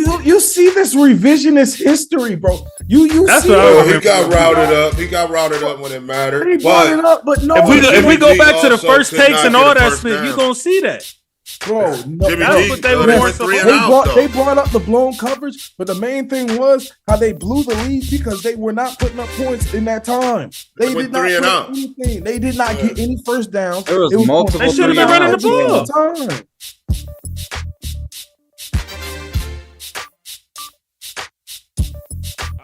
You see this revisionist history, bro. You That's see what he got routed up. He got routed up when it mattered. He brought it up, but no. If we go back to the also first could takes not and get all a that first shit, down. you gonna see that. Bro, no, Jimmy that's G, what they were they more went 3 supposed and to out, though. they brought up the blown coverage, but the main thing was how they blew the lead because they were not putting up points in that time. They went did not 3 and put out. anything. They did not get any first downs. There was It multiple They should have been three and running the outs. ball. Time.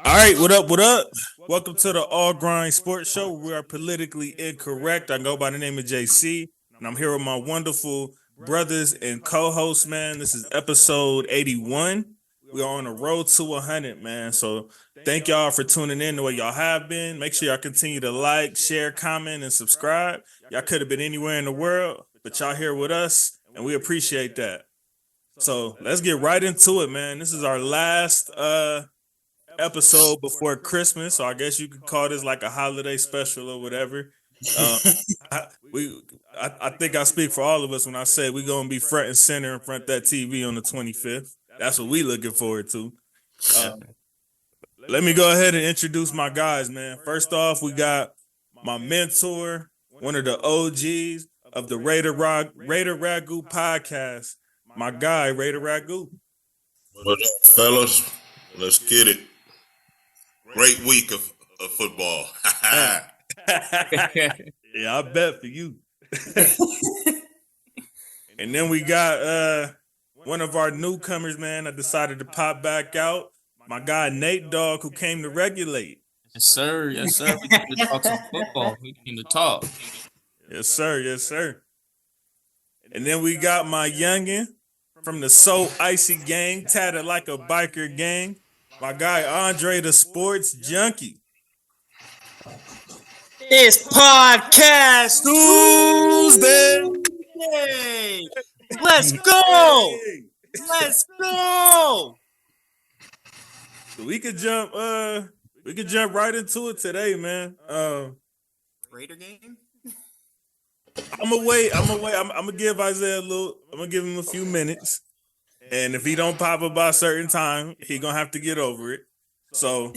All right, what up? What up? Welcome to the All Grind Sports Show. We are politically incorrect. I go by the name of JC, and I'm here with my wonderful brothers and co-hosts, man. This is episode 81. We are on the road to 100, man. So thank y'all for tuning in the way y'all have been. Make sure y'all continue to like, share, comment, and subscribe. Y'all could have been anywhere in the world, but y'all here with us, and we appreciate that. So let's get right into it, man. This is our last episode before Christmas, so I guess you could call this like a holiday special or whatever. I think I speak for all of us when I say we're gonna be front and center in front of that TV on the 25th. That's what we looking forward to. Let me go ahead and introduce my guys, man. First off, we got my mentor, one of the OGs of the Raider Ragu podcast, my guy Raider Ragu. What's up, fellas? Let's get it. Great week of football. Yeah, I bet for you. And then we got one of our newcomers, man. I decided to pop back out. My guy Nate Dogg, who came to regulate. Yes, sir. Yes, sir. We came to talk some football. We came to talk. Yes, sir. Yes, sir. And then we got my youngin' from the So Icy gang, tatted like a biker gang. My guy Andre, the sports junkie. It's podcast Tuesday. Tuesday. Let's go. Let's go. So we could jump right into it today, man. Raider game? I'm gonna give Isaiah I'm gonna give him a few minutes. And if he don't pop up by a certain time, he gonna have to get over it. So,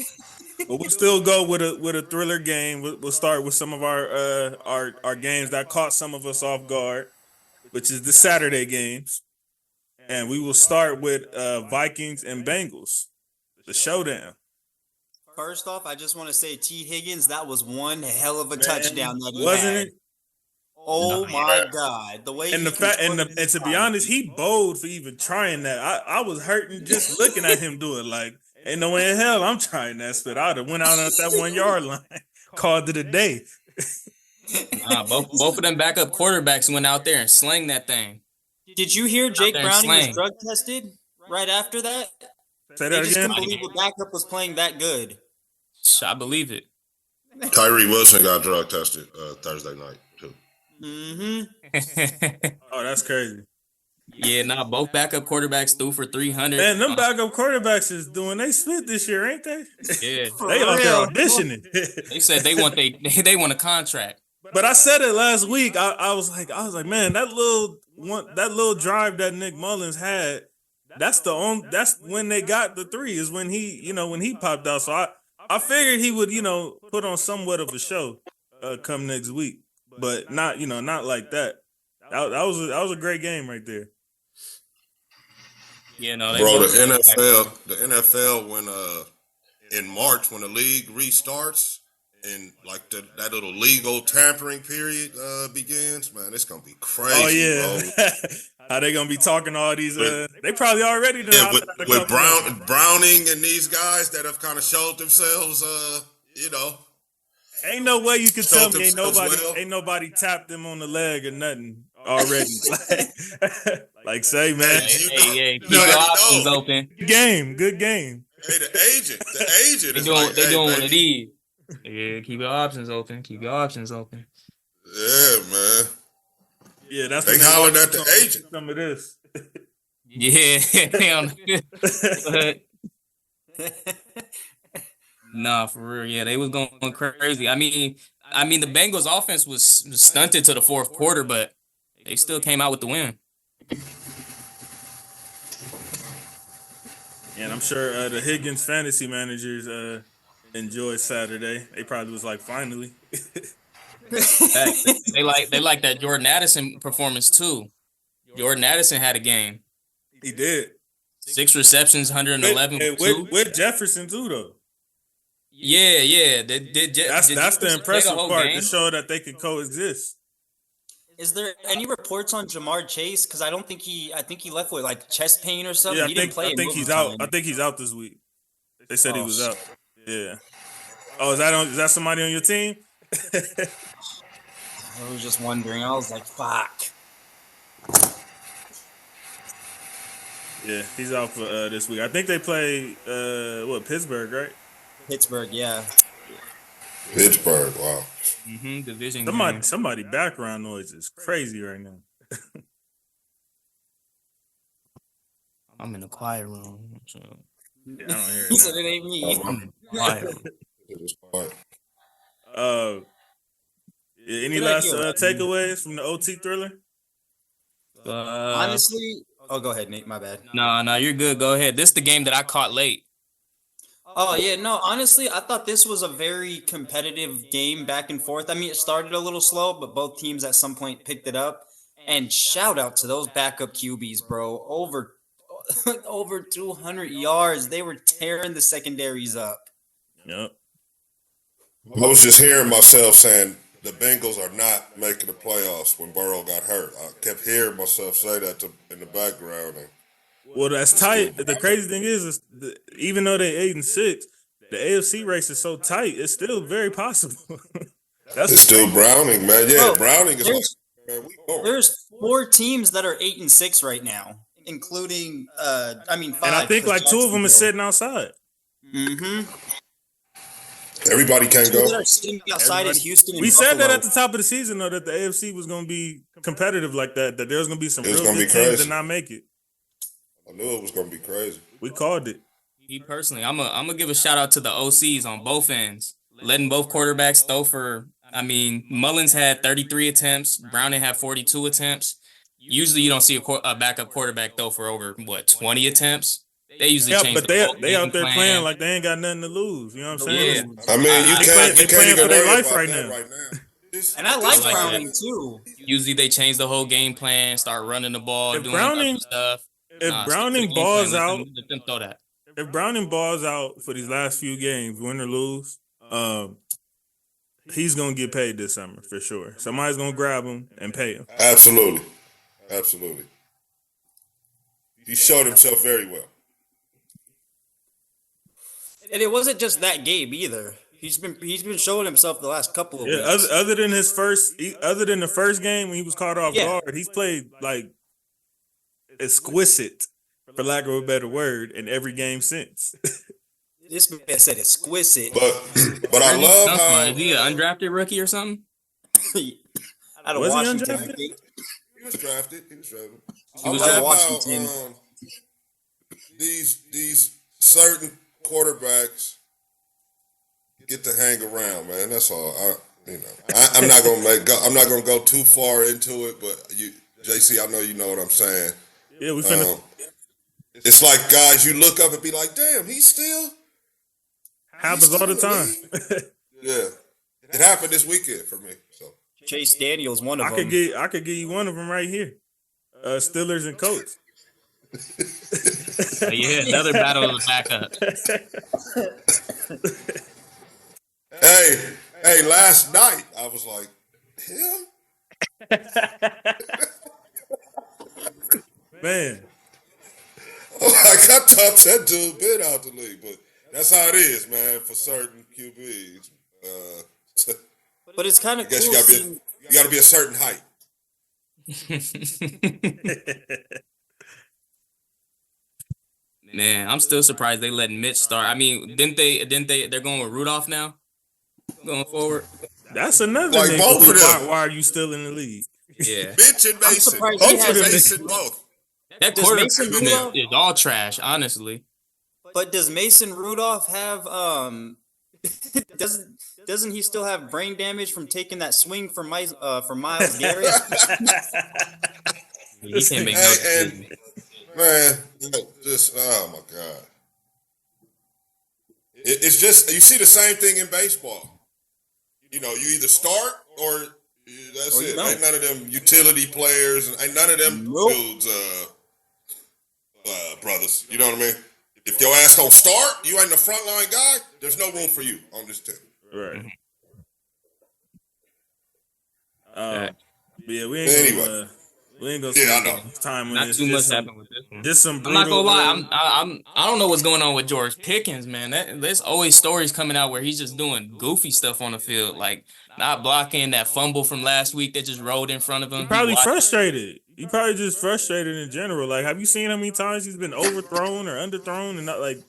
but we'll still go with a thriller game. We'll start with some of our games that caught some of us off guard, which is the Saturday games, and we will start with Vikings and Bengals, the showdown. First off, I just want to say T. Higgins, that was one hell of a touchdown that he wasn't had. it? Oh my God. The way And the fact and to be honest, he bold for even trying that. I was hurting just looking at him do it. Like, ain't no way in hell I'm trying that spit. I'd have went out at that 1 yard line, called it a day. Both of them backup quarterbacks went out there and slang that thing. Did you hear Jake there and Browning was slang. drug tested right after that? Say They that just again. couldn't believe the backup was playing that good. I believe it. Tyree Wilson got drug tested Thursday night, too. Mm-hmm. Oh, that's crazy. Yeah, both backup quarterbacks threw for 300. Man, them backup quarterbacks is doing they split this year, ain't they? Yeah, They out there auditioning. they said they want a contract. But I said it last week. I was like, man, that little drive that Nick Mullins had, that's when they got the 3 is when he popped out. So I figured he would, put on somewhat of a show come next week. But not like that. That was a great game right there. Yeah, no, Bro, the NFL when in March when the league restarts and like that little legal tampering period begins, man, it's gonna be crazy. Oh yeah, bro. How they gonna be talking all these? They probably already done. Yeah, with Browning and these guys that have kind of showed themselves, Ain't no way you can tell me Well. ain't nobody tapped them on the leg or nothing already. like say, man, Hey, keep your options open. Good game. Hey, the agent They is doing like, hey, one of baby. these. Yeah, keep your options open. Yeah, man. Yeah, that's They when hollered watch at the agent. Some of this. Yeah, nah, for real. Yeah, they was going crazy. I mean, the Bengals offense was stunted to the fourth quarter, but they still came out with the win. And I'm sure the Higgins fantasy managers enjoyed Saturday. They probably was like, finally. They like that Jordan Addison performance too. Jordan Addison had a game. He did. 6 receptions, 111. With Jefferson too, though. Yeah. That's the impressive part to show that they could coexist. Is there any reports on Jamar Chase? Because I think he left with like chest pain or something. Yeah, He didn't play. I think he's out. I think he's out this week. They said he was out. Yeah. Oh, is that somebody on your team? I was just wondering. I was like, fuck. Yeah, he's out for this week. I think they play Pittsburgh, right? Pittsburgh, yeah. Pittsburgh, wow. Division. Somebody background noise is crazy right now. I'm in the quiet room. So. Yeah, I don't hear it. He said it ain't me. I'm in the quiet room. Any last takeaways from the OT thriller? Honestly, go ahead, Nate. My bad. No, you're good. Go ahead. This is the game that I caught late. Oh, yeah, no, honestly, I thought this was a very competitive game back and forth. I mean, it started a little slow, but both teams at some point picked it up. And shout out to those backup QBs, bro. Over 200 yards. They were tearing the secondaries up. Yep. I was just hearing myself saying the Bengals are not making the playoffs when Burrow got hurt. I kept hearing myself say that in the background. Well, that's tight. The crazy thing is even though they're 8-6, the AFC race is so tight. It's still very possible. It's still Browning, man. Yeah, Browning is. There's 4 teams that are 8-6 right now, including 5. And I think like 2 of them are sitting outside. Everybody can't go. That are sitting outside is Houston. And we said Buffalo. that at the top of the season, though, that the AFC was going to be competitive like that. That there was going to be some real good teams that not make it. I knew it was going to be crazy. We called it. Me personally, I'm gonna give a shout out to the OCs on both ends, letting both quarterbacks throw for. I mean, Mullins had 33 attempts, Browning had 42 attempts. Usually, you don't see a backup quarterback throw for over 20 attempts. They usually change. But they out there playing like they ain't got nothing to lose. You know what I'm saying? Yeah. I mean, you can't playing even for their life right now. And I like Browning too. Usually, they change the whole game plan, start running the ball, doing other stuff. If Browning balls out, if Browning balls out for these last few games, win or lose, he's gonna get paid this summer for sure. Somebody's gonna grab him and pay him. Absolutely. He showed himself very well. And it wasn't just that game either. He's been showing himself the last couple of weeks. Other than the first game when he was caught off guard, he's played like exquisite, for lack of a better word, in every game since. This man said exquisite. But I love how is he an undrafted rookie or something? Out of Washington. He was drafted. He was at Washington. These certain quarterbacks get to hang around, man. That's all. I'm not gonna go too far into it, but JC, I know you know what I'm saying. Yeah, we finna. It's like guys, you look up and be like, "Damn, he's still." Happens all the time. Yeah, it happened this weekend for me. So Chase Daniel's one of them. I could give you one of them right here. Steelers and Colts. Yeah, another battle of the backup. Hey, last night I was like, him? Man. I thought that dude been out the league, but that's how it is, man, for certain QBs. But it's kind of cool. You got to be a certain height. Man, I'm still surprised they let Mitch start. I mean, they're going with Rudolph now? Going forward? That's another like nigga. Both of them. Why are you still in the league? Yeah. Mitch and Mason. Both. That quarterback is all trash, honestly. But does Mason Rudolph have doesn't he still have brain damage from taking that swing from Miles Garrett? He can't make no decision. Man, just oh my God. It's just you see the same thing in baseball. You know, you either start or that's Or you it. don't. Ain't none of them utility players and ain't none of them Nope. dudes, brothers. You know what I mean? If your ass don't start, you ain't the frontline guy. There's no room for you on this team. Right. Yeah, we ain't Anyway. gonna. We ain't gonna Yeah, I spend know. time on Not this. too much Just some- happened with this one. Just some I'm brutal. not gonna lie. I don't know what's going on with George Pickens, man. There's always stories coming out where he's just doing goofy stuff on the field, like not blocking that fumble from last week that just rolled in front of him. He probably watched- frustrated. He probably just frustrated in general. Like, have you seen how many times he's been overthrown or underthrown and not like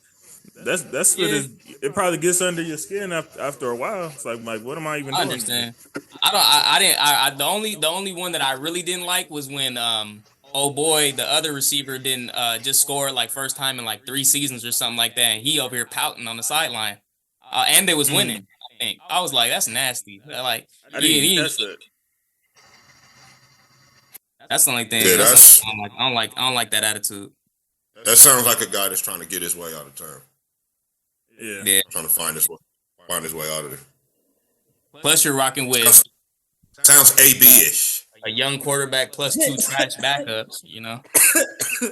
that's what is. It probably gets under your skin after a while. It's like what am I even I doing? understand. I the only one that I really didn't like was when oh boy, the other receiver didn't just score like first time in like 3 seasons or something like that, and he over here pouting on the sideline, and they was winning. I think I was like, that's nasty. Like I didn't even catch that. that's the only thing. Yeah, that's I don't like that attitude. That sounds like a guy that's trying to get his way out of town. Yeah. Trying to find his way out of there. Plus, you're rocking with Sounds AB-ish. a young quarterback plus 2 trash backups. You know,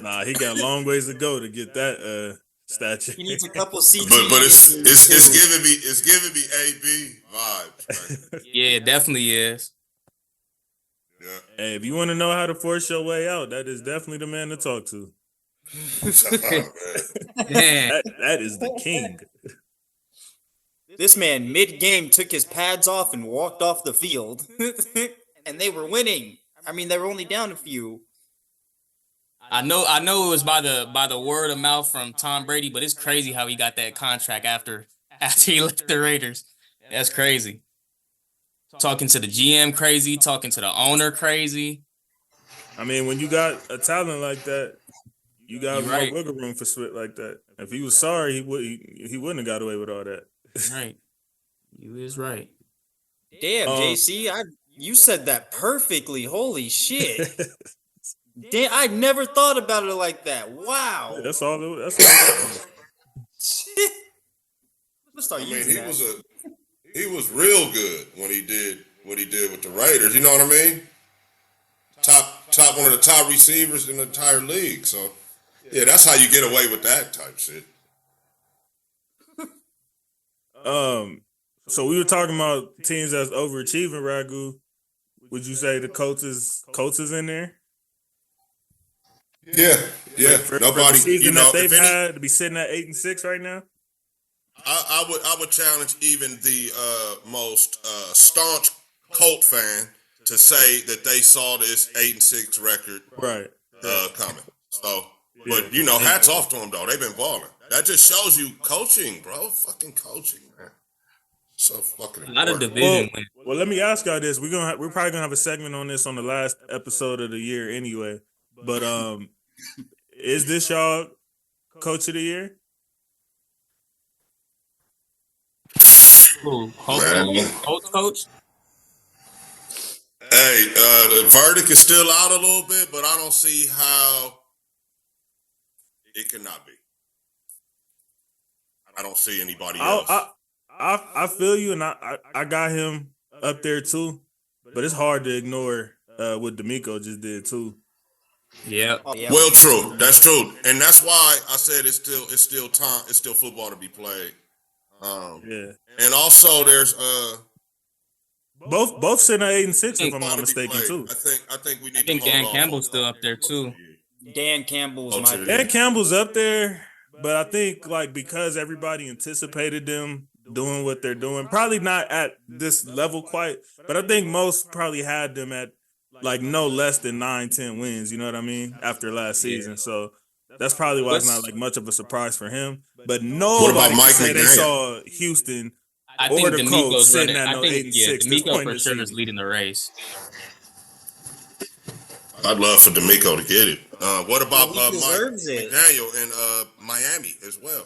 Nah, he got a long ways to go to get that stature. He needs a couple CTs. But it's giving me AB vibes. Right? yeah, it definitely is. Yeah. Hey, if you want to know how to force your way out, that is definitely the man to talk to. Man, That is the king. This man mid-game took his pads off and walked off the field, and they were winning. I mean, they were only down a few. I know it was by the word of mouth from Tom Brady, but it's crazy how he got that contract after he left the Raiders. That's crazy. Talking to the GM crazy, talking to the owner crazy. I mean, when you got a talent like that, you got You're more right. wiggle room for spit like that. If he was sorry, he wouldn't have got away with all that. Right. You is right. Damn, JC, you said that perfectly. Holy shit. Damn, I never thought about it like that. Wow. That's all. That's all. Let's start I mean, using that. he was real good when he did what he did with the Raiders. You know what I mean? Top one of the top receivers in the entire league. So yeah, that's how you get away with that type shit. So we were talking about teams that's overachieving. Ragu, would you say the Colts is in there? Yeah. For Nobody, the season you know, that they've if any, had to be sitting at 8-6 right now. I would challenge even the most staunch Colt fan to say that they saw this 8-6 record Right. coming. So, but you know, hats off to them though. They've been balling. That just shows you coaching, bro. Fucking coaching, man. So fucking Not a important. division win. Well, let me ask y'all this. We're probably gonna have a segment on this on the last episode of the year anyway. But is this y'all coach of the year? Who? Man. Coach? Hey, the verdict is still out a little bit, but I don't see how it cannot be. I don't see anybody else. I feel you, and I got him up there too. But it's hard to ignore what D'Amico just did too. Yeah. Oh, yeah. Well, true. That's true, and that's why I said it's still time. It's still football to be played. Yeah. And also there's Both sitting at 8-6, if I'm football not to be mistaken, played. too. I think we need. I think to hold Dan off Campbell's on- still up there too. Dan Campbell's Oh, my to the- Dan Campbell's up there, but I think like because everybody anticipated them doing what they're doing, probably not at this level quite, but I think most probably had them at like no less than 9-10 wins. You know what I mean? After last season, so that's probably why it's not like much of a surprise for him. But nobody can Mike say they McDaniel? saw Houston. I Or think the coach D'Amico's sitting running. at I no think 8-6 this D'Amico point in for the sure is season. leading the race. I'd love for D'Amico to get it. What about He Mike deserves it. McDaniel in Miami as well?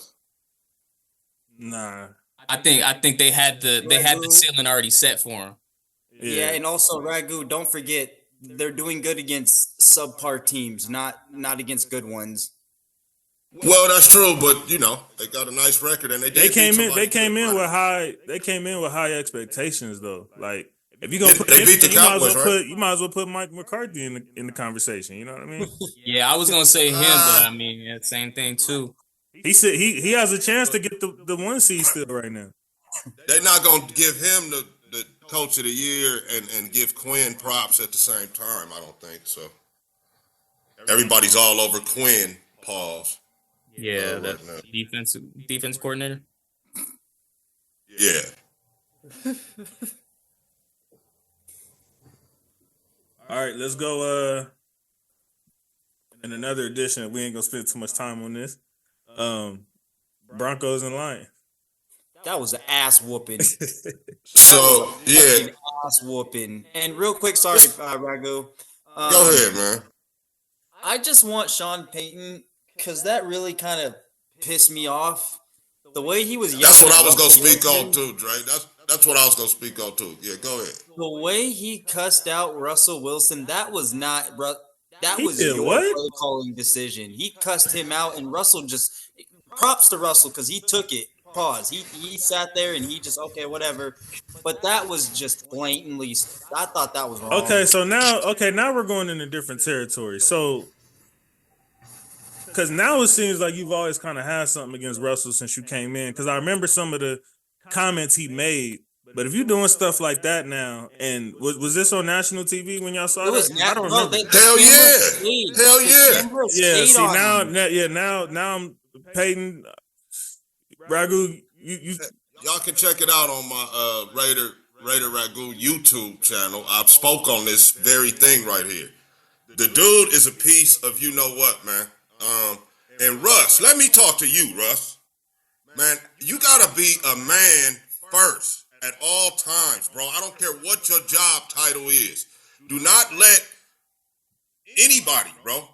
Nah. I think they had the ceiling already set for him. Yeah, and also Ragu, don't forget they're doing good against subpar teams, not against good ones. Well, that's true, but you know they got a nice record, and they came in. They beat came in with somebody. high. They came in with high expectations, though. Like if you're gonna put They beat the anything, you might as well Cowboys, right? you might as well put Mike McCarthy in the conversation. You know what I mean? Yeah, I was gonna say him, but I mean, yeah, same thing too. He said he has a chance to get the 1 seed still right now. They're not gonna give him the coach of the year and give Quinn props at the same time. I don't think so. Everybody's all over Quinn. Pause. Yeah, right that now. defense coordinator. Yeah. All right, let's go. In another edition, we ain't gonna spend too much time on this. Broncos and Lions. That was an ass whooping. So yeah, Ass whooping. And real quick, sorry, Ragu. go ahead, man. I just want Sean Payton because that really kind of pissed me off. The way he was yelling. That's what I was gonna Russell speak Wilson, on too, Dre. That's what I was gonna speak on too. Yeah, go ahead. The way he cussed out Russell Wilson, that was not, bro. That He was did your what? play calling decision. He cussed him out, and Russell just props to Russell because he took it. Pause. He sat there and he just okay, whatever. But that was just blatantly. I thought that was wrong. Okay, so now we're going in a different territory. So, because now it seems like you've always kind of had something against Russell since you came in. Because I remember some of the comments he made. But if you're doing stuff like that now, and was this on national TV when y'all saw It was that? I don't bro, remember. Hell yeah. Hell yeah. Yeah, see now I'm Peyton Ragu. You Y'all can check it out on my Raider Ragu YouTube channel. I've spoke on this very thing right here. The dude is a piece of you know what, man. And Russ, let me talk to you, Russ. Man, you gotta be a man first at all times, bro. I don't care what your job title is. Do not let anybody, bro,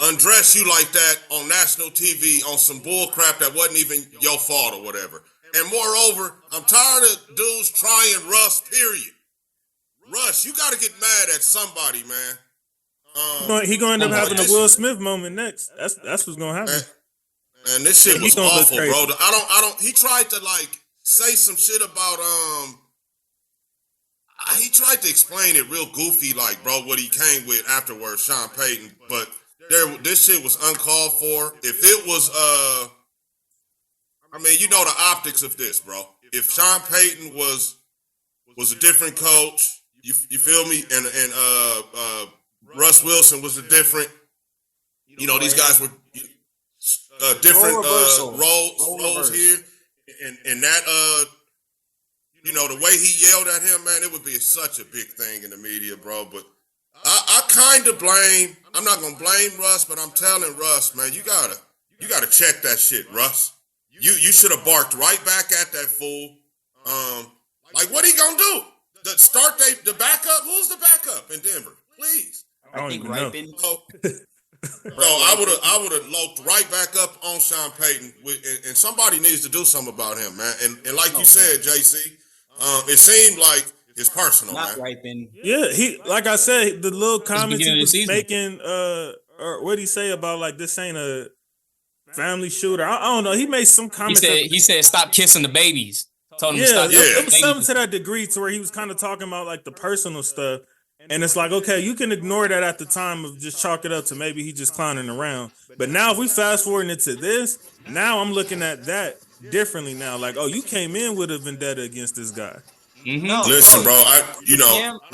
undress you like that on national TV on some bull crap that wasn't even your fault or whatever. And moreover, I'm tired of dudes trying Russ, period. Russ, you got to get mad at somebody, man. he going to end up having a Will Smith moment next. That's what's going to happen. And this shit was awful, bro. I don't. He tried to like say some shit about He tried to explain it real goofy, like, bro, what he came with afterwards, Sean Payton. But this shit was uncalled for. If it was, I mean, you know the optics of this, bro. If Sean Payton was a different coach, you feel me, and Russ Wilson was a different, you know, these guys were different roles here, and that you know, the way he yelled at him, man, it would be such a big thing in the media, bro. But I kind of blame. I'm not gonna blame Russ, but I'm telling Russ, man, you gotta check that shit, Russ. You should have barked right back at that fool. Like, what he gonna do? The backup? Who's the backup in Denver? Please. I don't even know. Bro, I would have loped right back up on Sean Payton, and somebody needs to do something about him, man. And like you said, JC, it seemed like it's personal, Not man. Ripon. Yeah, he like I said, the little comments he was season. making, or what did he say about like this ain't a family shooter? I don't know. He made some comments. He said stop kissing the babies. Told him to Yeah, stop. it was something to that degree to where he was kind of talking about like the personal stuff. And it's like, okay, you can ignore that at the time of just chalk it up to maybe he just clowning around. But now if we fast forward into this, now I'm looking at that differently now. Like, oh, you came in with a vendetta against this guy. Mm-hmm. Listen, bro, I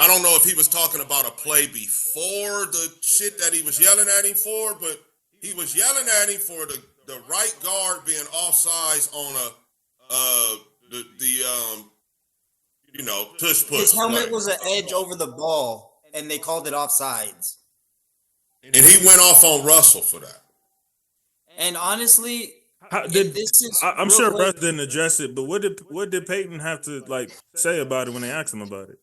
don't know if he was talking about a play before the shit that he was yelling at him for, but he was yelling at him for the right guard being offsides on tush push. His helmet play. was an edge over the ball, and they called it offsides. And he went off on Russell for that. And honestly, I'm real sure quick- Russ didn't address it, but what did Peyton have to like say about it when they asked him about it?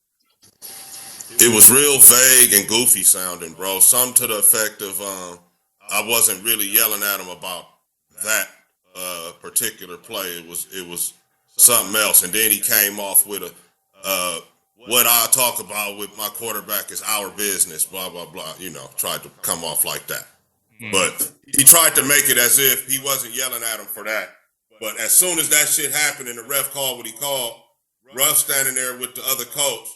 It was real vague and goofy sounding, bro. Some to the effect of I wasn't really yelling at him about that particular play. It was something else, and then he came off with what I talk about with my quarterback is our business, blah blah blah. You know, tried to come off like that. But he tried to make it as if he wasn't yelling at him for that. But as soon as that shit happened and the ref called what he called, Russ standing there with the other coach,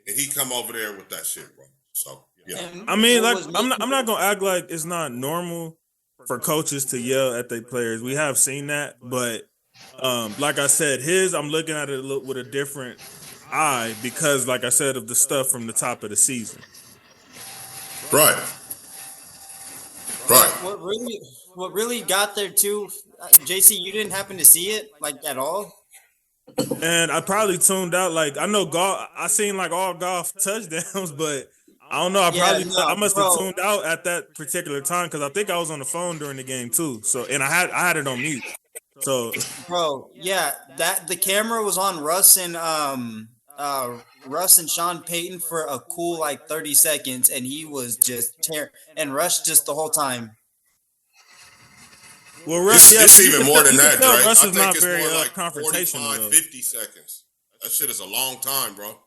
and he come over there with that shit, bro. So, yeah. I mean, like, I'm not gonna act like it's not normal for coaches to yell at their players. We have seen that, but like I said, I'm looking at it with a different eye because, like I said, of the stuff from the top of the season. Right. What really got there too, JC, you didn't happen to see it like at all? And I probably tuned out. Like, I know golf. I seen like all golf touchdowns, but I don't know. I must have tuned out at that particular time because I think I was on the phone during the game too. So, and I had it on mute. So, bro, yeah, the camera was on Russ and Sean Payton for a cool like 30 seconds, and he was just and Russ just the whole time. Well, Russ, it's even more than that, Dre. Russ I is think not it's very more like confrontational. 45, 50 seconds. That shit is a long time, bro.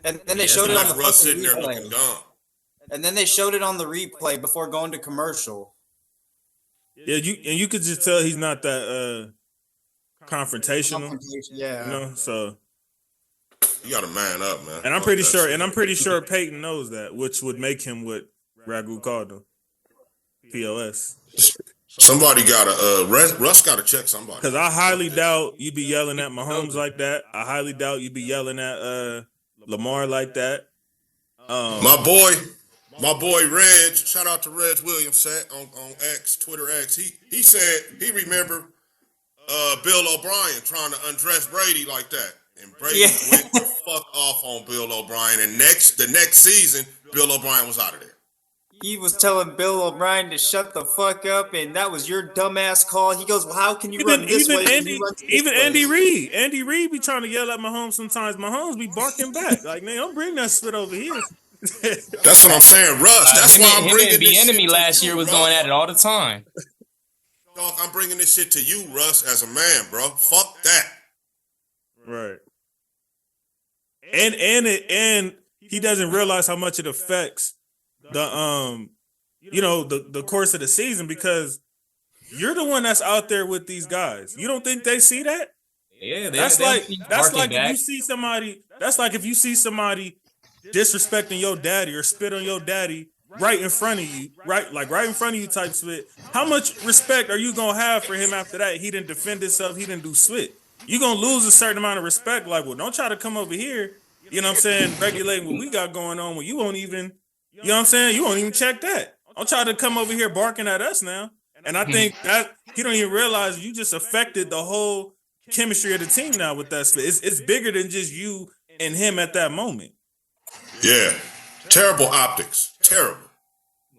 And then they showed it on the Russ sitting there replay. looking dumb. And then they showed it on the replay before going to commercial. Yeah, you could just tell he's not that confrontational. Yeah, you know. So you got to man up, man. And I'm pretty sure Peyton knows that, which would make him what Ragu called him, POS. Somebody got to Russ got to check somebody. Because I highly doubt you'd be yelling at Mahomes like that. I highly doubt you'd be yelling at Lamar like that. My boy Reg, shout out to Reg Williams on X, Twitter X. He said he remembered Bill O'Brien trying to undress Brady like that. And Brady went the fuck off on Bill O'Brien. And the next season, Bill O'Brien was out of there. He was telling Bill O'Brien to shut the fuck up, and that was your dumbass call. He goes, well, how can you run this way? Andy Reid. Andy Reid be trying to yell at Mahomes sometimes. Mahomes be barking back. Like, man, don't bring that spit over here. That's what I'm saying, Russ. That's why I'm bringing this shit. Enemy last year was going at it all the time. Dog, I'm bringing this shit to you, Russ, as a man, bro. Fuck that. Right. And he doesn't realize how much it affects the the course of the season because you're the one that's out there with these guys. You don't think they see that? Yeah, that's like if you see somebody. That's like if you see somebody disrespecting your daddy or spit on your daddy right in front of you, right in front of you type spit. How much respect are you gonna have for him after that? He didn't defend himself. He didn't do spit. You're gonna lose a certain amount of respect. Like, well, don't try to come over here. You know what I'm saying? Regulating what we got going on when you won't even. You know what I'm saying? You won't even check that. Don't try to come over here barking at us now. And I think that he don't even realize you just affected the whole chemistry of the team now with that split. It's bigger than just you and him at that moment. Yeah. Terrible optics. Terrible.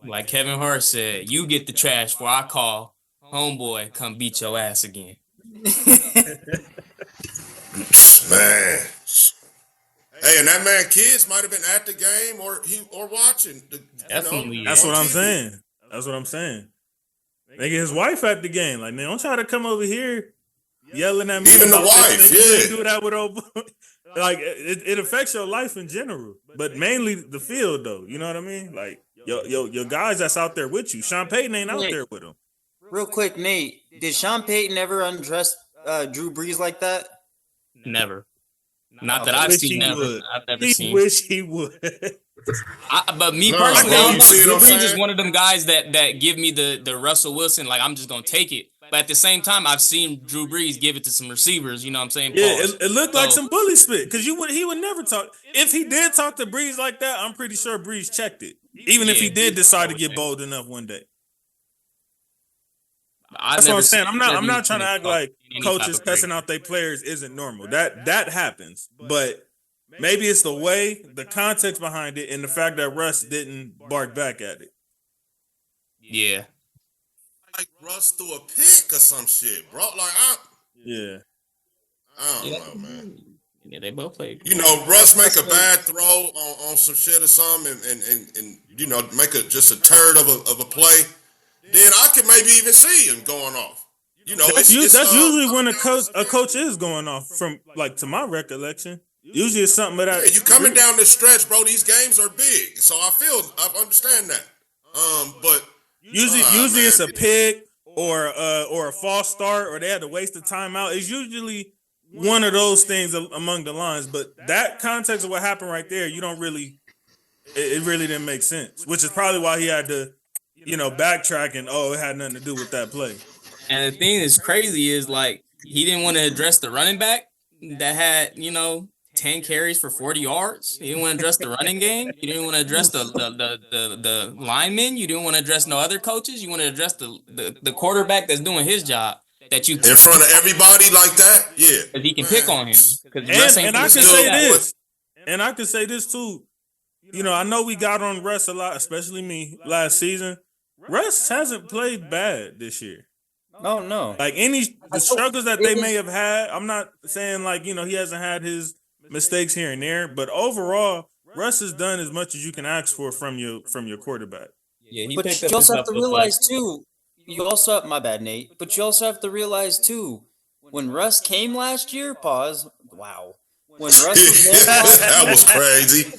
Like Kevin Hart said, you get the trash before I call homeboy come beat your ass again. Man. Hey, and that man kids might have been at the game or watching. Definitely. That's what I'm saying. That's what I'm saying. Nigga, his wife at the game. Like, man, don't try to come over here yelling at me. Even the wife, yeah. Do that with like it affects your life in general, but mainly the field though. You know what I mean? Like your guys that's out there with you. Sean Payton ain't out there with him. Real quick, Nate, did Sean Payton ever undress Drew Brees like that? Never. Not that I've seen. Never. I've never seen. Wish he would. But me personally, Drew Brees is one of them guys that give me the Russell Wilson. Like, I'm just gonna take it. But at the same time, I've seen Drew Brees give it to some receivers. You know what I'm saying? Yeah, it looked like some bully spit because he would never talk. If he did talk to Brees like that, I'm pretty sure Brees checked it. Even if he did decide to get bold enough one day. That's what I'm saying. I'm not trying to act like coaches cussing out their players isn't normal. That happens, but maybe it's the way, the context behind it, and the fact that Russ didn't bark back at it. Yeah. Like Russ threw a pick or some shit, bro. Like I don't know, man. Yeah, they both played. You know, Russ make a bad throw on some shit or something, and you know, make just a turd of a play. Then I could maybe even see him going off. You know, that's usually when a coach is going off. From like to my recollection, usually it's something that you coming down this stretch, bro. These games are big, so I understand that. But Usually it's a pick or a false start, or they had to waste a timeout. It's usually one of those things among the lines. But that context of what happened right there, you don't really. It really didn't make sense, which is probably why he had to, backtrack and it had nothing to do with that play. And the thing that's crazy is like he didn't want to address the running back that had 10 carries for 40 yards. You didn't want to address the running game. You didn't want to address the linemen. You didn't want to address no other coaches. You want to address the quarterback that's doing his job. That you in front of everybody like that, yeah. Because he can pick on him. And I can say this, and I can say this too. I know we got on Russ a lot, especially me last season. Russ hasn't played bad this year. No. Like the struggles that they may have had, I'm not saying like, he hasn't had his mistakes here and there, but overall, Russ has done as much as you can ask for from your quarterback. Yeah, but you also have to realize too. My bad, Nate. But you also have to realize too, when Russ came last year, wow. When Russ was there, that was crazy.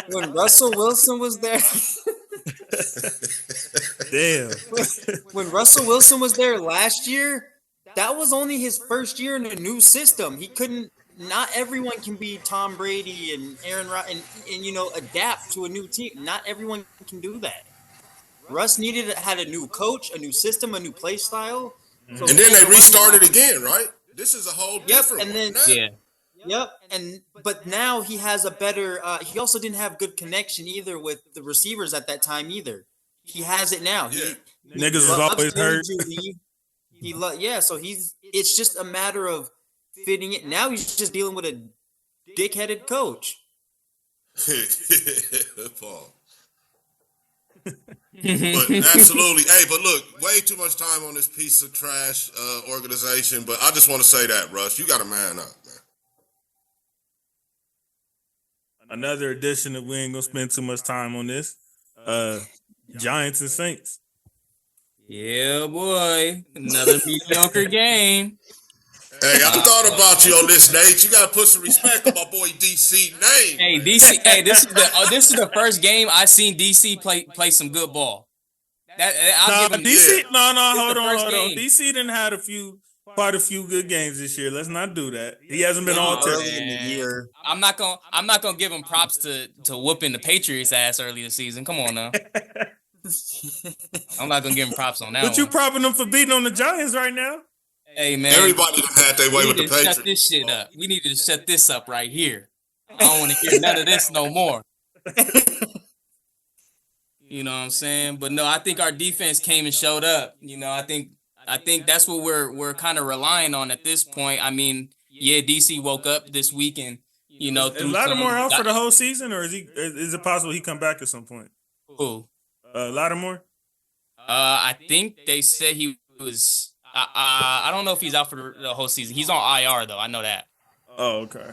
When Russell Wilson was there, damn. When Russell Wilson was there last year, that was only his first year in a new system. He couldn't. Not everyone can be Tom Brady and Aaron Rodgers and adapt to a new team. Not everyone can do that. Russ had a new coach, a new system, a new play style. So and then they restarted again, right? This is a whole different. And then but now he has a better. He also didn't have good connection either with the receivers at that time either. He has it now. Yeah. Niggas was always hurt. So it's just a matter of fitting it. Now he's just dealing with a dick-headed coach. Paul. But absolutely. Hey, but look, way too much time on this piece of trash organization. But I just want to say that, Russ, you got to man up, man. Another edition of we ain't gonna spend too much time on this. Giants and Saints. Yeah, boy. Another mediocre game. Hey, I thought about you on this, Nate. You got to put some respect on my boy DC name. Hey, DC. Hey, this is the first game I seen DC play some good ball. Hold on. DC didn't had quite a few good games this year. Let's not do that. He hasn't been all early in the year. I'm not gonna give him props to whooping the Patriots ass early this season. Come on now. I'm not gonna give him props on that. But you propping them for beating on the Giants right now. Hey man, everybody had their way with the Patriots. Shut this shit up. We need to shut this up right here. I don't want to hear none of this no more. You know what I'm saying? But no, I think our defense came and showed up. I think that's what we're kind of relying on at this point. I mean, yeah, DC woke up this week and is Lattimore out for the whole season, or is it possible he come back at some point? Who? Lattimore. I think they said he was. I don't know if he's out for the whole season. He's on IR though. I know that. Oh, okay.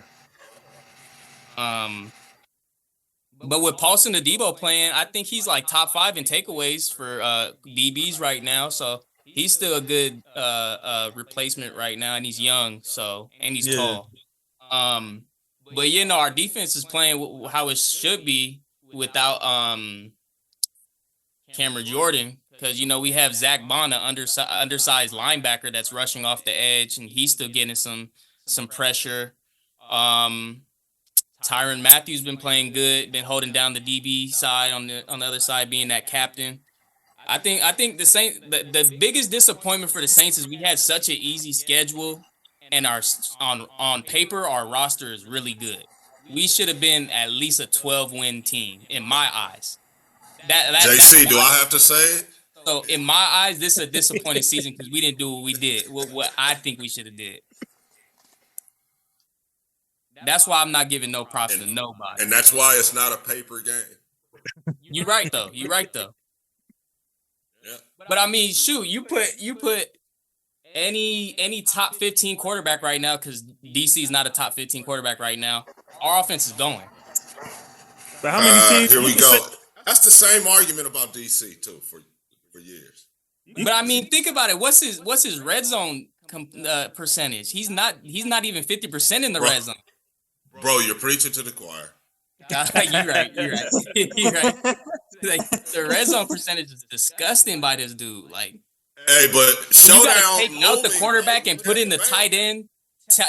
But with Paulson Adebo playing, I think he's like top 5 in takeaways for DBs right now. So he's still a good replacement right now, and he's young. And he's tall. But our defense is playing how it should be without Cameron Jordan. Because, we have Zach Bond, an undersized linebacker that's rushing off the edge, and he's still getting some pressure. Tyrann Mathieu been playing good, been holding down the DB side on the other side, being that captain. I think the Saints, the biggest disappointment for the Saints is we had such an easy schedule, and on paper our roster is really good. We should have been at least a 12-win team in my eyes. JC, do I have to say it? So in my eyes, this is a disappointing season because we didn't do what we did, what I think we should have did. That's why I'm not giving no props to nobody. And that's why it's not a paper game. You're right though. Yeah. But I mean, shoot, you put any top 15 quarterback right now, because DC is not a top 15 quarterback right now. Our offense is going. But how many teams? Here we go. That's the same argument about DC too for years. But I mean, think about it. What's his red zone percentage? He's not even 50% in the red zone. Bro, you're preaching to the choir. You're right. You're right. Like the red zone percentage is disgusting by this dude. Like, Hey, but you gotta showdown take out the looming, quarterback man. and put in the tight end,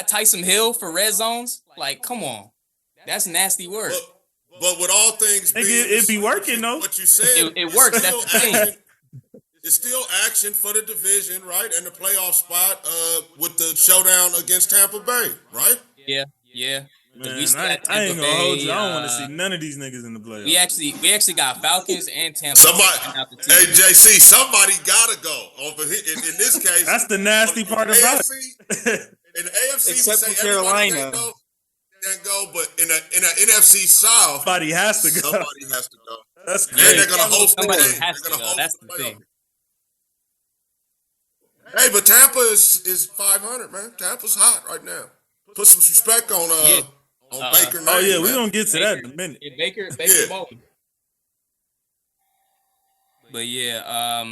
Tyson Hill for red zones. Like, come on, that's nasty work. But with all things being, It be working though. What you said, It works. it's That's still the thing. action. It's still action for the division, right? And the playoff spot with the showdown against Tampa Bay, right? Yeah. Man, We still I got ain't Tampa gonna hold you. Bay, I don't want to see none of these niggas in the playoffs. We actually got Falcons and Tampa. Somebody, hey JC, somebody gotta go. In this case, That's the nasty part about it. In the AFC, Except we for say everybody Carolina. can't go, but in the NFC South, Somebody has to go. somebody has to go. That's And crazy. they're gonna host the Somebody game. has They're to gonna go. host That's the the playoff. thing. Hey, but Tampa is 500, man. Tampa's hot right now. Put some respect on Baker. Oh yeah, name, we man. gonna get to that in a minute. Yeah, Baker Yeah. bowling. But yeah,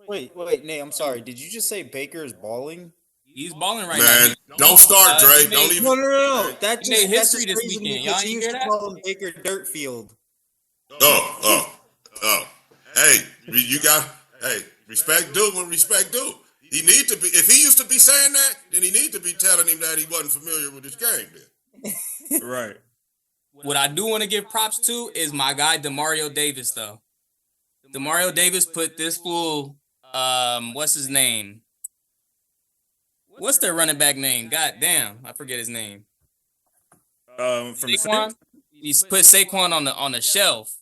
Wait, Nate, I'm sorry. Did you just say Baker is balling? he's balling right Man, now. don't start, Dre. he made- Don't even. No. That He just made that's history just this crazy to me weekend. Y'all because ain't you hear used to that? call him Baker Dirtfield. Oh. Hey, you got. Hey, respect due when respect due. He need to be. If he used to be saying that, then he need to be telling him that he wasn't familiar with his game. Then. Right. What I do want to give props to is my guy Demario Davis, though. Demario Davis put this fool, what's his name? What's their running back name? God damn, I forget his name. From the Saquon. Saints? He's put Saquon on the shelf.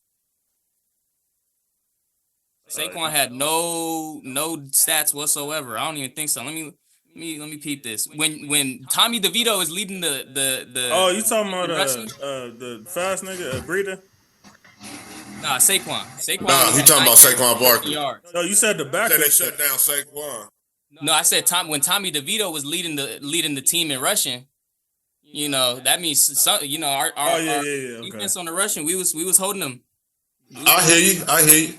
Saquon had no stats whatsoever. I don't even think so. Let me peep this. When Tommy DeVito is leading the Oh, you talking about rushing? the fast nigga Breeder? Nah, Saquon. Nah, he talking about Saquon Barkley. Yards. Oh, you said the back. Then they shut down Saquon. No, I said when Tommy DeVito was leading the team in rushing. You know that means some, our Okay. defense on the rushing. We was holding them. I hear you.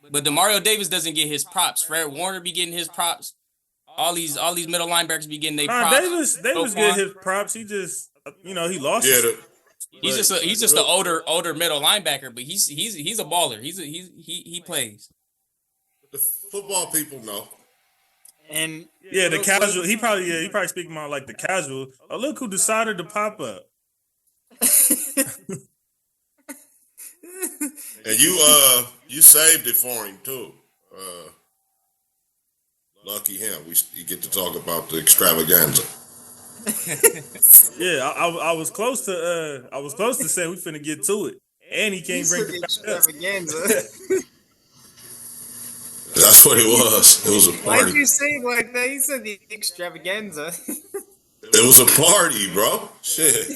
But Demario Davis doesn't get his props. Fred Warner be getting his props. All these middle linebackers be getting their props. Davis get his props. He just he lost. Yeah, He's just an older middle linebacker, but he's a baller. He plays. the football people know. And Yeah, the casual. He probably speaking about like the casual. Oh, look who decided to pop up. And you saved it for him too. Lucky him. You get to talk about the extravaganza. Yeah, I was close to saying we finna get to it, and he can't bring it back up. extravaganza. That's what it was. It was a Why'd party. you say it like that? You said the extravaganza. It was a party, bro. Shit.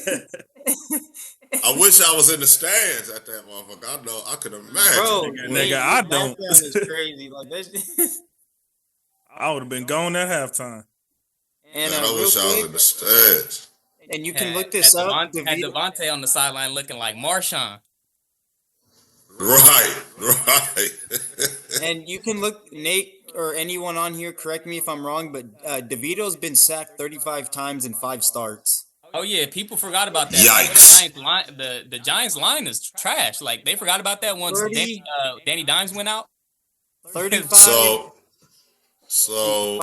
I wish I was in the stands at that motherfucker. I know. I could imagine. Bro, Nigga, I don't. That is crazy. Like that's I would have been gone at halftime. and Man, I wish I was in the stands. and you can Had- look this had up. Had Devontae on the sideline looking like Marshawn. Right. And you can look, Nate or anyone on here, correct me if I'm wrong, but DeVito's been sacked 35 times in 5 starts. Oh yeah, people forgot about that. Yikes. The Giants line is trash. Like they forgot about that once 30. Danny Dimes went out. 35. So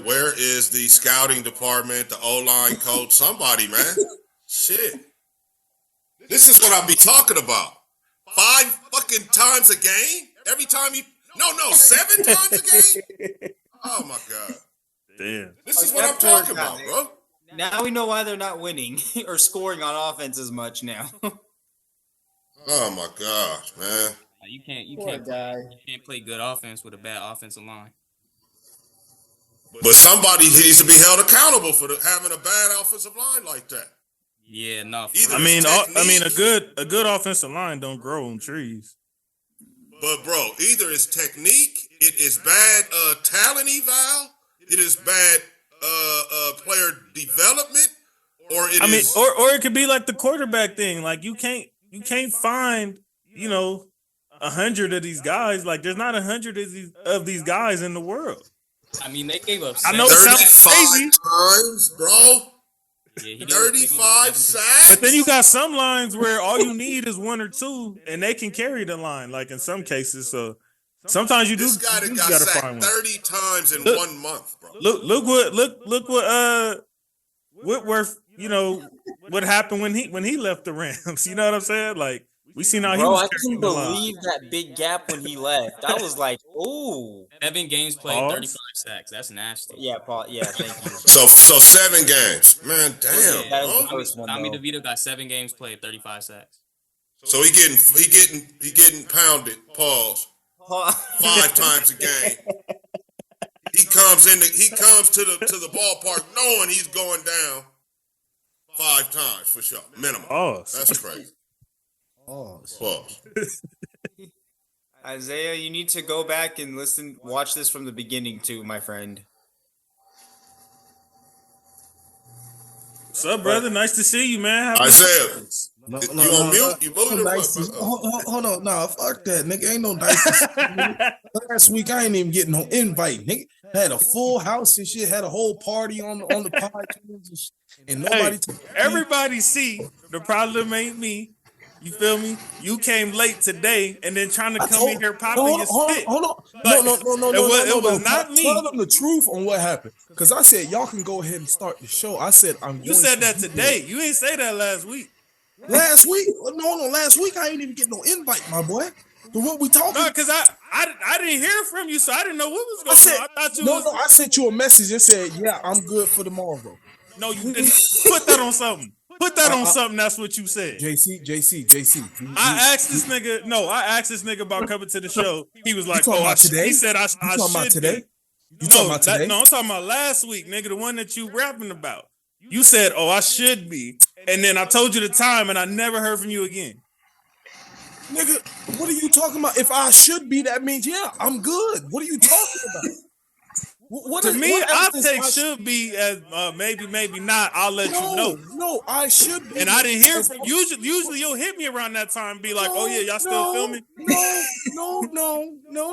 where is the scouting department, the O-line coach? Somebody, man. Shit. This is what I be talking about. 5 fucking times a game? Every time you... No, 7 times a game? Oh, my God. Damn. This is what I'm talking about, bro. Now we know why they're not winning or scoring on offense as much now. Oh, my gosh, man. You Poor guy. can't play good offense with a bad offensive line. But somebody needs to be held accountable for having a bad offensive line like that. Yeah, no. Either I mean, technique- a good offensive line don't grow on trees. But, bro, either it's technique, it is bad talent eval, it is bad player development, or it is... or it could be like the quarterback thing. Like you can't find 100 of these guys. Like there's not 100 of these guys in the world. I mean, they gave up. I know it sounds 35 crazy. times, bro. Yeah, he did 35 sacks. But then you got some lines where all you need is one or two, and they can carry the line. Like in some cases, so sometimes you do. This guy that got gotta sacked find 30 times in Look. 1 month, bro. Look what Whitworth. You know what happened when he left the Rams. You know what I'm saying? Like we seen how he Bro, was I carrying couldn't the line. believe that big gap when he left. I was like, ooh. 7 games played, Pause. 35 sacks. That's nasty. Yeah, Paul. Yeah, thank you. So 7 games, man. Damn. That was bro. the first one, Tommy though. DeVito got 7 games played, 35 sacks. So he getting pounded. Pause. 5 times a game. He comes to the ballpark knowing he's going down 5 times for sure, minimum. Pause. That's crazy. Pause. Isaiah, you need to go back and watch this from the beginning too, my friend. What's up, brother? Nice to see you, man. Isaiah, No, you on mute? You muted? Hold on, nah, fuck that, nigga. Ain't no dice. Last week I ain't even getting no invite, nigga. Had a full house and shit. Had a whole party on the podcast and nobody. Everybody see the problem ain't me. You feel me? You came late today and then trying to come in here popping your spit. Hold on. Like, No. It was not me. Tell them the truth on what happened. Because I said, y'all can go ahead and start the show. I said, You said that today. You ain't say that last week. Last week? No, last week I ain't even get no invite, my boy. So what we talking? No, because I didn't hear from you, so I didn't know what was going on. I thought you was... I sent you a message and said, yeah, I'm good for tomorrow. No, you didn't. Put that on something. Put that on something. That's what you said. JC. I asked this nigga about coming to the show. He was like, talking about today? He said I talking about should today? be. You talking about today? No, I'm talking about last week, nigga, the one that you rapping about. You said, I should be. And then I told you the time and I never heard from you again. Nigga, what are you talking about? If I should be, that means, yeah, I'm good. What are you talking about? To me, I take should be as maybe not. I'll let you know. No, I should be. And I didn't hear from usually you'll hit me around that time and be like, oh yeah, y'all still filming? No. We're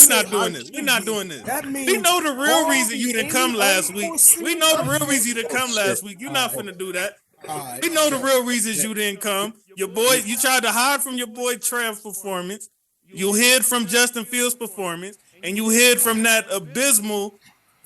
not doing this. We're not doing this. That means we know the real reason you didn't come last week. We know the real reason you didn't come last week. You're not finna do that. We know the real reasons you didn't come. Your boy, you tried to hide from your boy Trev's performance. You hid from Justin Fields' performance. And you hid from that abysmal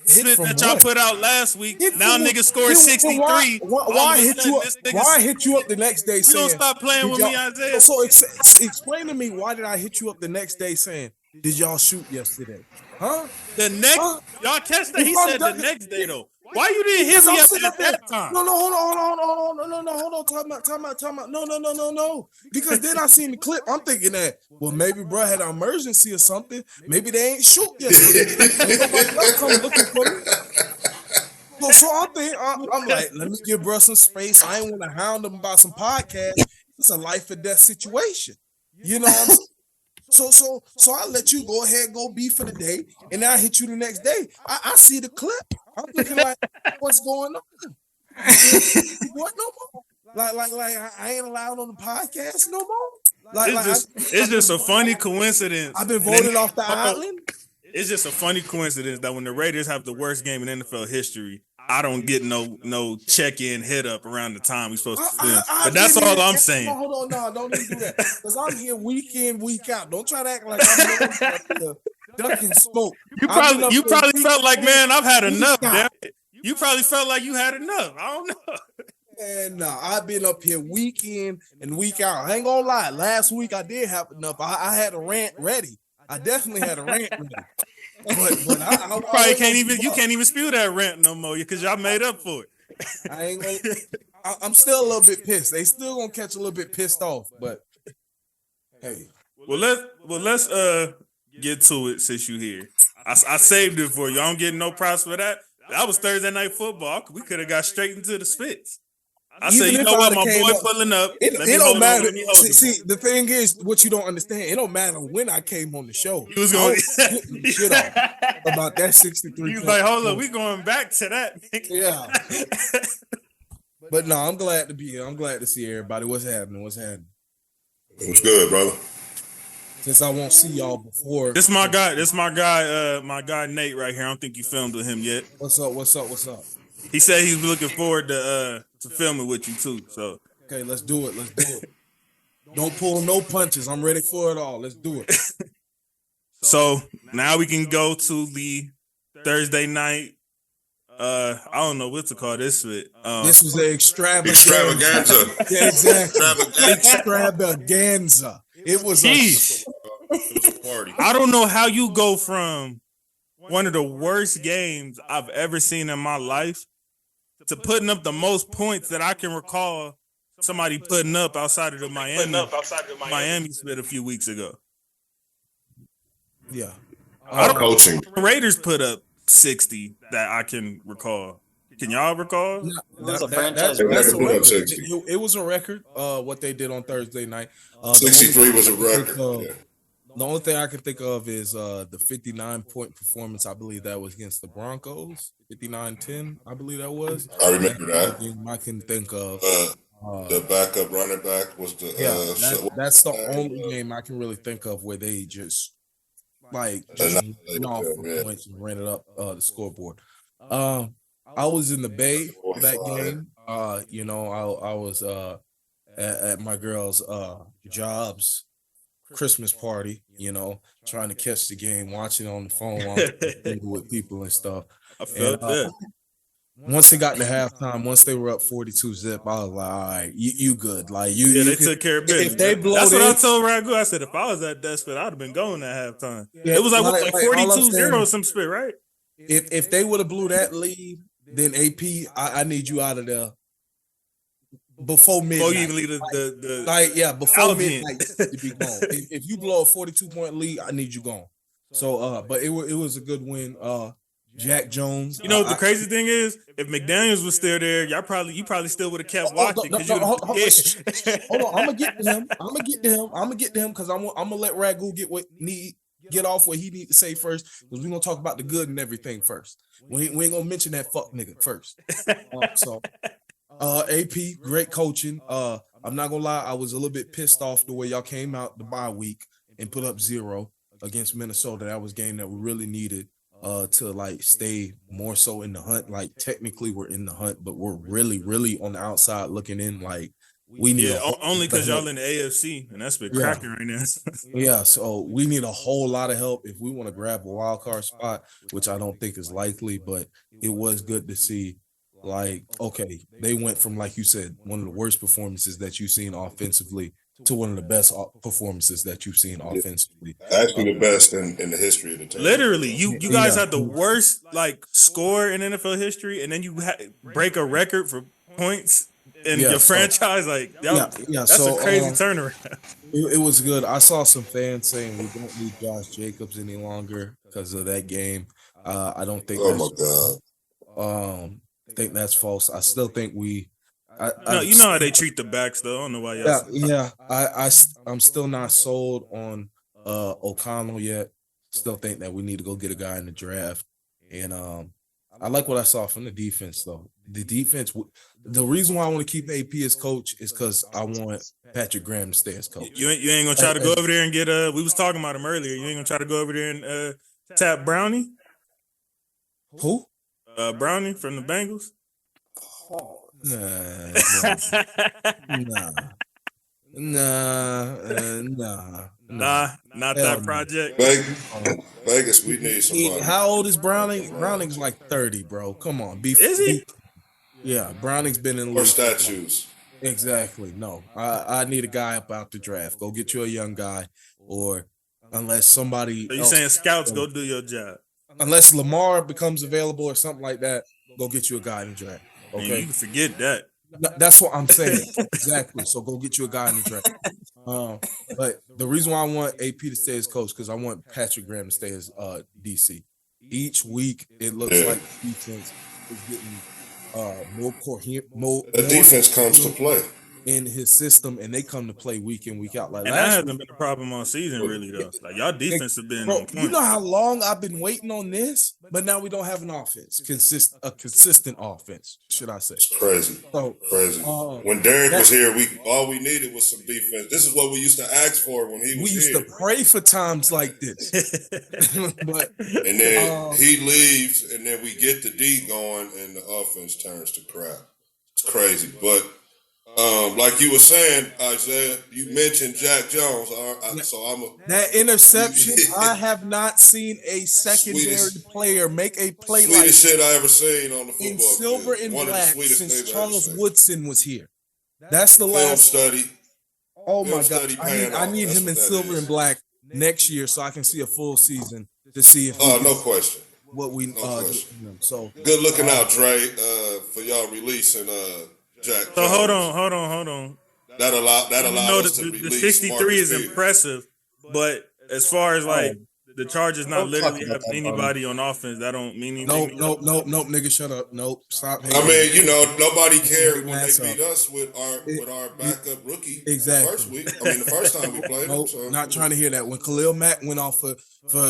spit that y'all put out last week. Now niggas scored 63. Why hit you up the next day saying? You don't stop playing with me, Isaiah. So explain to me, why did I hit you up the next day saying, did y'all shoot yesterday? Huh? Y'all catch that? He said the next day though. Why you didn't hit me up at that time? No, hold on. Time out. No. Because then I seen the clip. I'm thinking that, well, maybe bro had an emergency or something. Maybe they ain't shoot yesterday. Ain't nobody else come looking for me. So I'm like, let me give bro some space. I ain't want to hound him about some podcast. It's a life or death situation. You know what I'm saying? So I let you go ahead and go be for the day, and then I hit you the next day. I see the clip. I'm looking like, what's going on? What no more? Like I ain't allowed on the podcast no more. It's just a funny coincidence. I've been voted off the island. It's just a funny coincidence that when the Raiders have the worst game in NFL history, I don't get no check-in hit up around the time we're supposed to film. But that's all I'm saying. Hold on, don't even do that. Because I'm here week in, week out. Don't try to act like I'm ducking smoke. You probably felt like, man, I've had enough. Damn it. You probably felt like you had enough. I don't know. And no, I've been up here week in and week out. I ain't gonna lie. Last week I did have enough. I had a rant ready. I definitely had a rant ready. But I probably can't even spew that rant no more because y'all made up for it. I'm still a little bit pissed. They still gonna catch a little bit pissed off, but hey. Well let's get to it since you here. I saved it for you. I don't get no props for that. That was Thursday night football. We could have got straight into the spits. I said, you know what, my boy pulling up. It don't matter. See, the thing is, what you don't understand, it don't matter when I came on the show. He was going shit off about that 63. He was like, hold up, we going back to that. Yeah. But no, I'm glad to be here. I'm glad to see everybody. What's happening? What's good, brother? Since I won't see y'all before. This my guy, my guy Nate right here. I don't think you filmed with him yet. What's up? He said he's looking forward to filming with you too. So Okay, let's do it. Let's do it. Don't pull no punches. I'm ready for it all. Let's do it. So now we can go to the Thursday night. I don't know what to call this with. This was an Extravaganza. Yeah, exactly. Extravaganza. It was Jeez. It was a party. I don't know how you go from one of the worst games I've ever seen in my life to putting up the most points that I can recall somebody putting up outside of the Miami split a few weeks ago. Yeah. Coaching. The Raiders put up 60 that I can recall. Can y'all recall? It was a franchise That's a record. record. 60. It was a record. What they did on Thursday night. 63 was a record. Yeah. The only thing I can think of is the 59-point performance. I believe that was against the Broncos. 59-10, I believe that was. I remember that. I can think of. The backup running back was the. That's the only game I can really think of where they just went off for points and ran it up the scoreboard. I was in the Bay for that game. I was at my girl's job's Christmas party, trying to catch the game, watching on the phone while with people and stuff. I felt that. Once it got to halftime, once they were up 42-0, I was like, all right, you good. Like they took care of business. If they blow That's what I told Ragu. I said if I was that desperate, I'd have been going at halftime. Yeah, it was like 42-0 saying, some spit, right? If they would have blew that lead, then AP, I need you out of there before midnight. Before you even leave before midnight to be gone. If you blow a 42-point lead, I need you gone. So, but it was a good win. Jack Jones. The crazy thing is, if McDaniels was still there, you probably still would have kept watching. Hold on, I'm gonna get to him. I'm gonna get to him because I'm gonna let Ragu get off what he need to say first, because we're gonna talk about the good and everything first. We ain't gonna mention that fuck nigga first. AP, great coaching. I'm not gonna lie, I was a little bit pissed off the way y'all came out the bye week and put up 0 against Minnesota. That was a game that we really needed to stay more so in the hunt. Like technically we're in the hunt, but we're really, really on the outside looking in. Like we need only because y'all in the AFC and that's been cracking right now. Yeah, so we need a whole lot of help if we want to grab a wild card spot, which I don't think is likely, but it was good to see. Like, okay, they went from, like you said, one of the worst performances that you've seen offensively to one of the best performances that you've seen offensively. Actually, the best in the history of the team. Literally, you guys had the worst score in NFL history, and then you break a record for points in your franchise. That's a crazy turnaround. It was good. I saw some fans saying we don't need Josh Jacobs any longer because of that game. I don't think. Oh my God. I think that's false. I still think we. You know how they treat the backs, though. I don't know why y'all. Yeah. I'm still not sold on O'Connell yet. Still think that we need to go get a guy in the draft. And I like what I saw from the defense, though. The defense. The reason why I want to keep AP as coach is because I want Patrick Graham to stay as coach. You ain't gonna try to go over there and get we was talking about him earlier. You ain't gonna try to go over there and tap Brownie. Who? Brownie from the Bengals. Nah, not that project. Vegas, we need somebody. How old is Browning? Browning's like 30, bro. Come on. Is he? Yeah, Browning's been in the league. Or statues. Exactly. No, I need a guy up out the draft. Go get you a young guy, or unless somebody. So you saying scouts go do your job? Unless Lamar becomes available or something like that, go get you a guy in the draft. Okay, man, you can forget that. That's what I'm saying. Exactly. So go get you a guy in the draft. But the reason why I want AP to stay as coach, because I want Patrick Graham to stay as DC. Each week, it looks like defense is getting more coherent. The defense comes to play. in his system, and they come to play week in, week out. Like And that last hasn't week, been a problem all season, really, though. Like, y'all defense have been bro, on point. you know how long I've been waiting on this, but now we don't have an offense, a consistent offense, should I say? It's crazy. So Crazy. When Derek was here, all we needed was some defense. This is what we used to ask for when he was we used here. to pray for times like this. But And then he leaves, and then we get the D going, and the offense turns to crap. It's crazy. But like you were saying, Isaiah, you mentioned Jack Jones. So that interception, I have not seen a secondary player make a play like sweetest shit I ever seen on the football in silver field. and One of the black sweetest since things Charles I ever seen. Woodson was here. That's the Film last study. Oh Film my God! study paying I off. need That's him in what that silver is. and black next year so I can see a full season to see if No question. what we No question. get from him. So Good looking out, Dre, for y'all releasing Jack So Jones. hold on. That allowed us to the release 63 Marcus is Peters. impressive, but as far as like the Chargers not Don't talk literally about having that, anybody on offense, that don't mean anything. nope, nigga, shut up. Nope, stop. I mean, nobody cared when Ass they up. beat us with our backup rookie Exactly. the first week. I mean, the first time we played him. Nope, So. not trying to hear that. When Khalil Mack went off for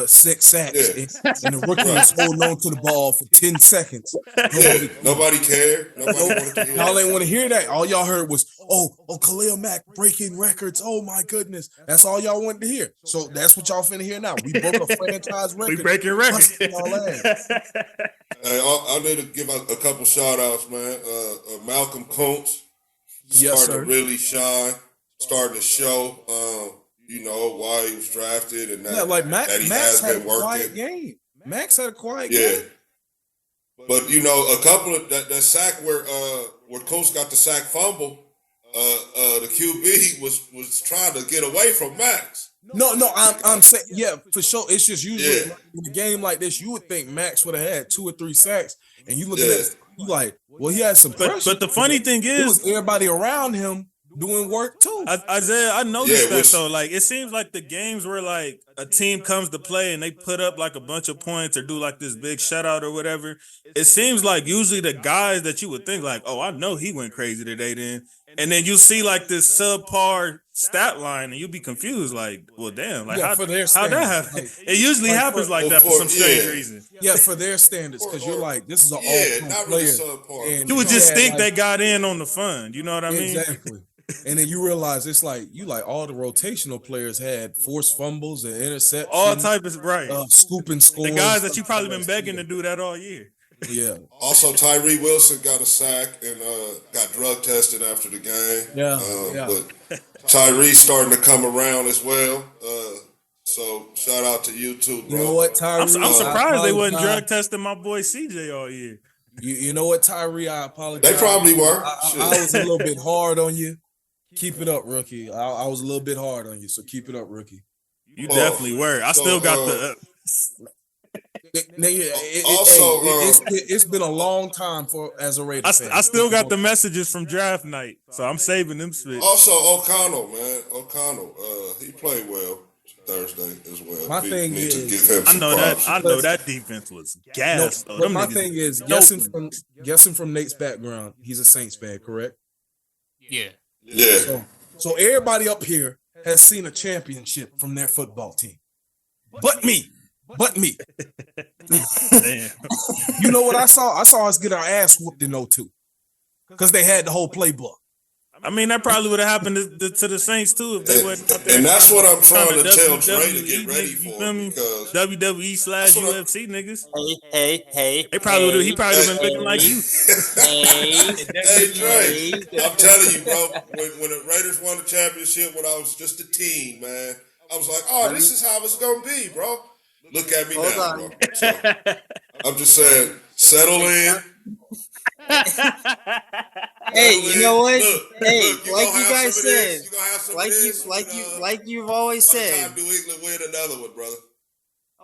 6 sacks Yeah. and the rookie was holding on to the ball for 10 seconds. Nobody cared. Nobody wanted to hear Y'all that. ain't want to hear that. All y'all heard was, oh, Khalil Mack breaking records. Oh my goodness. That's all y'all wanted to hear. So that's what y'all finna hear now. We broke a franchise record. We breaking records. Busting y'all ass. Hey, I need to give a couple shout outs, man. Malcolm Kuntz Yes, starting sir. to really shine, starting to show, why he was drafted and that, Yeah, like Max has had been a quiet working. game. Max had a quiet Yeah. game. But a couple of that sack where Kuntz got the sack fumble, the QB was trying to get away from Max. No, I'm saying, yeah, for sure. It's just usually in a game like this, you would think Max would have had 2 or 3 sacks, and you look at that, you like, well, he had some pressure. But the funny thing it was is, everybody around him doing work too. Isaiah, I noticed Yeah, that though. Like, it seems like the games where like a team comes to play and they put up like a bunch of points or do like this big shutout or whatever. It seems like usually the guys that you would think like, oh, I know he went crazy today, and then you see like this subpar stat line and you'll be confused. Like, well, damn, like Yeah, for their how that standards, happen? like- It usually like happens for- like that for for- some strange yeah. reason. Yeah, for their standards, because you're like, this is an Yeah, all-pro not really player. subpar. And You would just had, think like, they got in on the fun. You know what I mean? Exactly. And then you realize it's like all the rotational players had forced fumbles and interceptions, All type of right. scooping scores. The guys that you probably been begging to do that all year. Yeah. Also, Tyree Wilson got a sack and got drug tested after the game. Yeah, But Tyree's starting to come around as well. So shout out to you too, bro. You know what, Tyree? I'm surprised they wasn't apologize. drug testing my boy CJ all year. You know what, Tyree? I apologize. They probably were. I was a little bit hard on you. Keep it up, rookie. I was a little bit hard on you, so keep it up, rookie. You definitely were. I still got the. It's been a long time as a Raiders fan. I still got the messages from draft night, so I'm saving them spits. Also, O'Connell, man. He played well Thursday as well. My thing need to is- give him I some know that. props. I know that defense was gas. But my thing is, guessing from Nate's background, he's a Saints fan, correct? Yeah. Yeah. So everybody up here has seen a championship from their football team, but me. Damn. You know what I saw? I saw us get our ass whooped in 02 because they had the whole playbook. I mean, that probably would have happened to the Saints too if they wasn't out there. And that's what I'm trying to tell WWE, Dre to get ready you for. feel me? Because WWE/UFC niggas. Hey. They probably would have. He probably would have been looking like you. Hey Dre, I'm telling you, bro. When the Raiders won the championship, when I was just a teen, man, I was like, "Oh, this is how it's gonna be, bro." Look at me now, bro. So, I'm just saying, settle in. Hey, you know what? Hey, Look, like gonna you have guys some of said, this, you gonna have some of this, like you've always by the said. time New England win another one, brother.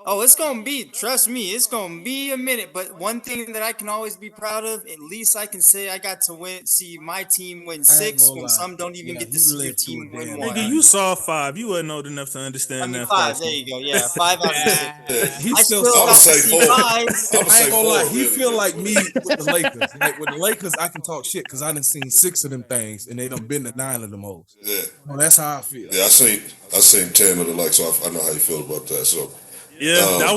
Oh, it's gonna be. Trust me, it's gonna be a minute. But one thing that I can always be proud of, at least I can say I got to see my team win I ain't 6 gonna when lie. some don't even Yeah, get to he see your lived through team a win damn one. Nigga, you saw 5. You wasn't old enough to I understand mean, that 5. first There one. you go. Yeah, 5 out of 6. He I still still I would got to say see 4. 5. I would I say ain't gonna 4. lie. He Really, feel but- like me with the Lakers. Like with the Lakers, I can talk shit because I done seen 6 of them things and they done been to 9 of them hoes. Yeah, Well, that's how I feel. yeah. I seen 10 of the likes, so I know how you feel about that. So Yeah,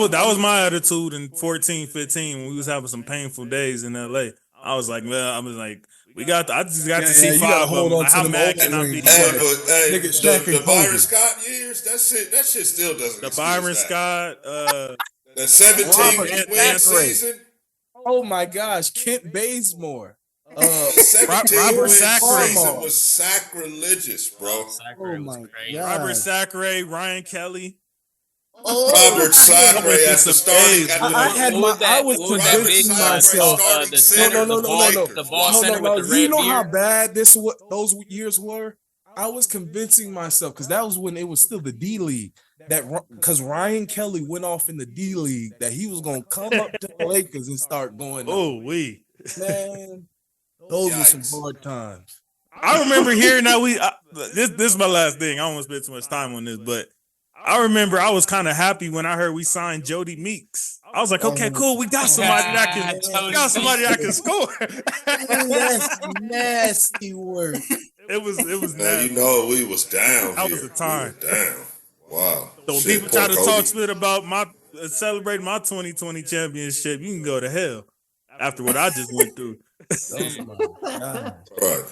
that was my attitude in 14, 15 when we was having some painful days in LA. I was like, I just got to see you gotta 5 of hold them. on Like, to how them mad old can I be? rings. hey, Yeah. but hey, Nigga, Shaq the and Byron Kobe. Scott years, that shit still doesn't The excuse Byron that. Scott, That 17 Robert win Thackeray. season. Oh my gosh, Kent Bazemore. The 17 Robert win Sacre. season was sacrilegious, bro. Oh my crazy. god. Robert Sacre, Ryan Kelly. Robert Sacre went through as the some starting. days, At man. I had What I was what that convincing big myself. starting the center, center, the ball, Lakers. the ball center No. with the You red know how beard? bad those years were. I was convincing myself because that was when it was still the D League. Because Ryan Kelly went off in the D League that he was gonna come up to the Lakers and start going. Oh, Man, those were some Yikes. hard times. I remember hearing that this is my last thing. I don't want to spend too much time on this, but I remember I was kind of happy when I heard we signed Jody Meeks. I was like, okay, cool, we got somebody that can score. That's nasty work. It was Man, nasty. you know we was down That here. was the time. We were down. Wow. So when Shit, people try to poor talk Kobe. spit about my celebrating my 2020 championship, you can go to hell after what I just went through. Oh my god. Right.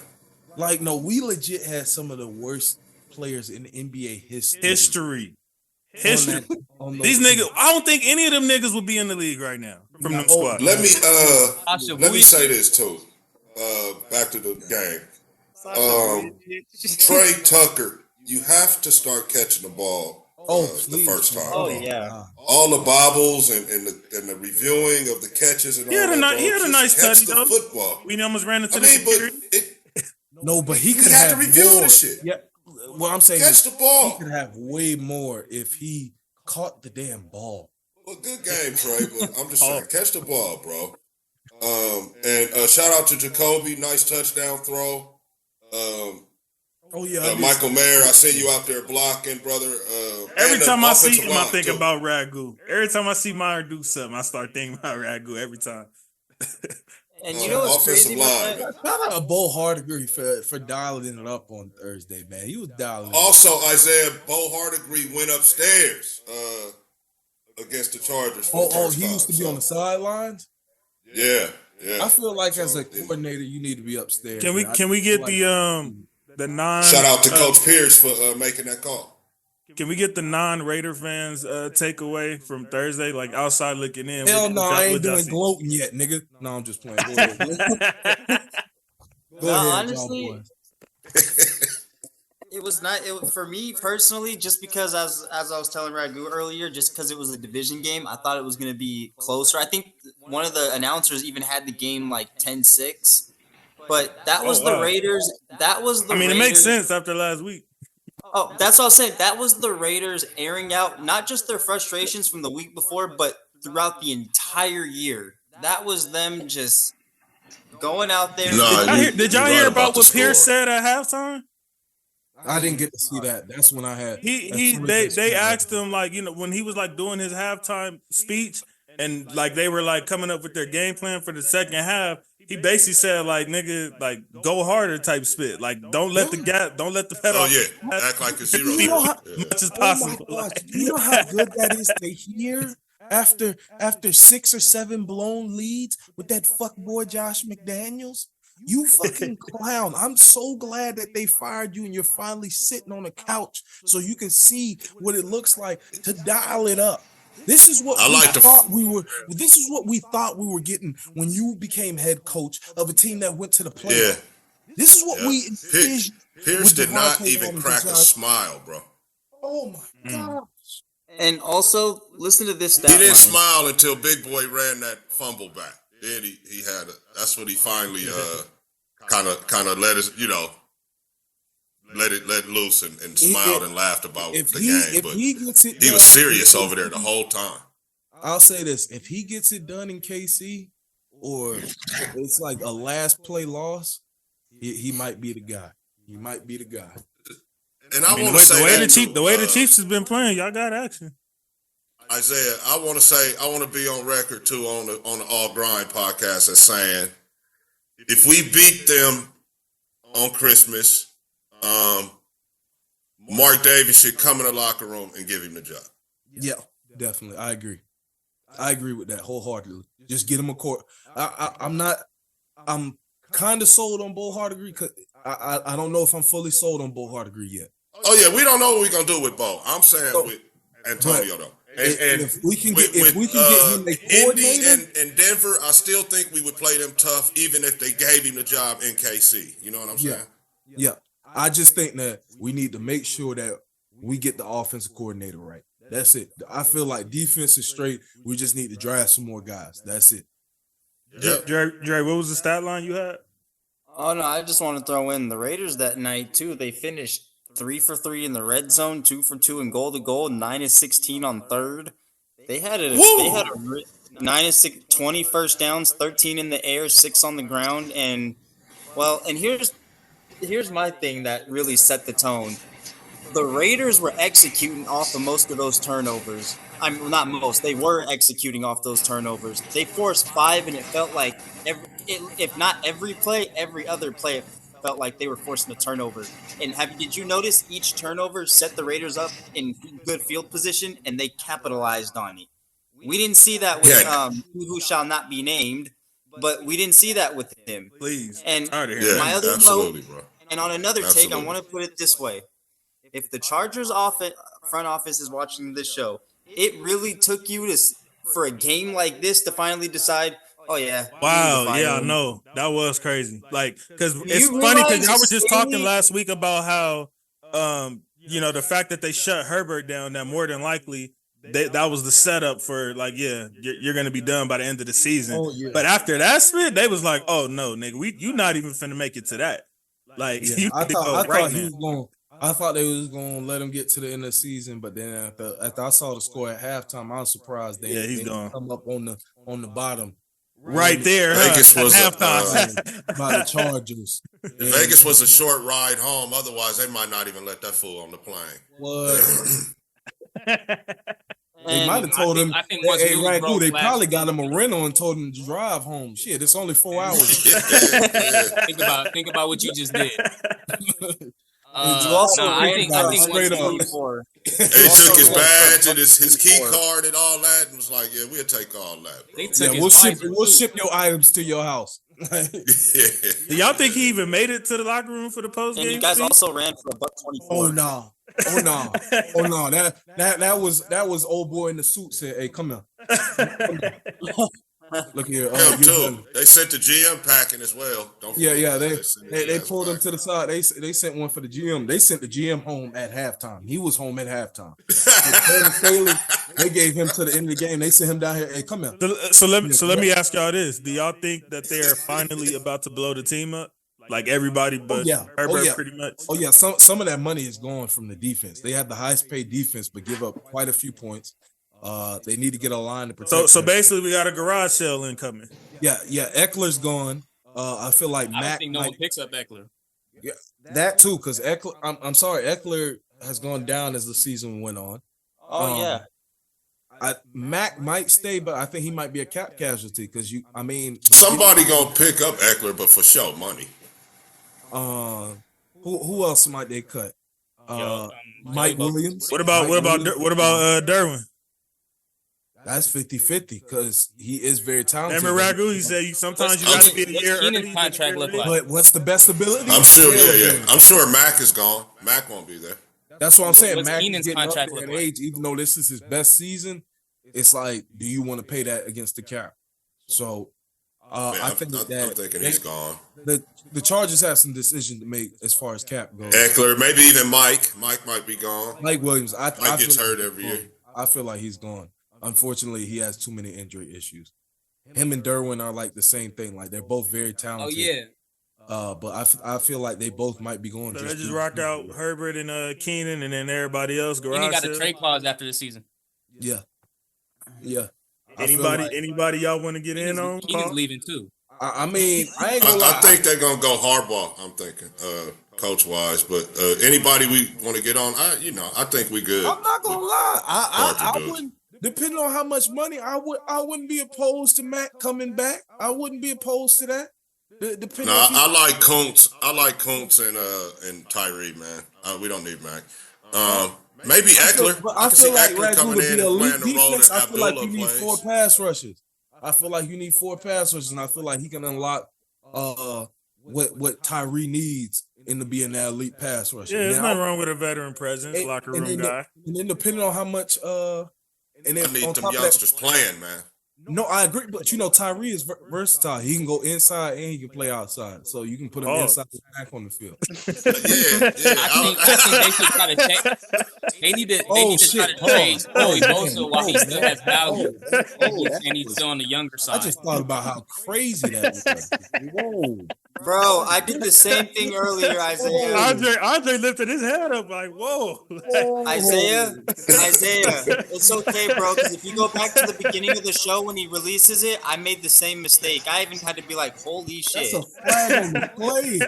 Like, no, we legit had some of the worst players in NBA history. History. On those These teams. niggas, I don't think any of them niggas would be in the league right now from them squads. Let me Sasha let me Vujacic. say this too. Back to the game. Trey Tucker, you have to start catching the ball the please, first time. Oh bro. yeah. All the bobbles and the reviewing of the catches and all that. He had a Just nice catch touch, the though. football. We almost ran into I the mean, security. but No, but he we could had have to review more. the shit. Yeah, what I'm saying Catch is the he ball. could have way more if he caught the damn ball. Well, good game, Trey. But I'm just saying, catch the ball, bro. And shout out to Jacoby, nice touchdown throw. Oh yeah, I did Michael see- Mayer, I see you out there blocking, brother. Every and the time I see offensive him, I line, think too. about Ragu. Every time I see Meyer do something, I start thinking about Ragu every time. And you know what's offensive crazy about line. that? Shout out Bo Hardigree for dialing it up on Thursday, man. He was dialing. Also, Isaiah Bo Hardigree went upstairs against the Chargers. For the first he time, used to be so, on the sidelines. Yeah. I feel like as a So, yeah. coordinator, you need to be upstairs. Can we man. I can we feel get like- the non Shout out to Coach Pierce for making that call. Can we get the non-Raider fans takeaway from Thursday, like outside looking in? Hell What no, y'all- I ain't what y'all doing see? gloating yet, nigga. No, I'm just playing. Go ahead. Go No, ahead, honestly, y'all boys. it was not for me personally, just because as I was telling Ragu earlier, just because it was a division game, I thought it was going to be closer. I think one of the announcers even had the game like 10-6, but that was the wow. Raiders. That was the I mean, it Raiders. makes sense after last week. Oh, that's what I was saying. That was the Raiders airing out not just their frustrations from the week before, but throughout the entire year. That was them just going out there. No, Did y'all You're hear right about about the what Pierce score. said at halftime? I didn't get to see that. That's when I had. They asked him, like, you know, when he was like doing his halftime speech and like they were like coming up with their game plan for the second half. He basically said, like, nigga, like, go harder type spit. Like, don't let the pedal Oh yeah, act like it's zero. You know how- Yeah. as much as Oh my possible. gosh! You know how good that is to hear after 6 or 7 blown leads with that fuckboy Josh McDaniels. You fucking clown! I'm so glad that they fired you and you're finally sitting on a couch so you can see what it looks like to dial it up. This is what This is what we thought we were getting when you became head coach of a team that went to the playoffs. Yeah. This is what we envisioned. Pierce with did not Devontae even Adams crack and a Josh. smile, bro. Oh my god! And also, listen to this He stat didn't line. smile until Big Boy ran that fumble back. Then he had that's when he finally kind of let let it loose and smiled and laughed about the game. But he gets it, he was serious over there the whole time. I'll say this: if he gets it done in KC, or it's like a last play loss, he might be the guy. He might be the guy. And I want to say the way the Chiefs has been playing, y'all got action. Isaiah, I want to be on record too on the All Grind podcast as saying, if we beat them on Christmas, Mark Davis should come in the locker room and give him the job. Yeah, definitely. I agree with that wholeheartedly. Just get him a court. I'm kind of sold on Bo Hardegree because I don't know if I'm fully sold on Bo Hardegree yet. Oh yeah, we don't know what we're gonna do with Bo. I'm saying with Antonio though. And if we can get him a Indy coordinator and Denver, I still think we would play them tough, even if they gave him the job in KC. You know what I'm saying? Yeah. I just think that we need to make sure that we get the offensive coordinator right. That's it. I feel like defense is straight. We just need to draft some more guys. That's it. Yep. Dre, what was the stat line you had? Oh no, I just want to throw in the Raiders that night too. They finished 3 for 3 in the red zone, 2 for 2 in goal to goal, 9 of 16 on third. They had a 9 of 6, 20 first downs, 13 in the air, 6 on the ground, and here's my thing that really set the tone. The Raiders were executing off of most of those turnovers. Not most. They were executing off those turnovers. They forced 5, and it felt like if not every play, every other play, it felt like they were forcing a turnover. And did you notice each turnover set the Raiders up in good field position, and they capitalized on it? We didn't see that with who shall not be named, but we didn't see that with him. Please. And my other note, bro. And on another take, I want to put it this way. If the Chargers front office is watching this show, it really took you for a game like this to finally decide, oh yeah. Wow, yeah, I know. That was crazy. Like, because it's funny because y'all were just talking last week about how, the fact that they shut Herbert down, that more than likely that was the setup for, like, you're going to be done by the end of the season. Oh, yeah. But after that split, they was like, oh no, nigga, you not even finna make it to that. Like, I thought they was gonna let him get to the end of the season, but then after I saw the score at halftime, I was surprised they didn't come up on the bottom. Right there, Vegas was halftime by the Chargers. Vegas was a short ride home. Otherwise, they might not even let that fool on the plane. They might have told him, they probably got him a rental and told him to drive home. Shit, it's only 4 hours. Think about what you just did. I think straight up. He took his badge and his key card and all that, and was like, "Yeah, we'll take all that." We'll ship your items to your house. Do y'all think he even made it to the locker room for the post game? And you guys also ran for $1.24. Oh no! That was old boy in the suit said, "Hey, come here." Look here. Too. They sent the GM packing as well. Don't forget. They pulled him to the side. They sent one for the GM. They sent the GM home at halftime. He was home at halftime. They gave him to the end of the game. They sent him down here. Hey, come here. So let me ask y'all this: do y'all think that they are finally about to blow the team up? Like everybody, but Herbert pretty much. Oh yeah, some of that money is going from the defense. They have the highest paid defense, but give up quite a few points. They need to get a line to protect. So basically, we got a garage sale incoming. Yeah. Eckler's gone. I feel like I don't think no one picks up Eckler. Yeah, that too, because Eckler. I'm sorry, Eckler has gone down as the season went on. Mac might stay, but I think he might be a cap casualty because somebody gonna pick up Eckler, but for sure money. Who else might they cut? Mike Williams. What about Derwin? That's 50-50 because he is very talented. Remember Ragu? He said sometimes you got to be a year early. Contract look like? But what's the best ability? I'm sure. Yeah. I'm sure Mac is gone. Mac won't be there. That's what I'm saying. What's Mac Keenan's is getting up contract there in look like? age, even though this is his best season. It's like, do you want to pay that against the cap? So I think I'm thinking he's gone. The Chargers have some decision to make as far as cap goes. Eckler, maybe even Mike. Mike might be gone. Mike Williams. Mike gets hurt every year. I feel like he's gone. Unfortunately, he has too many injury issues. Him and Derwin are like the same thing. Like they're both very talented. Oh yeah. But I feel like they both might be going. So they just through rock the out season. Herbert and Keenan, and then everybody else And he garage got a sale. trade clause after the season. Yeah. I feel Anybody y'all want to get in on? Keenan's Paul? leaving too. I mean, I ain't gonna lie. I think they're gonna go hardball. I'm thinking, coach wise. But anybody we want to get on, I think we good. I'm not gonna lie. I Carter wouldn't. Depending on how much money, I wouldn't be opposed to Matt coming back. I wouldn't be opposed to that. Depending. No, I like Kuntz. I like Kuntz and Tyree, man. We don't need Mac. Maybe Eckler. I can see feel like Eckler coming in and playing the role that I feel like you Abdullah need plays. 4 pass rushes. I feel like you need 4 pass rushes, and I feel like he can unlock what Tyree needs in to be an elite pass rusher. Yeah, there's Now, nothing wrong with a veteran presence, locker room guy. And then depending on how much and then I need on them top of youngsters that, playing, man. no, I agree, but Tyree is versatile. He can go inside and he can play outside, so you can put him inside and back on the field. Yeah. I think they should try to check. They need to try to trade Joey Bosa while he still has value, and he's still on the younger I side. just thought about how crazy that was. Whoa. Bro, I did the same thing earlier, Isaiah. Andre lifted his head up like, whoa. Isaiah, it's okay, bro. Because if you go back to the beginning of the show when he releases it, I made the same mistake. I even had to be like, "Holy shit, That's a flag on the play.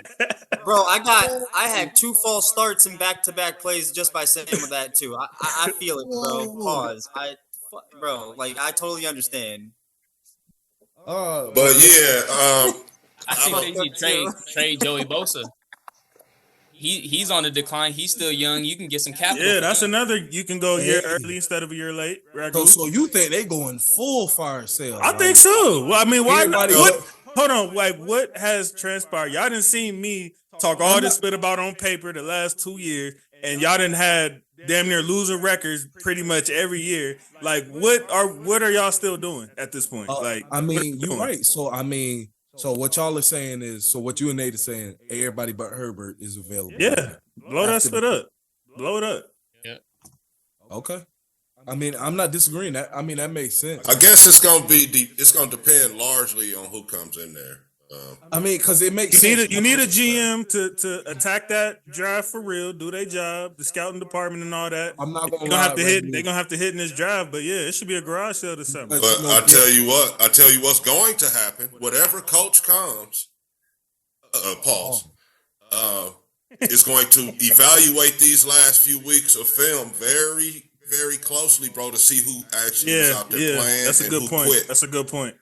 bro!" I had 2 false starts in back-to-back plays just by saying with that too. I feel it, bro. Pause. Bro, like I totally understand. But yeah, I think they need to trade Joey Bosa. He's on the decline. He's still young. You can get some capital. Yeah, that's another. You can go a year early instead of a year late. So you think they going full fire sale? I think so. Well, I mean, why not? Everybody- Hold on, like what has transpired? Y'all didn't see me talk all this spit about on paper the last 2 years, and y'all didn't had damn near losing records pretty much every year. Like, what are y'all still doing at this point? Like, I what are mean, you you're doing? right. So what y'all are saying is, so what you and Nate are saying, everybody but Herbert is available. Yeah, blow that spit up, blow it up. Okay. I mean, I'm not disagreeing. That makes sense. I guess it's gonna depend largely on who comes in there. I mean, because it makes You sense. need a GM to attack that drive for real, do their job, the scouting department and all that. I'm not gonna They're gonna have to lie, hit. Randy. They're gonna have to hit in this drive, but yeah, it should be a garage sale this summer. But I tell you what's going to happen. Whatever coach comes, pause. Is going to evaluate these last few weeks of film very, very closely, bro, to see who actually is out there playing. That's a and good who point. Quit. That's a good point.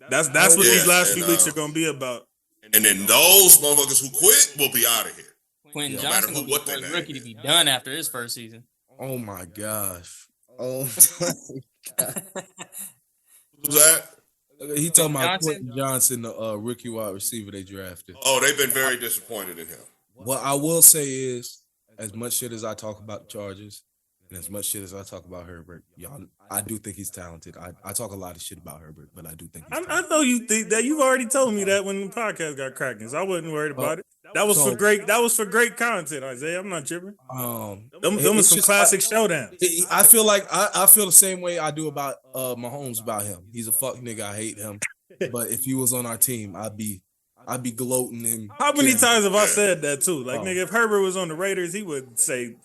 That's what these last few weeks are gonna be about. And then those motherfuckers who quit will be out of here. Quentin No matter Johnson will be what the their first name rookie to is. be done after his first season. Oh my gosh. Oh, Who's that? he talking about Johnson? Quentin Johnson, the rookie wide receiver they drafted. Oh, they've been very disappointed in him. What I will say is, as much shit as I talk about the Chargers, and as much shit as I talk about Herbert, y'all, I do think he's talented. I talk a lot of shit about Herbert, but I do think he's I talented. know you think that. You've already told me that when the podcast got cracking, so I wasn't worried about it. That was so- for great. That was for great content, Isaiah. I'm not tripping. Them It's was some just classic showdowns. I feel like I feel the same way I do about Mahomes about him. He's a fuck nigga. I hate him. But if he was on our team, I'd be gloating and How many cheering. times have I said that too? Like, nigga, if Herbert was on the Raiders, he would say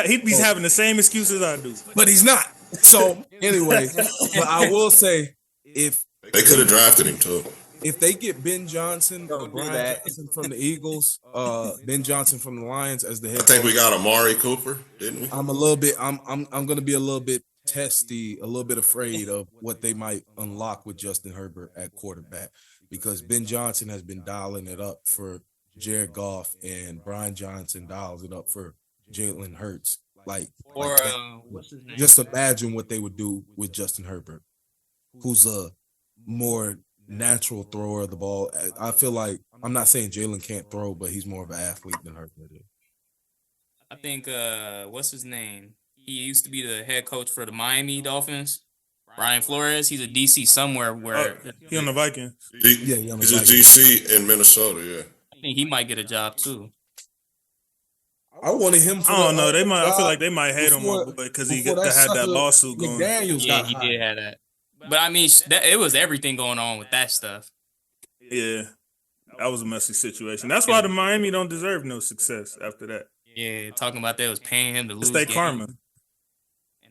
he'd be having the same excuses I do. But he's not. So anyway, but I will say if They could have drafted him too. if they get Ben Johnson or Don't do Brian that. Johnson from the Eagles, Ben Johnson from the Lions as the head I think coach, we got Amari Cooper, didn't we? I'm gonna be a little bit testy, a little bit afraid of what they might unlock with Justin Herbert at quarterback, because Ben Johnson has been dialing it up for Jared Goff and Brian Johnson dials it up for Jalen Hurts. Or what's his name? Just imagine what they would do with Justin Herbert, who's a more natural thrower of the ball. I feel like, I'm not saying Jalen can't throw, but he's more of an athlete than Herbert is. I think what's his name? He used to be the head coach for the Miami Dolphins. Brian Flores. He's a DC somewhere where He on the Vikings. Yeah, he on the He's a Vikings. DC in Minnesota, yeah. I think he might get a job too. I wanted him. For I don't the know. They might. I feel job like they might hate on my before- boy because he before had that sucker lawsuit going. McDaniels Yeah, got he hired. did have that. But I mean, it was everything going on with that stuff. Yeah. That was a messy situation. That's why the Miami don't deserve no success after that. Yeah, talking about that was paying him to lose. It's their games karma.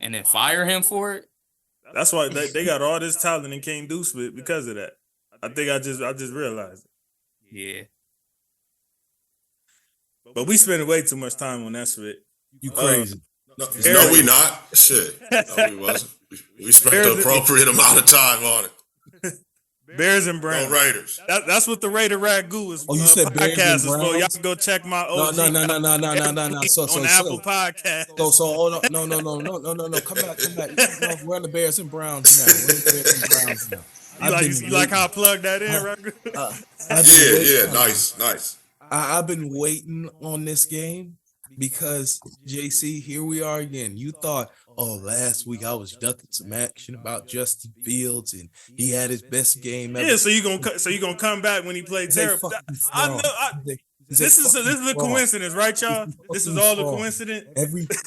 and then fire him for it. That's why they got all this talent and can't do spit because of that. I think I just realized it. Yeah. But we spending way too much time on that spit. You crazy. No, we not. Shit. No, we wasn't. We spent the appropriate amount of time on it. Bears and Browns. Go Raiders. That's what the Raider Ragu is. Oh, you said Bears podcast and is for. Browns? Y'all can go check my OG. No. So, on Apple Podcast. So hold on. No. Come back. No, we're on the Bears and Browns now. You like how I plugged that in, Ragu? Yeah. Nice. I've been waiting on this game because JC, here we are again. You thought, last week I was ducking some action about Justin Fields and he had his best game ever. Yeah, so you gonna come back when he played terrible. I know. This is a coincidence, right, y'all? This is all a coincidence.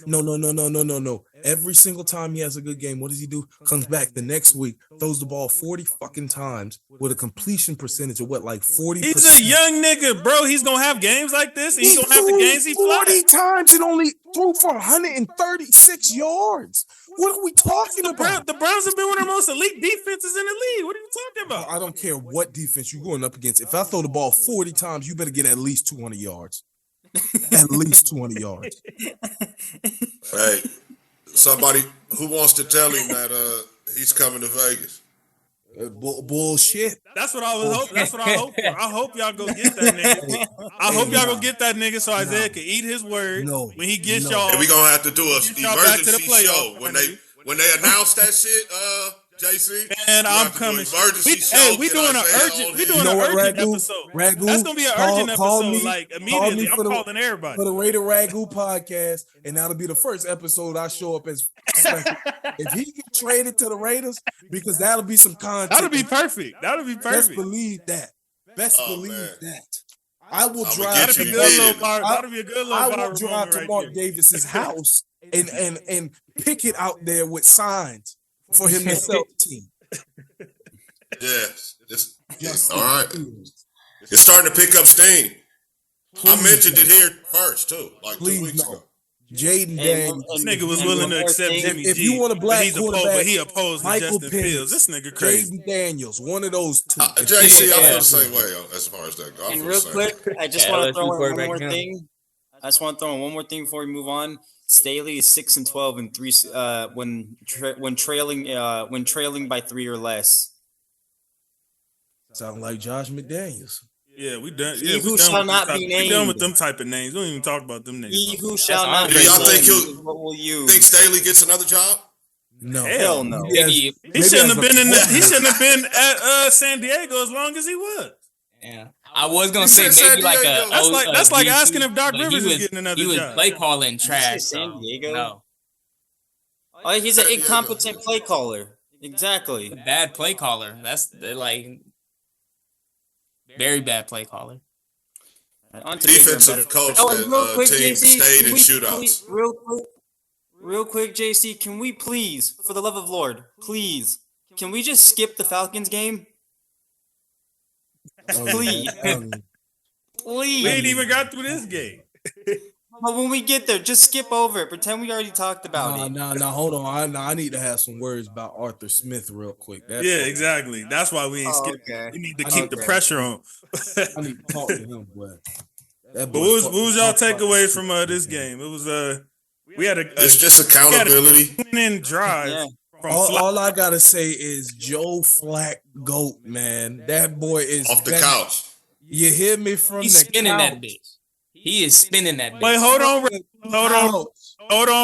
No. Every single time he has a good game, what does he do? Comes back the next week, throws the ball 40 fucking times with a completion percentage of like 40%. He's a young nigga, bro. He's gonna have games like this. He's gonna have the games he 40 flies. times and only threw for 136 yards. What are we talking about? The Browns have been one of the most elite defenses in the league. What are you talking about? I don't care what defense you're going up against. If I throw the ball 40 times, you better get at least 200 yards. At least 200 yards. Hey, somebody who wants to tell him that he's coming to Vegas. Bullshit. That's what I was hoping. That's what I hope for. I hope y'all go get that nigga. I hope y'all go get that nigga so Isaiah can eat his word when he gets y'all. And we gonna have to do an emergency show when they announce that shit. JC, and I'm coming. We doing an urgent episode. Ragu, that's gonna be an urgent episode. Me, like immediately, I'm calling everybody for the Raider Ragu podcast, and that'll be the first episode I show up as. If he get traded to the Raiders, because that'll be some content. That'll be perfect. Best believe that. I will drive. That'll be a good little. I will drive to Mark Davis's house and pick it out there with signs for him to sell the team. Yes. All right. It's starting to pick up steam. I mentioned it here first, too, like 2 weeks ago. Jaden Daniels. This nigga was willing to accept Jimmy G. If you want a black quarterback, but he opposed Michael Justin Fields. This nigga crazy. Jaden Daniels, one of those two. JC, I feel the same way as far as that goes. And real quick, I just want to throw in one more thing. Before we move on. Staley is 6-12 and 3 when trailing by 3 or less. Sound like Josh McDaniels. Yeah, we done. He who shall not be named. We done with them type of names. We don't even talk about them niggas. He who shall not be named. What will you think Staley gets another job? No, hell no. He shouldn't have been He shouldn't have been at San Diego as long as he was. Yeah, I was gonna say maybe like a. That's like asking if Doc Rivers is getting another job. He was play calling trash. San Diego. No. Oh, he's an incompetent play caller. Exactly. Bad play caller. That's like very bad play caller. Defensive coach that team stayed in shootouts. Real quick, JC, can we please, for the love of Lord, please, can we just skip the Falcons game? Please. Please. We ain't even got through this game. But when we get there, just skip over it. Pretend we already talked about it. No, hold on. I need to have some words about Arthur Smith real quick. Exactly. That's why we ain't skipping. Okay. We need to keep the pressure on. I need to talk to him, boy. But what was y'all takeaways from this game? It was we had it's just accountability. Winning drive. Yeah. All I gotta say is Joe Flack GOAT, man. That boy is off the couch. You hear me from He's the spinning couch. that bitch. He is spinning that bitch. Wait, hold on,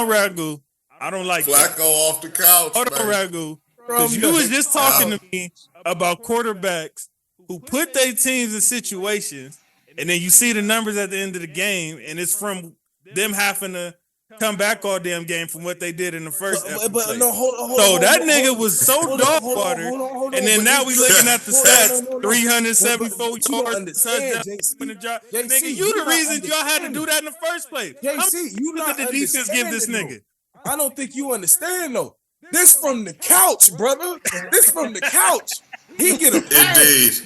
Ragu. I don't like Flacco that. off the couch. Hold on, Ragu. Because you was just talking to me about quarterbacks who put their teams in situations, and then you see the numbers at the end of the game, and it's from them having to come back all damn game from what they did in the first episode. But no, hold on. So that nigga was so dog water, and then now we looking at the stats: 374 yards, touchdown, winning drive. Nigga, you the reason y'all had to do that in the first place. JC, you not the defense give this nigga. I don't think you understand though. This from the couch, brother. This from the couch. He get a pass.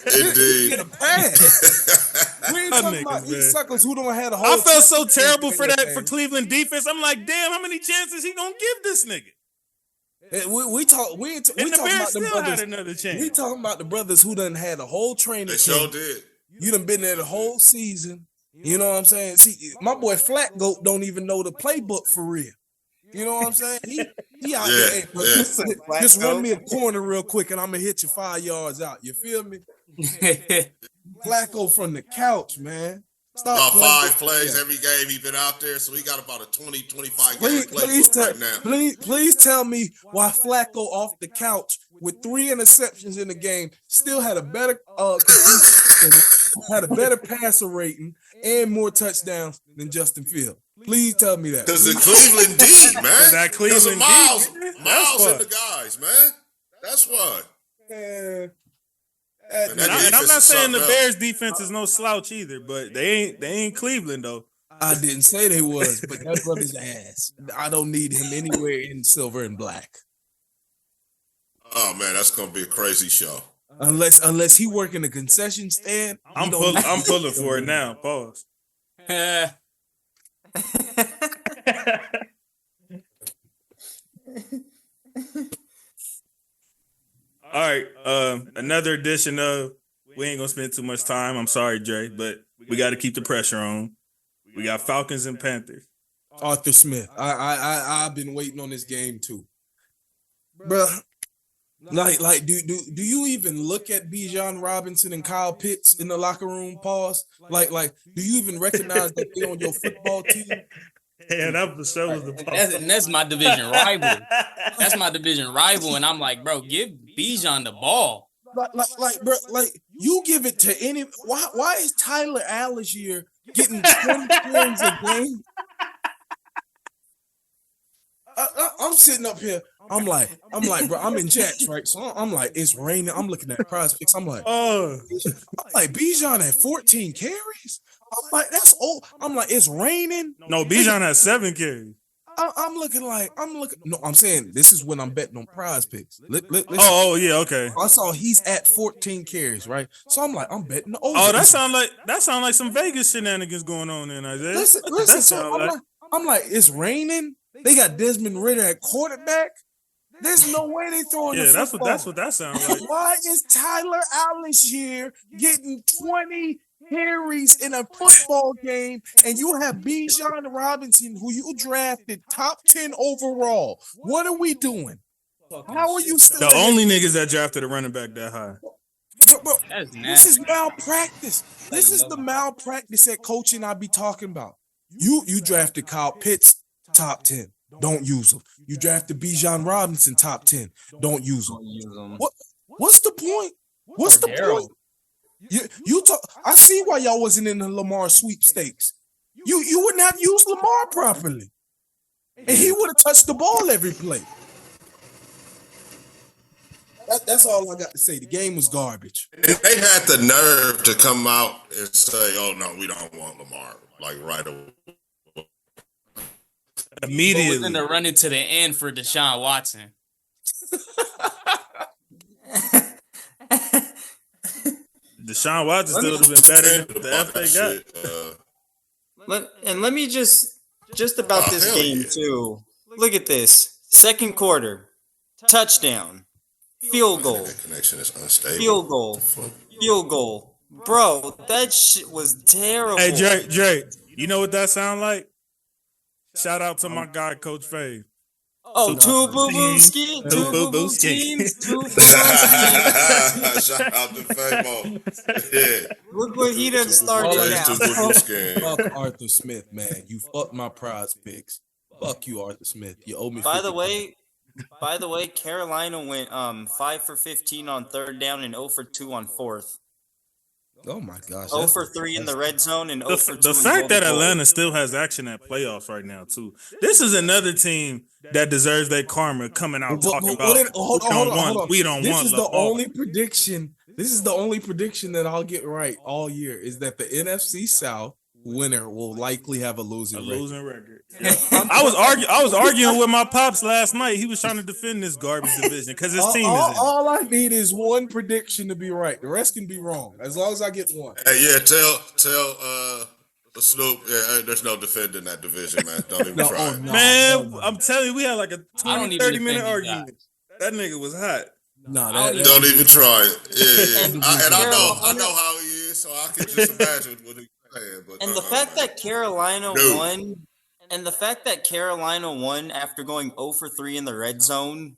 Indeed. He get a pass. We ain't talking about these suckers who don't have a whole. I felt so terrible for Cleveland defense. I'm like, damn, how many chances he gonna give this nigga? We talking about the brothers. Another chance. We talking about the brothers who done had a whole training. They sure did. You done been there the whole season. You know what I'm saying? See, my boy Flat Goat don't even know the playbook for real. You know what I'm saying? He out there. Hey, just run me a corner real quick and I'm going to hit you 5 yards out. You feel me? Flacco from the couch, man. About 5 plays every game he been out there, so he got about a 20, 25 game playbook right now. Please tell me why Flacco off the couch with 3 interceptions in the game still had a better had a better passer rating and more touchdowns than Justin Fields. Please tell me that. Because the Cleveland D, man. That Cleveland D. Miles in the guys, man. That's why. And I'm not saying the Bears defense is no slouch either, but they ain't Cleveland though. I didn't say they was, but that brother's ass. I don't need him anywhere in silver and black. Oh man, that's gonna be a crazy show. Unless he work in a concession stand. I'm pulling for it now. Pause. All right, another edition of we ain't gonna spend too much time. I'm sorry, Dre, but we got to keep the pressure on. We got Falcons and Panthers. Arthur Smith. I've been waiting on this game too, bro. Like, do you even look at Bijan Robinson and Kyle Pitts in the locker room? Pause. Like, do you even recognize that they on your football team? Yeah, that was the that's my division rival. That's my division rival, and I'm like, bro, give Bijan the ball. Bro, you give it to any. Why is Tyler Algier getting 20 points a game? I'm sitting up here. I'm like, bro, I'm in Jacks, right? So I'm like, it's raining. I'm looking at prize picks. I'm like, Bijan had 14 carries. I'm like, that's old. I'm like, it's raining. No, Bijan has 7 carries. I'm looking. No, I'm saying this is when I'm betting on prize picks. Oh, yeah, okay. I saw he's at 14 carries, right? So I'm like, I'm betting over. Oh, that sound like some Vegas shenanigans going on in Isaiah. Listen. So I'm like, it's raining. They got Desmond Ridder at quarterback. There's no way they throwing the football. That's what that sounds like. Why is Tyler Algier getting 20 carries in a football game, and you have Bijan Robinson, who you drafted top 10 overall? What are we doing? How are you still the only niggas that drafted a running back that high? Bro, this is malpractice. This is the malpractice that coaching I be talking about. You drafted Kyle Pitts top 10. Don't use him. You drafted Bijan Robinson top 10. Don't use him. What's the point? What's the point? You talk. I see why y'all wasn't in the Lamar sweepstakes. You wouldn't have used Lamar properly, and he would have touched the ball every play. That's all I got to say. The game was garbage. They had the nerve to come out and say, "Oh no, we don't want Lamar." Like right away. Immediately. Was in the running to the end for Deshaun Watson. Deshaun Watson still would have been better than the F they got. Let me just about this game too. Look at this. Second quarter, touchdown, field goal. That connection is unstable. Field goal. Bro, that shit was terrible. Hey, Jay, you know what that sound like? Shout out to my guy, Coach Fave. Oh, two boo-boo schemes. Two boo-boo schemes. Shout out to Famo. Yeah. Look what he done started now. Fuck Arthur Smith, man. You fucked my prize picks. Fuck you, Arthur Smith. You owe me. By the way, Carolina went 5 for 15 on third down and 0 for 2 on fourth. Oh my gosh. 0 for 3 in the red zone and 0 for 2 the fact that Atlanta still has action at playoffs right now too. This is another team that deserves their karma coming out talking about we don't want This is the Lamar. only prediction. This is the only prediction that I'll get right all year is that the NFC South winner will likely have a losing record. losing record. I was arguing with my pops last night. He was trying to defend this garbage division because his team is in it. All I need is one prediction to be right. The rest can be wrong as long as I get one. Hey, yeah, tell Snoop, yeah, there's no defending that division, man. Don't even try. Man, I'm telling you, we had like a 20, 30-minute defend argument. That nigga was hot. Don't even try it. Yeah. And I know how he is, so I can just imagine what he's saying. But and the fact that Carolina won, and the fact that Carolina won after going 0 for 3 in the red zone,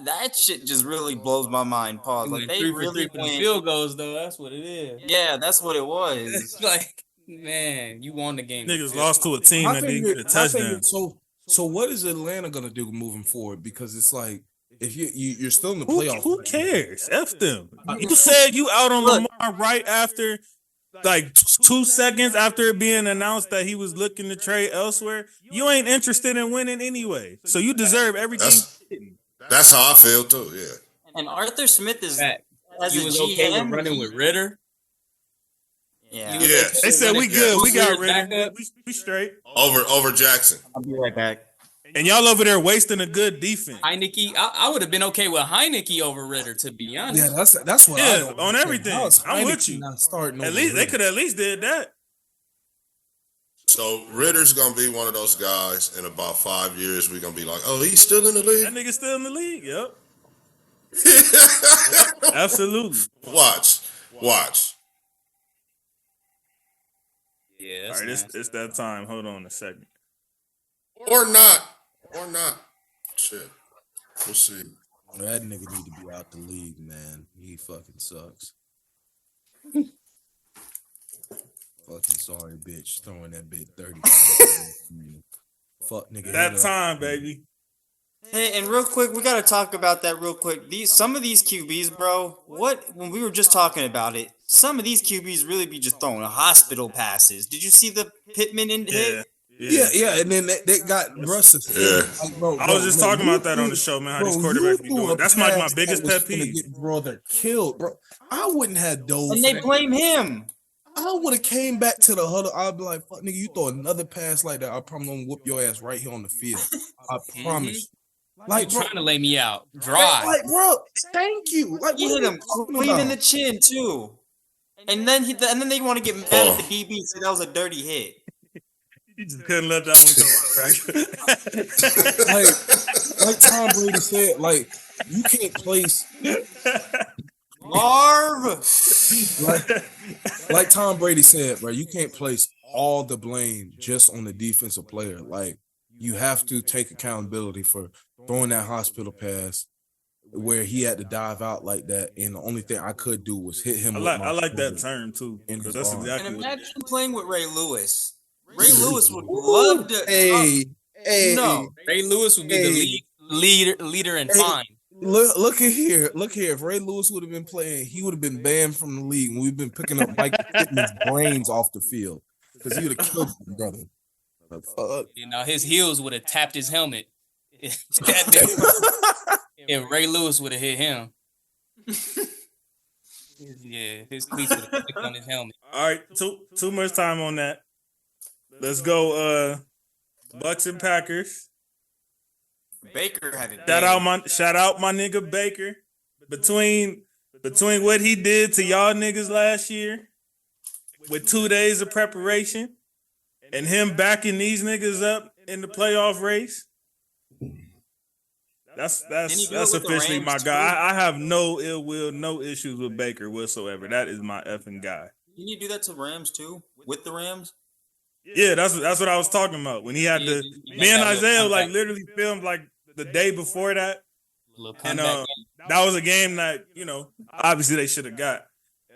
that shit just really blows my mind. Pause. Like they really went field goals though. That's what it is. Yeah, that's what it was. Like, man, you won the game. Niggas lost to a team that didn't get a touchdown. So what is Atlanta gonna do moving forward? Because it's like if you're still in the playoffs. Who cares? F them. You said you out on Lamar right after, like 2 seconds after it being announced that he was looking to trade elsewhere. You ain't interested in winning anyway, so you deserve everything. That's how I feel too. Yeah. And Arthur Smith is as you a was GM, okay with running with Ritter. Yeah. They said we good. We got Ritter. We straight. Over Jackson. I'll be right back. And y'all over there wasting a good defense. Heineke, I would have been okay with Heineke over Ritter, to be honest. Yeah, that's what I don't on everything. I'm with you. At least they could at least did that. So Ritter's gonna be one of those guys in about 5 years. We're gonna be like, oh, he's still in the league. That nigga's still in the league. Yep. Absolutely. Watch. Yeah. All right, it's that time. Hold on a second. Or not. Shit. We'll see. That nigga need to be out the league, man. He fucking sucks. Fucking sorry, bitch. Throwing that bit 30 times. Fuck nigga. That time, baby. Hey, and real quick, we gotta talk about that real quick. Some of these QBs, bro. When we were just talking about it, some of these QBs really be just throwing hospital passes. Did you see the Pittman hit? Yeah, and then they got Russ. Yeah. Like, bro, I was just talking about that on the show, man. How these quarterbacks be doing. That's like my biggest pet peeve. Get brother killed, bro. I wouldn't have dove. And they blame him. I would have came back to the huddle. I'd be like, "Fuck, nigga, you throw another pass like that, I promise I'm gonna whoop your ass right here on the field. I promise." Like, bro, trying to lay me out dry. Like, bro, thank you. Like, he hit him clean in the chin too. And then they want to get mad at the DB and say that was a dirty hit. You just couldn't let that one go, right? like Tom Brady said, like you can't place Marv. like Tom Brady said, bro, you can't place all the blame just on the defensive player. Like you have to take accountability for throwing that hospital pass where he had to dive out like that, and the only thing I could do was hit him. I like that term too. That's exactly. And imagine playing with Ray Lewis. Ray Lewis would love to. Ray Lewis would be the leader in fine. Look at here. If Ray Lewis would have been playing, he would have been banned from the league. And we've been picking up Mike Pittman's brains off the field because he would have killed him, brother. You know, his heels would have tapped his helmet. If Ray Lewis would have hit him. Yeah, his cleats would have kicked on his helmet. All right, too much time on that. Let's go. Bucks and Packers. Baker had it. Shout out my nigga Baker. Between what he did to y'all niggas last year, with 2 days of preparation, and him backing these niggas up in the playoff race. That's officially my guy. I have no ill will, no issues with Baker whatsoever. That is my effing guy. Can you do that to Rams too? With the Rams? Yeah, that's what I was talking about. When he had me and Isaiah like literally filmed like the day before that. And that was a game that, you know, obviously they should have got.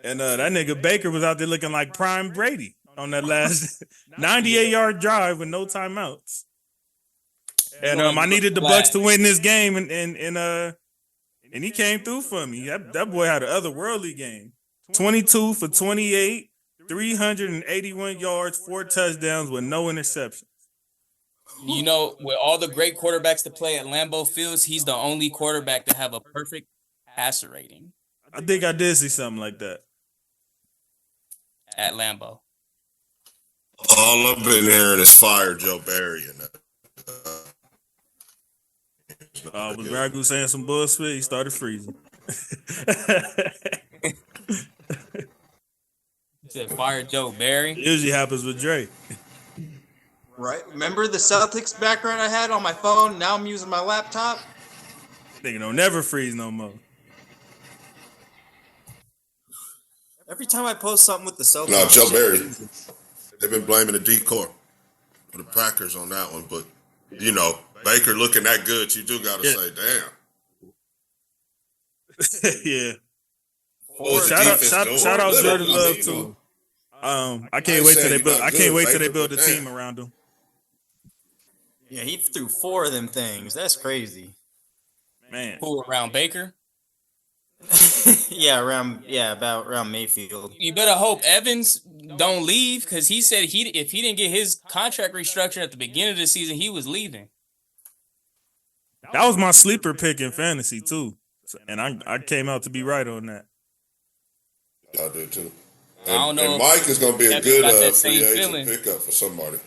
And that nigga Baker was out there looking like prime Brady on that last 98-yard drive with no timeouts. And I needed the Bucks to win this game, and he came through for me. That boy had an otherworldly game. 22 for 28, 381 yards, 4 touchdowns with no interceptions. You know, with all the great quarterbacks to play at Lambeau Fields, he's the only quarterback to have a perfect passer rating. I think I did see something like that. At Lambeau. All I've been hearing is fire Joe Barry. And Was Ragu saying some bullshit? He started freezing. Said fire Joe Barry. It usually happens with Dre. Right. Remember the Celtics background I had on my phone? Now I'm using my laptop. Nigga don't never freeze no more. Every time I post something with the Celtics. No, Joe Barry. They've been blaming the decor for the Packers on that one, but you know, Baker looking that good, you do gotta say, damn. Yeah. Well, Shout out Jordan Love too. I can't wait till they build a team around him. Yeah, he threw 4 of them things. That's crazy. Man. Who around Baker? About around Mayfield. You better hope Evans don't leave, because he said if he didn't get his contract restructured at the beginning of the season, he was leaving. That was my sleeper pick in fantasy too, and I came out to be right on that. I did too. I don't know. And Mike is going to be a Evans good got that free same agent feeling. pickup for somebody.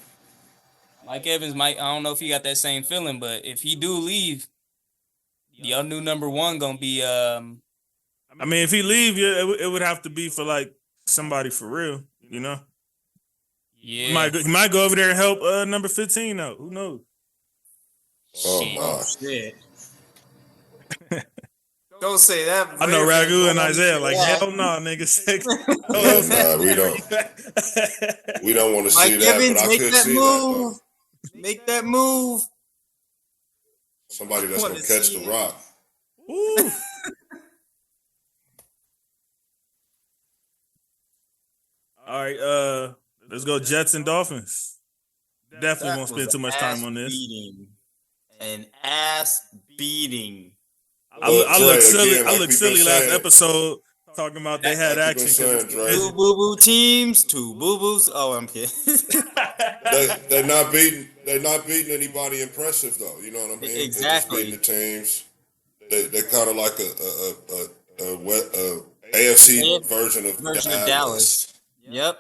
Mike Evans I don't know if he got that same feeling, but if he do leave, your new number one gonna be I mean, if he leave, it would have to be for like somebody for real, you know. Yeah. He might go over there and help number 15 out. Who knows? Oh, Shit. Don't say that. I know Ragu and Isaiah like, hell no, nigga. We don't want to see Mike that, Evans, but I make could that see move. that. Make that move. Somebody that's going to catch the rock. Ooh. All right, let's go Jets and Dolphins. Definitely won't spend too much time on this. An ass beating. I looked silly. Again, I like looked we've silly been last saying. episode talking about they had Like you've action. been saying, Dre. 2 boo-boo teams, 2 boo-boos. Oh, I'm kidding. They're not beating anybody impressive though. You know what I mean? Exactly. They're just beating the teams. They're kind of like a AFC version of Dallas. Yep.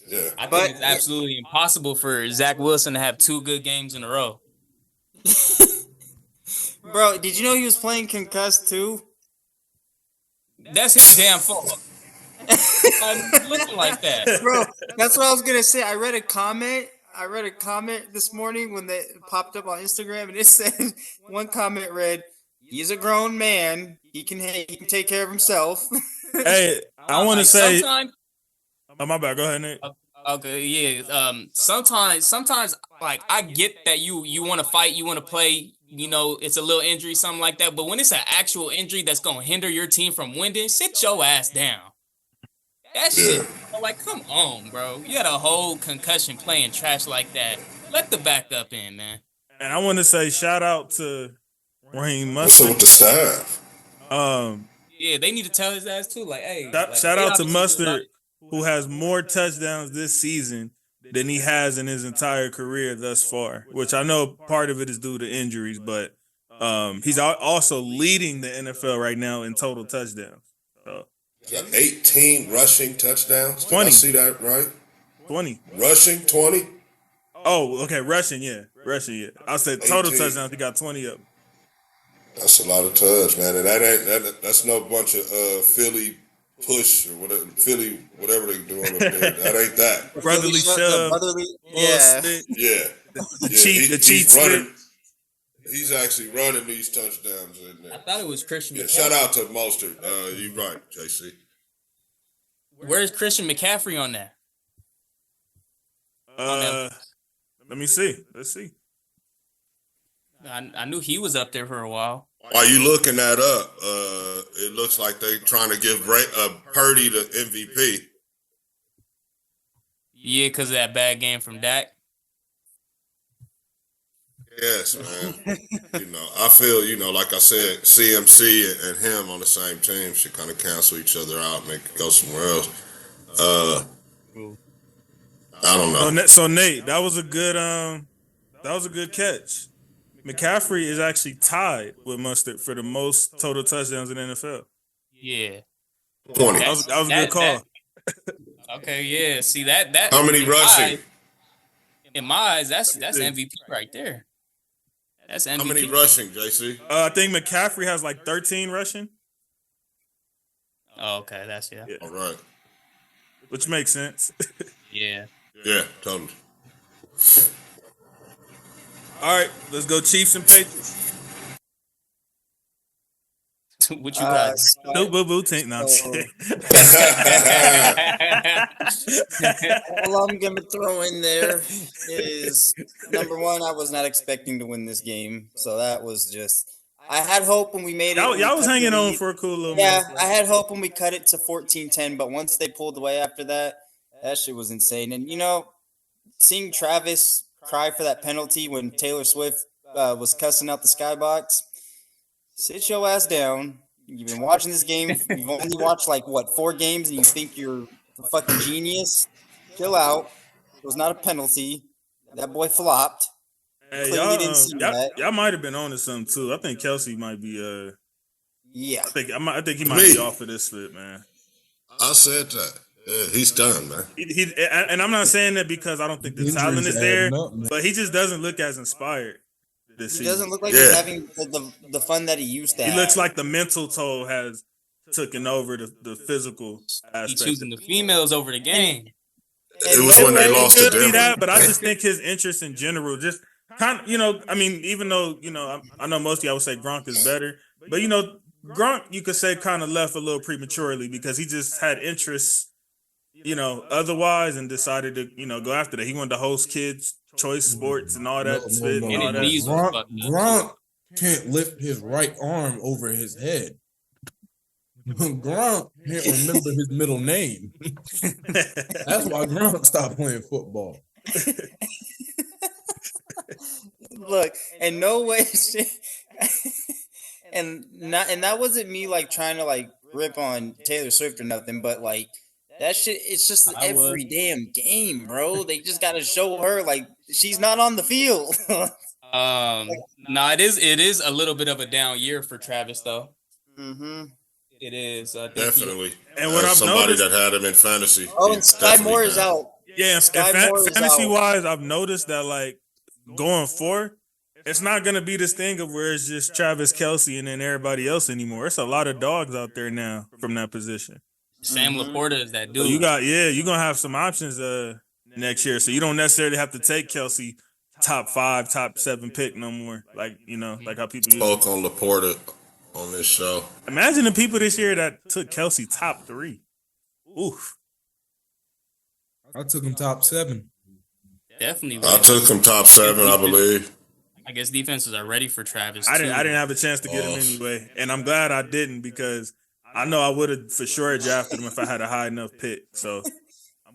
Yeah. I think it's absolutely impossible for Zach Wilson to have 2 good games in a row. Bro, did you know he was playing concussed too? That's his damn fault. I'm looking like that. Bro, that's what I was gonna say. I read a comment this morning when they popped up on Instagram, and it said one comment read, "He's a grown man. He can take care of himself." Hey, I want to say. Sometimes, Oh, my bad. Go ahead, Nate. okay, yeah. Sometimes, like I get that you want to fight, you want to play. You know, it's a little injury, something like that. But when it's an actual injury that's gonna hinder your team from winning, sit your ass down. That shit, like, come on, bro. You had a whole concussion playing trash like that. Let the backup in, man. And I want to say shout out to Raheem What's up Mustard. with the staff? Yeah, they need to tell his ass too. Like, hey, Shout out to Mustard, who has more touchdowns this season than he has in his entire career thus far, which I know part of it is due to injuries, but he's also leading the NFL right now in total touchdowns. So, He's got 18 rushing touchdowns. 20. Did I see that right? 20. Rushing 20? Oh, okay, rushing, yeah. I said total 18. touchdowns, he got 20 of them. That's a lot of touch, man. And that's no bunch of Philly push or whatever, Philly, whatever they doing up there. That ain't that. Brotherly shove. Yeah. Yeah. The cheat he's running. stick. He's actually running these touchdowns in I there. thought it was Christian. Yeah, McCaffrey. shout out to Mostert. You're right, JC. Where's Christian McCaffrey on that? Let me see. Let's see. I knew he was up there for a while. While you looking that up, it looks like they trying to give Purdy the MVP. Yeah, because of that bad game from Dak. Yes, man. I feel, like I said, CMC and him on the same team should kind of cancel each other out, make it go somewhere else. I don't know. So Nate, that was a good catch. McCaffrey is actually tied with Mustard for the most total touchdowns in the NFL. Yeah. 20. That was a good call. Okay, yeah. See that How many rushing? In my eyes, that's MVP right there. That's MVP. How many rushing, JC? I think McCaffrey has like 13 rushing. Oh, okay, that's yeah. All right. Which makes sense. Yeah. Yeah, totally. All right, let's go Chiefs and Patriots. What you got? No boo tank. No, I'm so- kidding. All I'm gonna throw in there is number one. I was not expecting to win this game, so that was just. I had hope when we made it. Y'all was hanging on for a cool little Yeah, minute. I had hope when we cut it to 14-10, but once they pulled away after that, that shit was insane. And seeing Travis cry for that penalty when Taylor Swift was cussing out the skybox, sit your ass down. You've been watching this game. You've only watched 4 games, and you think you're a fucking genius. Chill out. It was not a penalty. That boy flopped. Hey, Clearly didn't see that. y'all might have been on to something too. I think Kelsey might be. Yeah. I think he might be off of this fit, man. I said that. Yeah, he's done, man. He and I'm not saying that because I don't think the talent is there, but he just doesn't look as inspired this He season. doesn't look like he's having the fun that he used to have. He looks like the mental toll has taken over the physical aspect. He's choosing the females over the game. It was when they lost to Could be Denver. that, but I just think his interest in general, just kind of, I mean, even though I know most of y'all would say Gronk is better, but Gronk, you could say, kind of left a little prematurely because he just had interests, otherwise, and decided to, go after that. He wanted to host kids' choice sports and all that shit. And his knees was fucked up. Gronk can't lift his right arm over his head. Gronk can't remember his middle name. That's why Gronk stopped playing football. Look, and no way, and that wasn't me trying to rip on Taylor Swift or nothing, but that shit, it's just every damn game, bro. They just gotta show her she's not on the field. No, it is a little bit of a down year for Travis though. Mm-hmm. It is Definitely. And what I've somebody noticed, that had him in fantasy. Oh, and Sky Moore is out. yeah, Sky Moore is fantasy out. wise, I've noticed that going forward, it's not gonna be this thing of where it's just Travis Kelce and then everybody else anymore. It's a lot of dogs out there now from that position. Sam Laporta is that dude. So you're gonna have some options next year. So you don't necessarily have to take Kelce top 5, top 7 pick no more. Like how people Spoke on Laporta on this show. Imagine the people this year that took Kelce top 3. Oof. I took him top 7. Definitely. I took him top 7, I believe. I guess defenses are ready for Travis. I didn't have a chance to get him anyway, and I'm glad I didn't because I know I would have for sure drafted him if I had a high enough pick. So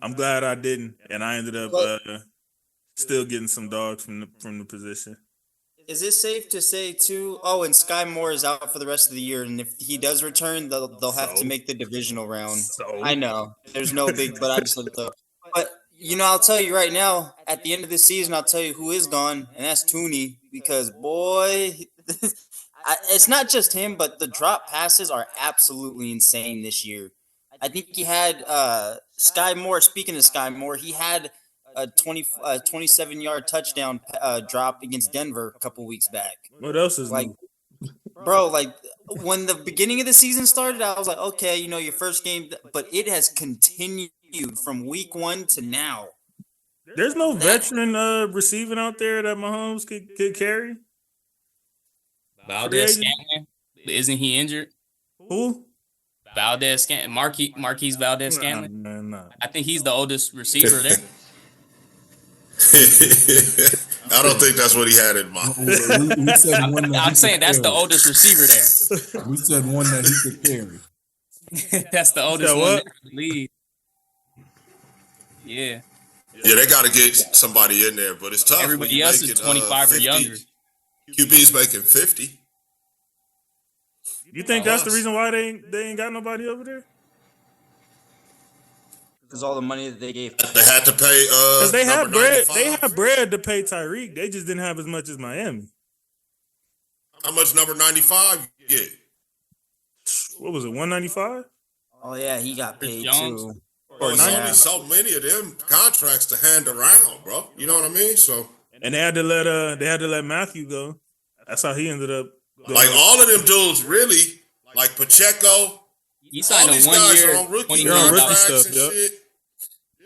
I'm glad I didn't, and I ended up still getting some dogs from the position. Is it safe to say too? Oh, and Sky Moore is out for the rest of the year, and if he does return, they'll have to make the divisional round. I know there's no big, but I just let it go. But I'll tell you right now, at the end of this season, I'll tell you who is gone, and that's Tooney, because boy, it's not just him, but the drop passes are absolutely insane this year. I think he had Sky Moore. Speaking of Sky Moore, he had a 27-yard touchdown drop against Denver a couple weeks back. What else is new? Bro, when the beginning of the season started, I was like, okay, your first game, but it has continued from week 1 to now. There's no veteran receiving out there that Mahomes could carry. Valdez Scantling, isn't he injured? Who? Valdez Scantling, Marquise Valdez Scantling. No. I think he's the oldest receiver there. I don't think that's what he had in mind. We said one that I'm saying that's the oldest receiver there. We said one that he could carry. That's the oldest one in the league. Yeah. Yeah, they got to get somebody in there, but it's tough. Everybody else is 25 or younger. QB's making 50. You think that's the reason why they ain't got nobody over there? Because all the money that they gave. They had to pay. Because they have number bread. 95. They have bread to pay Tyreek. They just didn't have as much as Miami. How much number 95 you get? What was it? 195? Oh yeah, he got Chris paid Jones? too. There's only 90. so many of them contracts to hand around, bro. You know what I mean? So, And they had to let Matthew go. That's how he ended up going. like, all of them dudes really, like Pacheco, He all signed a these 1 guys year, are on rookie $20 They're on million rookie contracts stuff, and yep. shit.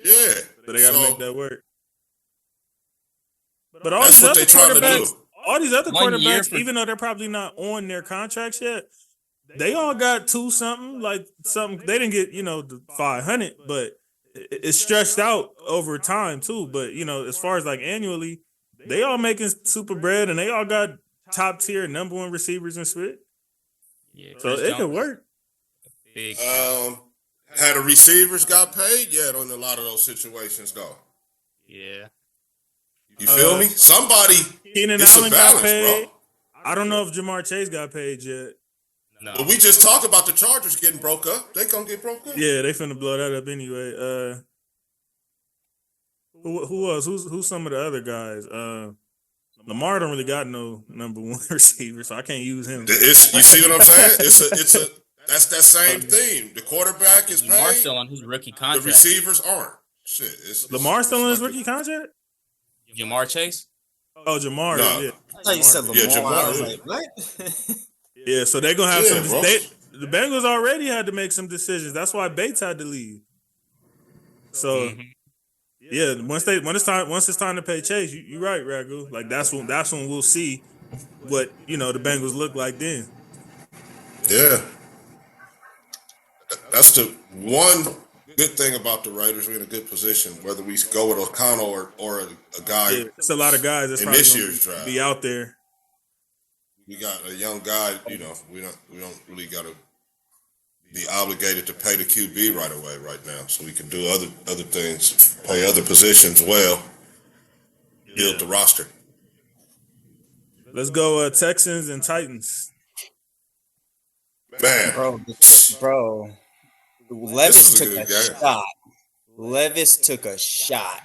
Yeah. So they got to make that work. But all That's these what other they trying to quarterbacks, do. all these other 1 year quarterbacks, for- even though they're probably not on their contracts yet, they all got something. They didn't get the 500, but it's stretched out over time too. But as far as like annually, they all making super bread, and they all got top tier number 1 receivers and shit. Yeah, So Chris it could Jones, work. big. Had the receivers got paid? Yeah, in a lot of those situations, though. Yeah. You feel me? Somebody, Keenan it's Allen a got balance, paid. bro. I don't know if Jamar Chase got paid yet. No. But we just talked about the Chargers getting broke up. They gonna get broke up. Yeah, they finna blow that up anyway. Who else? Who's some of the other guys? Lamar don't really got no number 1 receiver, so I can't use him. You see what I'm saying? That's that same theme. The quarterback is Lamar paid. still on his rookie The contract. receivers aren't. Shit, Lamar still on his like rookie contract? Jamar Chase. Oh, Jamar, No. yeah. I thought you said Lamar. Yeah, Jamar, I was yeah. like, what? Yeah, so they're gonna have Yeah, some. bro. The Bengals already had to make some decisions. That's why Bates had to leave. So yeah, once it's time to pay Chase, you're right, Ragu. Like that's when we'll see what the Bengals look like then. Yeah. That's the one good thing about the Raiders. We're in a good position, whether we go with O'Connell or a guy. Yeah, it's a lot of guys that's In probably this gonna year's draft. be out there. We got a young guy. We don't really got to be obligated to pay the QB right away right now, so we can do other things, play other positions well, build the roster. Let's go Texans and Titans. Man, Bro. This Levis was a took good a game. shot. Levis took a shot.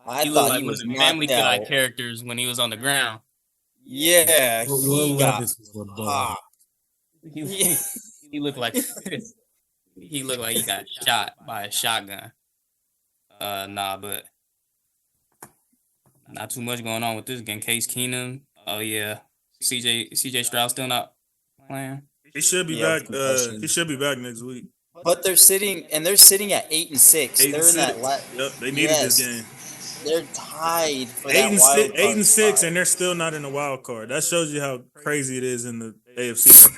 I He looked thought like he one was of the Family knocked Guy out. characters when he was on the ground. Yeah, he got Levis is what popped. He looked like he got shot by a shotgun. But not too much going on with this game. Case Keenum. Oh yeah, CJ Stroud still not playing. He should be Yeah, back. concussion. He should be back next week. But they're sitting at 8-6. They're in that. Yep, they needed this game. They're tied for 8 that and wild 6, 8 card and 6, spot. and they're still not in the wild card. That shows you how crazy it is in the AFC.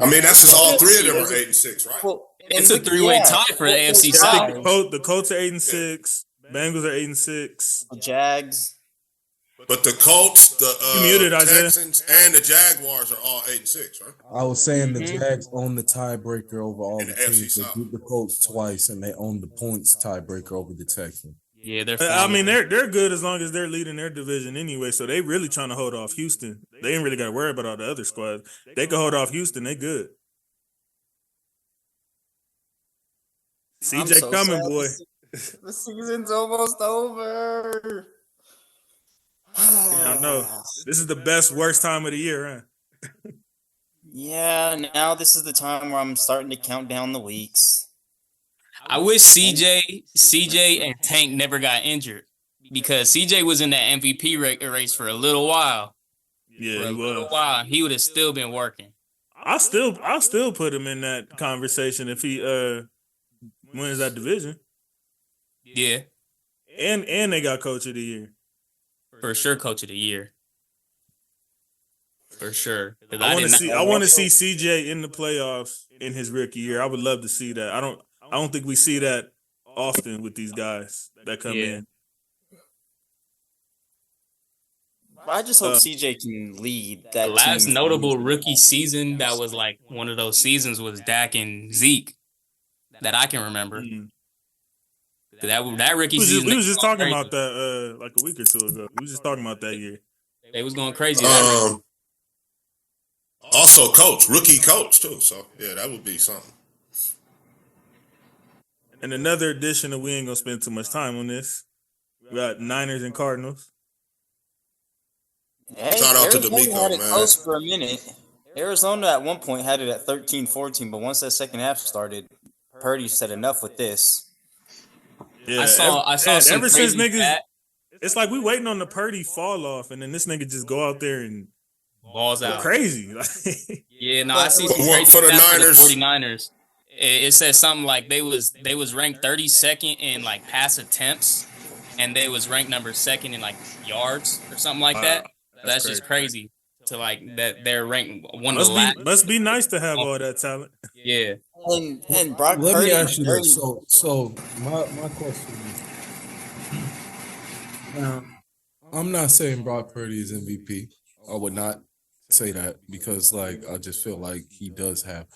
I mean, that's just all 3 of them are 8 and 6, right? Well, It's a 3-way tie for the AFC side. The Colts are 8 and 6. Bengals are 8 and 6. Jags. But the Colts, You muted, Isaiah. Texans, and the Jaguars are all 8 and 6, right? I was saying the Jags own the tiebreaker over all In the the NFC teams. They South. beat the Colts twice, and they own the points tiebreaker over the Texans. Yeah, they're. I mean, they're good as long as they're leading their division anyway. So they really trying to hold off Houston. They ain't really got to worry about all the other squads. They can hold off Houston. They good. I'm CJ so coming, sad boy. The season's almost over. I know. This is the worst time of the year, huh? Yeah, now this is the time where I'm starting to count down the weeks. I wish CJ and Tank never got injured because CJ was in that MVP race for a little while. Yeah, For a he little was. while, he would have still been working. I'll still put him in that conversation if he wins that division. Yeah, And they got coach of the year. for sure, coach of the year. For sure. 'Cause I want to did see CJ in the playoffs in his rookie year. I would love to see that. I don't think we see that often with these guys that come in. I just hope CJ can lead that The last team. notable rookie season that was like one of those seasons was Dak and Zeke that I can remember. Mm. That rookie We season, was just talking crazy. about that like a week or two ago. We was just talking about that year. They was going crazy. that rookie. Also, rookie coach too. So yeah, that would be something. And another addition that we ain't gonna spend too much time on this. We got Niners and Cardinals. Hey, Shout out to Arizona D'Amico, had it man. close for a minute. Arizona at one point had it at 13-14, but once that second half started, Purdy said enough with this. Yeah, I saw some ever since crazy niggas. stat. It's like we waiting on the Purdy fall off, and then this nigga just go out there and Balls go out. crazy. Yeah, no, I see some For crazy the stats for the Niners. 49ers. It says something like they was ranked 32nd in like pass attempts, and they was ranked number 2nd in like yards or something like that. That's just crazy to like that they're ranked one of the last. Must be nice to have all that talent. Yeah. And Brock Let Purdy, me ask you very- this. So my question is, now, I'm not saying Brock Purdy is MVP. I would not say that because, like, I just feel like he does have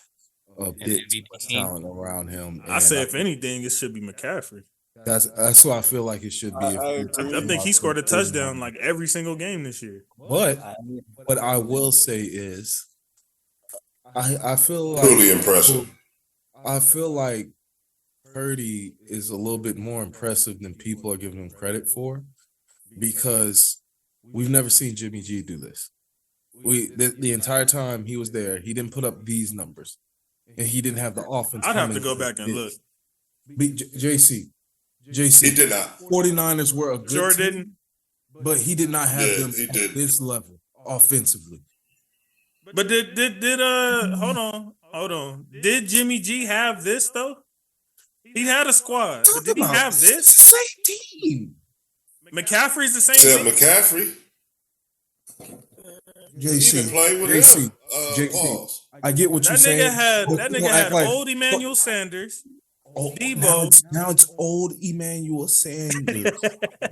a bit MVP of team. talent around him. I say, if anything, it should be McCaffrey. That's what I feel like it should be. I think he scored a touchdown like every single game this year. But what I will say is, I feel like Truly impressive. I feel like Purdy is a little bit more impressive than people are giving him credit for, because we've never seen Jimmy G do this. The entire time he was there, he didn't put up these numbers, and he didn't have the offense. I'd have to go back and look. JC, He did not. 49ers were a good Sure team, didn't. but he did not have Yeah, them he at did. this level offensively. But did hold on. Did Jimmy G have this though? He had a squad, but did he have this? Same team. McCaffrey's the same Yeah, thing. McCaffrey. He JC, even played with JC, him. Pause. I get what That you're saying. nigga had but that you nigga don't had act like- old Emmanuel Sanders. Oh, Debo. now it's old Emmanuel Sanders.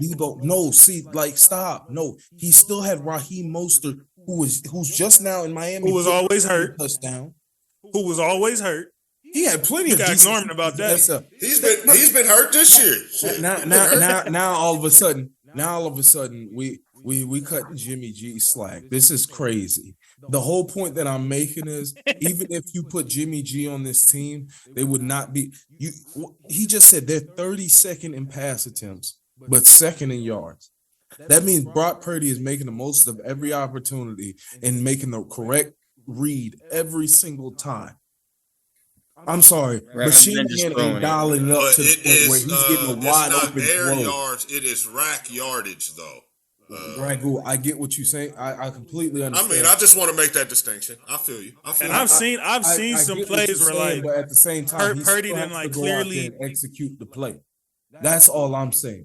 Debo, no, see, like, stop. No, he still had Raheem Mostert, who's just now in Miami, Who was always hurt. touchdown. Who was always hurt. He had plenty You of got decent ignoring about that. Yes, sir. He's been hurt this year. Shit. Now, all of a sudden, we cut Jimmy G slack. This is crazy. The whole point that I'm making is, even if you put Jimmy G on this team, they would not be. He just said they're 32nd in pass attempts, but 2nd in yards. That means Brock Purdy is making the most of every opportunity and making the correct read every single time. I'm sorry, but Shanahan ain't dialing it up But to the it point is, where he's getting a wide it's not open air throw. yards. It is rack yardage, though. Ragu, I get what you're saying. I completely I understand. mean, I just want to make that distinction. I feel you. I feel And you. I've seen I some get what plays you're where saying, like but at the same time, he Purdy still didn't, has like, to go out clearly- there and execute the play. That's all I'm saying.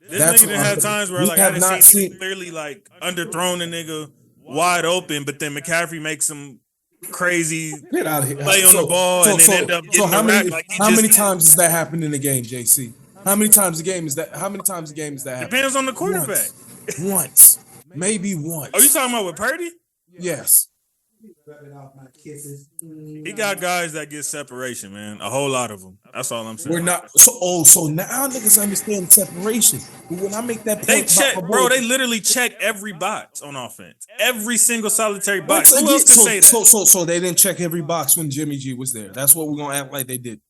this That's nigga what done I'm had saying. times where We like I have didn't not see seen- clearly like underthrown the nigga wide open, but then McCaffrey makes some crazy Get out of here. play on the ball and then end up getting how the many rack like he how just many did. times has that happened in a game, JC? How many times a game is that? How many times a game is that happened? Depends on the quarterback. Once. Maybe once. Are you talking about with Purdy? Yes. He got guys that get separation, man. A whole lot of them. That's all I'm saying. We're not. So now niggas understand separation. But when I make that point, They about check, my bro. boy- They literally check every box on offense. Every single solitary Once box. Who again, else can say that? So they didn't check every box when Jimmy G was there. That's what we're gonna act like they did.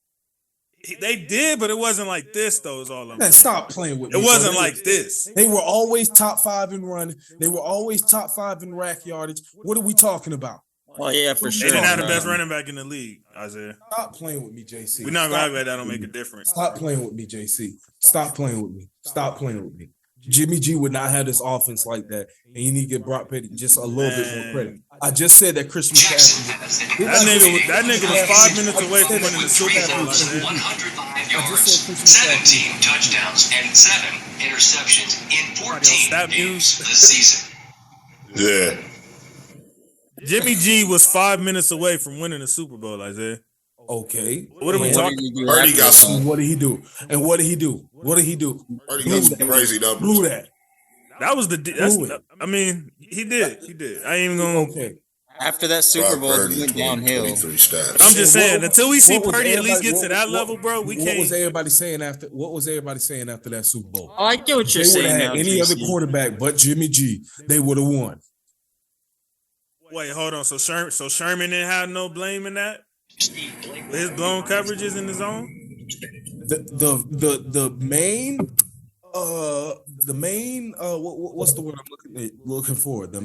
They did, but it wasn't like this, though, is all I'm Man, saying. stop playing with me. It wasn't bro. like this. They were always top 5 in run. They were always top 5 in rack yardage. What are we talking about? Oh yeah, for They sure. didn't have the man. best running back in the league, Isaiah. Stop playing with me, JC. We're not going to Stop act like that don't playing make a with me. difference. Stop playing with me, JC. Stop playing with me. Stop playing with me. Jimmy G would not have this offense like that, and you need to give Brock Purdy just a little bit more credit. I just said that Christian McCaffrey. That nigga was 5 minutes away from winning the Super Bowl. 3,105 yards, 17 touchdowns, and 7 interceptions in 14 Stat games news. this season. Yeah. Jimmy G was 5 minutes away from winning the Super Bowl, Isaiah. Okay. What are we And talking? Purdy got some. what did he do? And what did he do? What did he do? Purdy got some crazy numbers. Blew that. That was I mean, he did. I ain't even going to. Okay. After that Super Brock Bowl, Purdy, he went downhill. 23 stats. I'm just And saying, until we see what was Purdy at least everybody- get to that level, bro, we What was can't. everybody saying after? What was everybody saying after that Super Bowl? Oh, I get what you're They would saying have now, had any other JC. quarterback but Jimmy G. They would have won. Wait, hold on. So Sherman didn't have no blame in that? His blown coverages in the zone? The main what's the word I'm looking for? The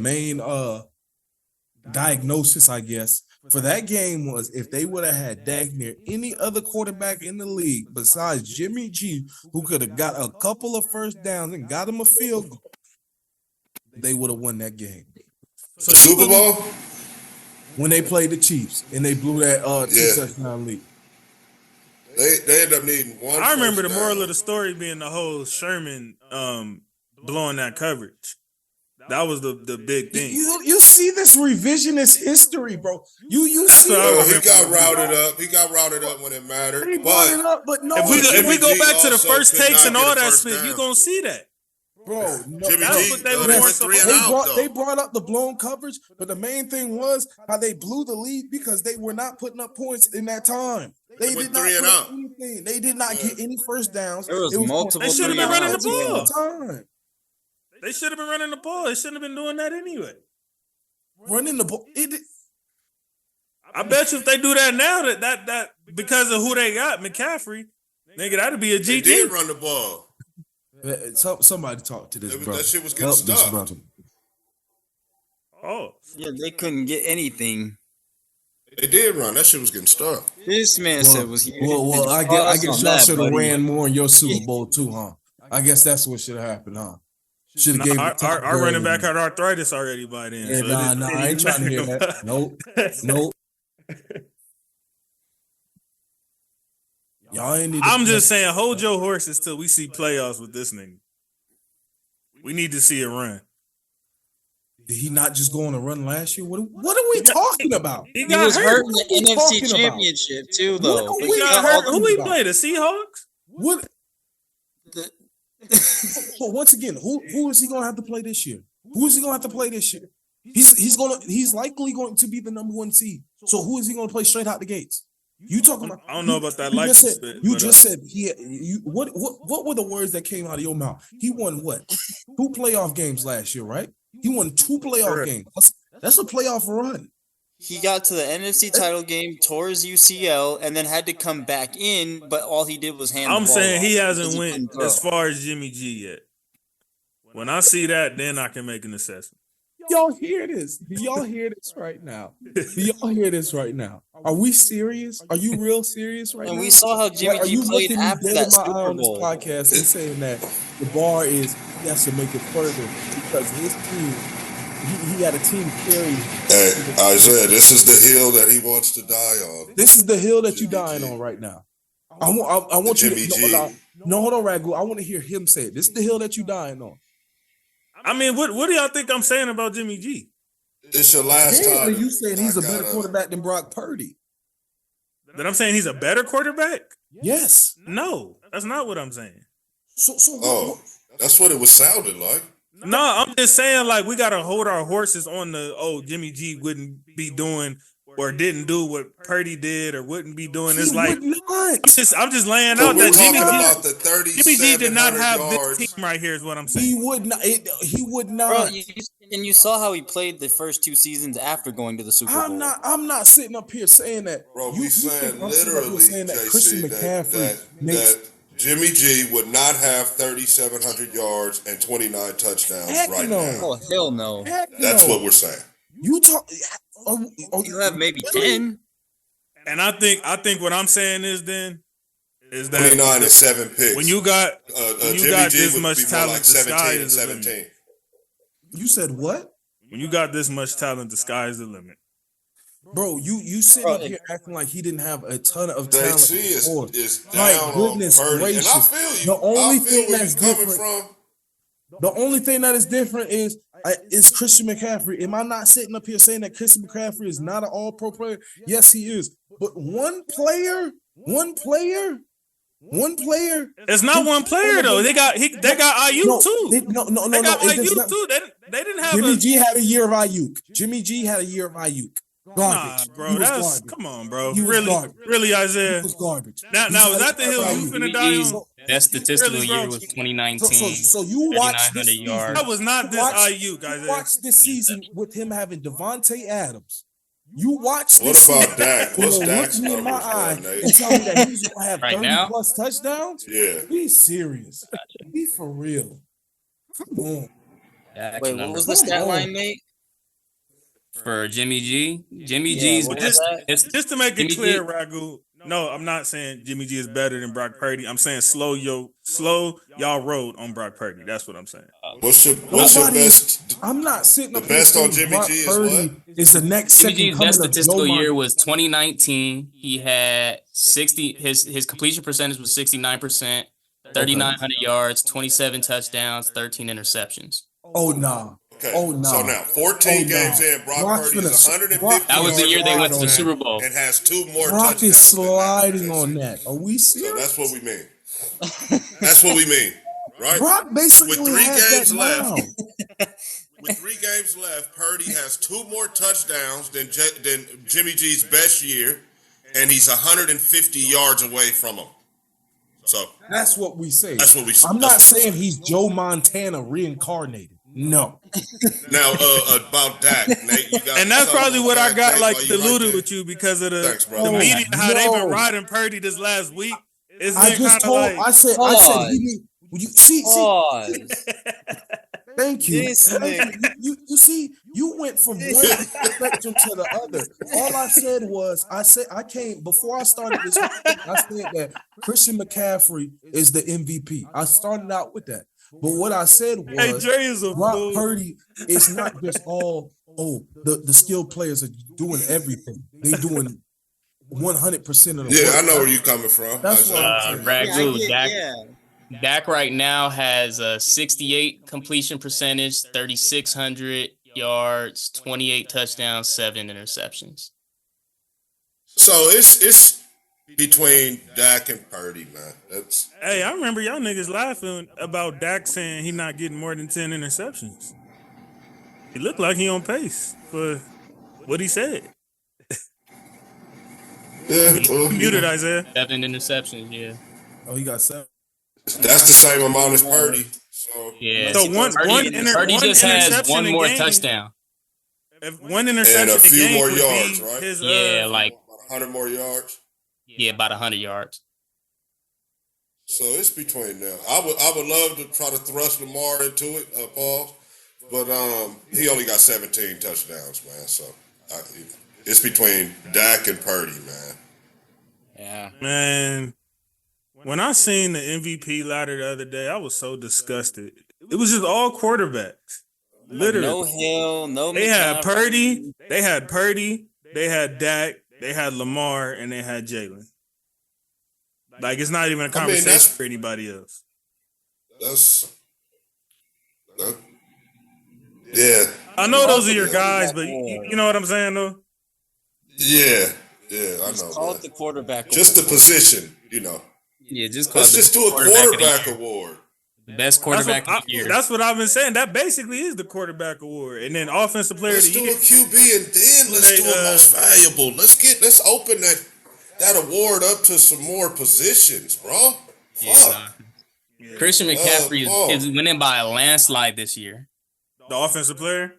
diagnosis, I guess, for that game was if they would have had Dak near any other quarterback in the league besides Jimmy G, who could have got a couple of first downs and got him a field goal, they would have won that game. So Super Bowl? When they played the Chiefs and they blew that 2-touchdown lead. They ended up needing one. I remember the moral of the story being the whole Sherman blowing that coverage. That was the big thing. You see this revisionist history, bro. You see he got routed up. He got routed up when it mattered. He brought it up, but no. If we go back to the first takes and all that shit, you're gonna see that. Bro, no, Jimmy that's G, what they were. They brought up the blown coverage, but the main thing was how they blew the lead because they were not putting up points in that time. They did not put anything. They did not get any first downs. There was multiple. They should have been running the ball. Time. They should have been running the ball. They shouldn't have been doing that anyway. Running the ball. I bet you if they do that now, that because of who they got, McCaffrey, nigga, that'd be a GG. They did run the ball. Somebody talk to this brother. That shit was getting stuck. Oh. Yeah, they couldn't get anything. They did run. That shit was getting stuck. This man said was here. Well, I guess y'all should have ran more in your Super Bowl too, huh? I guess that's what should have happened, huh? Should have gave our running back had arthritis already by then. Yeah, so I ain't trying to hear that. Nope. Y'all ain't need. I'm just saying, hold your horses till we see playoffs with this nigga. We need to see a run. Did he not just go on a run last year? What are we talking about? He was hurt in the NFC Championship too, though. He got hurt. Who he played? The Seahawks? What? But once again, who is he gonna have to play this year? Who is he gonna have to play this year? He's likely going to be the number 1 seed. So who is he gonna play straight out the gates? You talking about? I don't know about that. You just said what were the words that came out of your mouth? He won what? 2 playoff games last year, right? He won 2 playoff games. That's a playoff run. He got to the NFC title game, tore his UCL, and then had to come back in, but all he did was hand the ball saying he off hasn't went as far as Jimmy G yet. When I see that, then I can make an assessment. Y'all hear this? Do y'all hear this right now? Are we serious? Are you real serious right now? And we saw how Jimmy G played after that Super Bowl. On this podcast and saying that the bar is he has to make it further because his team, he had a team carry. Hey, Isaiah, this is the hill that he wants to die on. This is the hill that you're dying on right now. I want you to hold on, Ragu. I want to hear him say it. This is the hill that you're dying on. I mean, what do y'all think I'm saying about Jimmy G? It's your last time. You saying he's a better quarterback than Brock Purdy? That I'm saying he's a better quarterback? Yes. No, that's not what I'm saying. That's what it was sounding like. No, I'm just saying like we gotta hold our horses on the Jimmy G wouldn't be doing or didn't do what Purdy did or wouldn't be doing. It's like I'm just laying out that Jimmy G did not have this team right here is what I'm saying. He would not. He would not. Bro, and you saw how he played the first 2 seasons after going to the Super Bowl. I'm not sitting up here saying that. Bro, we saying literally, that Christian McCaffrey that Jimmy G would not have 3,700 yards and 29 touchdowns now. Oh, hell no. That's what we're saying. You talk. You have maybe 10. And I think what I'm saying is that 29 and 7 picks. When you got this much talent, like 17 and 17. You said what? When you got this much talent, the sky is the limit. Bro, you sitting up here acting like he didn't have a ton of talent. JC is down my goodness on Purdy. gracious. And I feel you. The only thing where that's you're coming different. from. The only thing that is different is Christian McCaffrey. Am I not sitting up here saying that Christian McCaffrey is not an all-pro player? Yes, he is. But one player. It's not one player though. They got Ayuk too. They got Ayuk too. They didn't have Jimmy G had a year of Ayuk. Garbage. Nah, bro. That's come on, bro. Really, really, Isaiah. He was garbage. Now is that the hill you finna die on? That statistical year was 2019. So you watched this season. That was not this Ayuk, Isaiah. You watched this season with him having Devontae Adams. You watched this season. What about Dak? What's Dak's look me in my eye Nate? and tell me that he's gonna have Right 30 now? plus touchdowns? Yeah. Be serious. Be for real. Come on. Wait, what was the stat line, Nate? for Jimmy G. Jimmy Yeah, G's what But was that? just to make it Jimmy clear, G- Ragu. No, I'm not saying Jimmy G is better than Brock Purdy. I'm saying slow y'all road on Brock Purdy. That's what I'm saying. What's your Nobody is. best? I'm not sitting The up here best on saying Jimmy Brock G is Purdy what? is the next Jimmy second G's coming best of Joe statistical year Montana. was 2019. He had 60. His completion percentage was 69%, 3,900 yards, 27 touchdowns, 13 interceptions. Oh nah. Okay. Oh nah. So now 14 Oh, games nah. in, Brock Brock's Purdy is finna- 150 Brock- That was the yards year they went to the passing Super Bowl. and has 2 more Brock touchdowns. is sliding than that, on JC. that. Are we So serious? that's what we mean. That's what we mean, right? Brock basically With 3 has games that left. now. With 3 games left, Purdy has 2 more touchdowns than Jimmy G's best year, and he's 150 yards away from him. So That's what we say. that's what we. I'm that's not what we saying say. he's Joe Montana reincarnated. No. Now about Dak, Nate, you got. And that's something probably on what I Dak, got Nate, like while you right diluted there? with you because of Thanks, the brother. media, how they've been No. riding Purdy this last week. It's I been just kind of told. like I said Pause. he need. You see. Pause. Thank you. This Thank you. You see, you went from one spectrum to the other. All I said was, I came before I started this. I said that Christian McCaffrey is the MVP. I started out with that, but what I said hey, was, Dre is a Brock fool. Purdy is not just all. Oh, the skilled players are doing everything. They doing 100% of the Yeah, work. I know where you're coming from. That's what I'm saying. Ragu, Dak, yeah. Dak right now has a 68 completion percentage, 3,600 yards, 28 touchdowns, 7 interceptions. So it's between Dak and Purdy, man. That's Hey, I remember y'all niggas laughing about Dak saying he not getting more than 10 interceptions. He looked like he on pace for what he said. yeah. Well, Muted, Isaiah. 7 interceptions, yeah. Oh, he got 7. that's the same amount as Purdy. So Yeah. So one Purdy just has interception one a more game. touchdown. If one interception And a few game more would yards, be right? his, Yeah, like 100 more yards. about 100 yards. So it's between them. I would love to try to thrust Lamar into it, Paul, but he only got 17 touchdowns, man. So it's between Dak and Purdy, man. Yeah. man. When I seen the MVP ladder the other day, I was so disgusted. It was just all quarterbacks. Literally. No Hill, no They had McCaffrey. Purdy, they had Dak, they had Lamar, and they had Jalen. Like, it's not even a conversation that's- for anybody else. Yeah, I know those are your guys, but you know what I'm saying, though? yeah, I know. Call Man. it the quarterback. Just the position, you know. Yeah, just Let's just do a quarterback award. The best That's quarterback what, of the year. that's what I've been saying. That basically is the quarterback award. And then offensive player Let's of the do year. a QB and then let's do a most valuable. Let's open that award up to some more positions, bro. Fuck. Christian McCaffrey Paul. is winning by a landslide this year. The offensive player.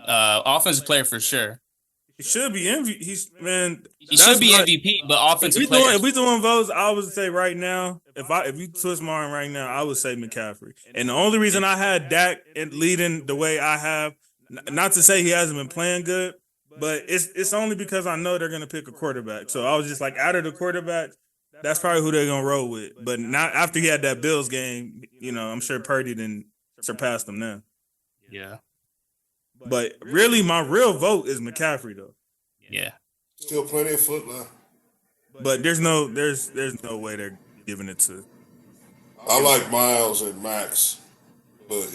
Offensive player for sure. He should be MVP. He should be MVP, but offensive player. If we doing votes, I would say right now, if you twist my arm right now, I would say McCaffrey. And the only reason I had Dak leading the way I have, not to say he hasn't been playing good, but it's only because I know they're gonna pick a quarterback. So I was just like, out of the quarterbacks, that's probably who they're gonna roll with. But not after he had that Bills game, I'm sure Purdy didn't surpass them now. Yeah. But really, my real vote is McCaffrey though. Yeah. Still plenty of foot left. But there's no way they're giving it to. I like Miles and Max, but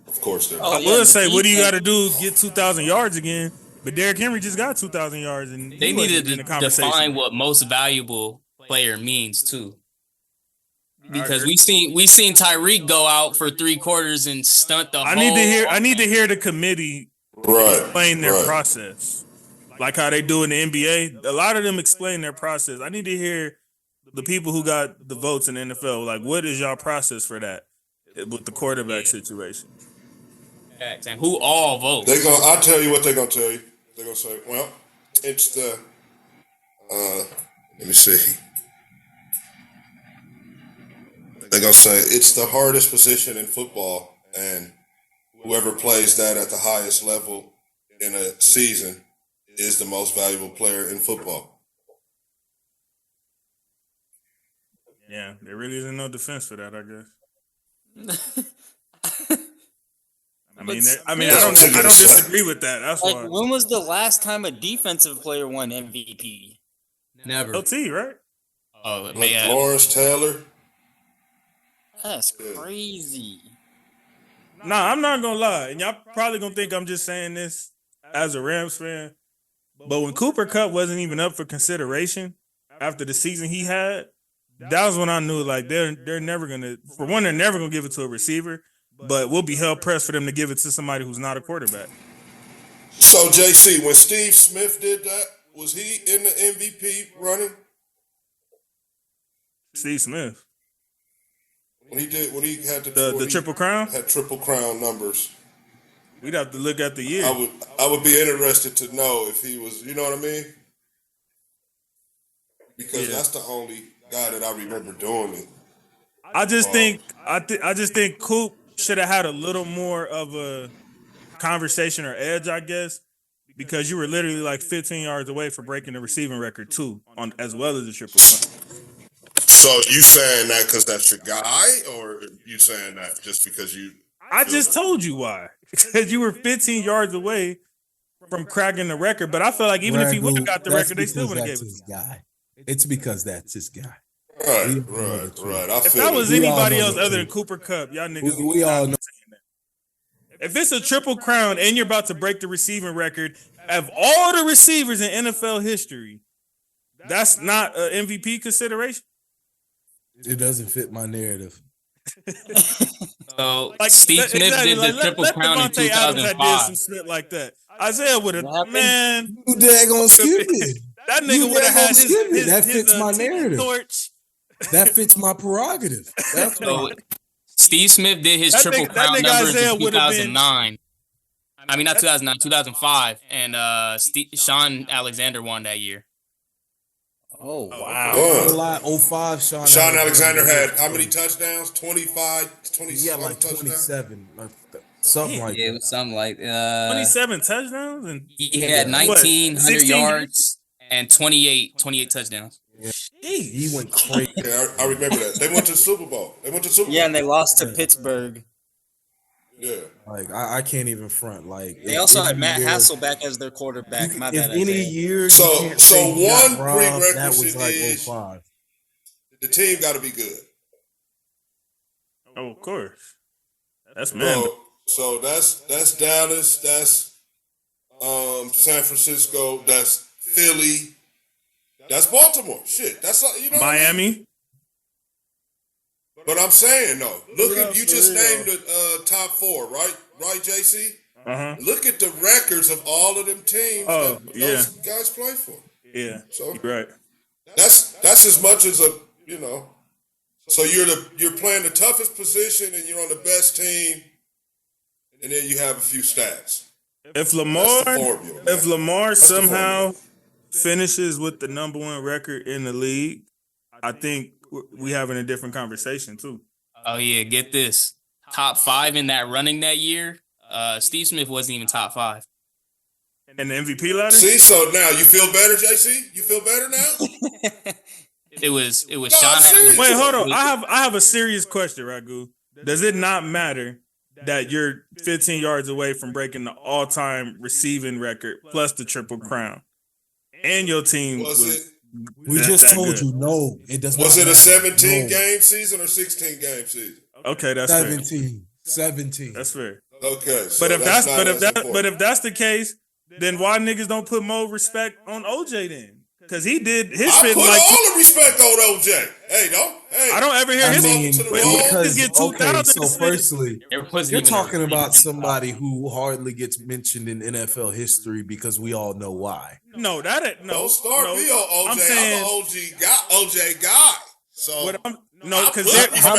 of course they're. I will say, what do you got to do? Get 2,000 yards again? But Derrick Henry just got 2,000 yards, and They needed in to the conversation. define what most valuable player means too. Because we seen Tyreek go out for 3 quarters and stunt the whole. I need to hear the committee explain their Right. process, like how they do in the NBA. A lot of them explain their process. I need to hear the people who got the votes in the NFL. Like, what is y'all process for that with the quarterback situation? And who all vote? I'll tell you what they're gonna tell you. They're gonna say, well, it's the. Let me see. They're gonna say it's the hardest position in football, and whoever plays that at the highest level in a season is the most valuable player in football. Yeah, there really isn't no defense for that, I guess. I don't disagree with that. That's Like, why. when was the last time a defensive player won MVP? Never. LT, right? Oh, Like man. Lawrence Taylor. That's crazy. Nah, I'm not gonna lie, and y'all probably gonna think I'm just saying this as a Rams fan. But when Cooper Kupp wasn't even up for consideration after the season he had, that was when I knew like they're never gonna, for one, they're never gonna give it to a receiver, but we'll be hell pressed for them to give it to somebody who's not a quarterback. So JC, when Steve Smith did that, was he in the MVP running? Steve Smith. When he had The Triple Crown? had Triple Crown numbers. We'd have to look at the year. I would be interested to know if he was, you know what I mean? Because that's the only guy that I remember doing it. I just think Coop should have had a little more of a conversation or edge, I guess, because you were literally like 15 yards away from breaking the receiving record too, on as well as the Triple Crown. So you saying that because that's your guy, or you saying that just because you? I just told you why. Because you were 15 yards away from cracking the record, but I feel like even if he would have got the record, they still would have gave it to him. Guy. It's because that's his guy. Right. If that was anybody else other than Cooper Kupp, y'all niggas we all know. If it's a Triple Crown and you're about to break the receiving record of all the receivers in NFL history, that's not an MVP consideration. It doesn't fit my narrative. So Steve Smith did the Triple Crown in Devontae Adams had did 2005. some shit like that. Isaiah would have, man. You daggone skip it. That nigga would have had his that fits my narrative. Torch. That fits my prerogative. That's So Steve Smith did his Triple Crown numbers in 2009. I mean, not 2009, 2005. And Sean Alexander won that year. Oh, wow. Wow. 05, Sean Alexander had how many touchdowns? 25, 20. Yeah, like 27, or something like Yeah, it that. was something like 27 touchdowns and He had 1,900 16? yards and 28 touchdowns. Yeah. He went crazy. Yeah, I remember that. They went to the Super Bowl. Yeah, and they lost to Pittsburgh. Yeah. Like I can't even front. Like They also had Matt Hasselbeck as their quarterback. My If bad. any Isaiah. year, So one that was prerequisite like is 05. the team got to be good. oh, of course. That's man. So that's Dallas, that's San Francisco, that's Philly, that's Baltimore. Shit, that's you know. Miami. But I'm saying though, look at you just named the top four, right? Right, JC. Look at the records of all of them teams that those guys play for. Yeah. So You're right. that's as much as a So you're playing the toughest position and you're on the best team, and then you have a few stats. If Lamar somehow finishes with the number one record in the league, I think we having a different conversation too. Oh yeah, get this. Top 5 in that running that year. Steve Smith wasn't even top 5. And the MVP ladder? See, so now you feel better, JC? You feel better now? It was No, Sean. I'm serious. Wait, hold on. I have a serious question, Ragu. Does it not matter that you're 15 yards away from breaking the all-time receiving record plus the Triple Crown, and your team We just told you no. It does not. Was it a matter. 17 game season or 16 game season? Okay, that's 17. fair. 17. That's fair. Okay, so But if important. that's the case, then why niggas don't put more respect on OJ then? Because he did his I shit put like all the respect on OJ. Hey, I don't ever hear his because, get okay, 2,000. so firstly, It wasn't you're even talking a- about somebody who hardly gets mentioned in NFL history because we all know why. No, that ain't no. Don't start no. me on OJ. I'm saying I'm an OJ guy. So because How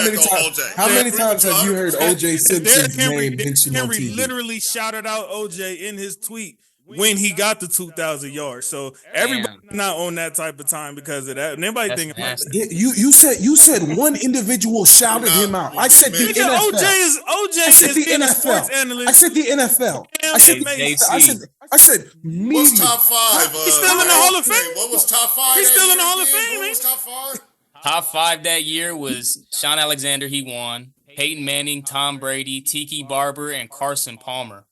many times have you heard OJ Simpson's Derrick name mentioned on Henry TV? literally shouted out OJ in his tweet when he got the 2,000 yards. So everybody's not on that type of time because of that. And everybody That's thinking nasty. You said one individual shouted him out. I said the nigga, NFL. OJ I said is the being a sports NFL. analyst. I said the NFL. I said media. What's top five? He's still in the Hall of Fame. What was top five? He's that still in the year Hall of again? Fame, What was top five? Top 5 that year was Sean Alexander, he won. Peyton Manning, Tom Brady, Tiki Barber, and Carson Palmer.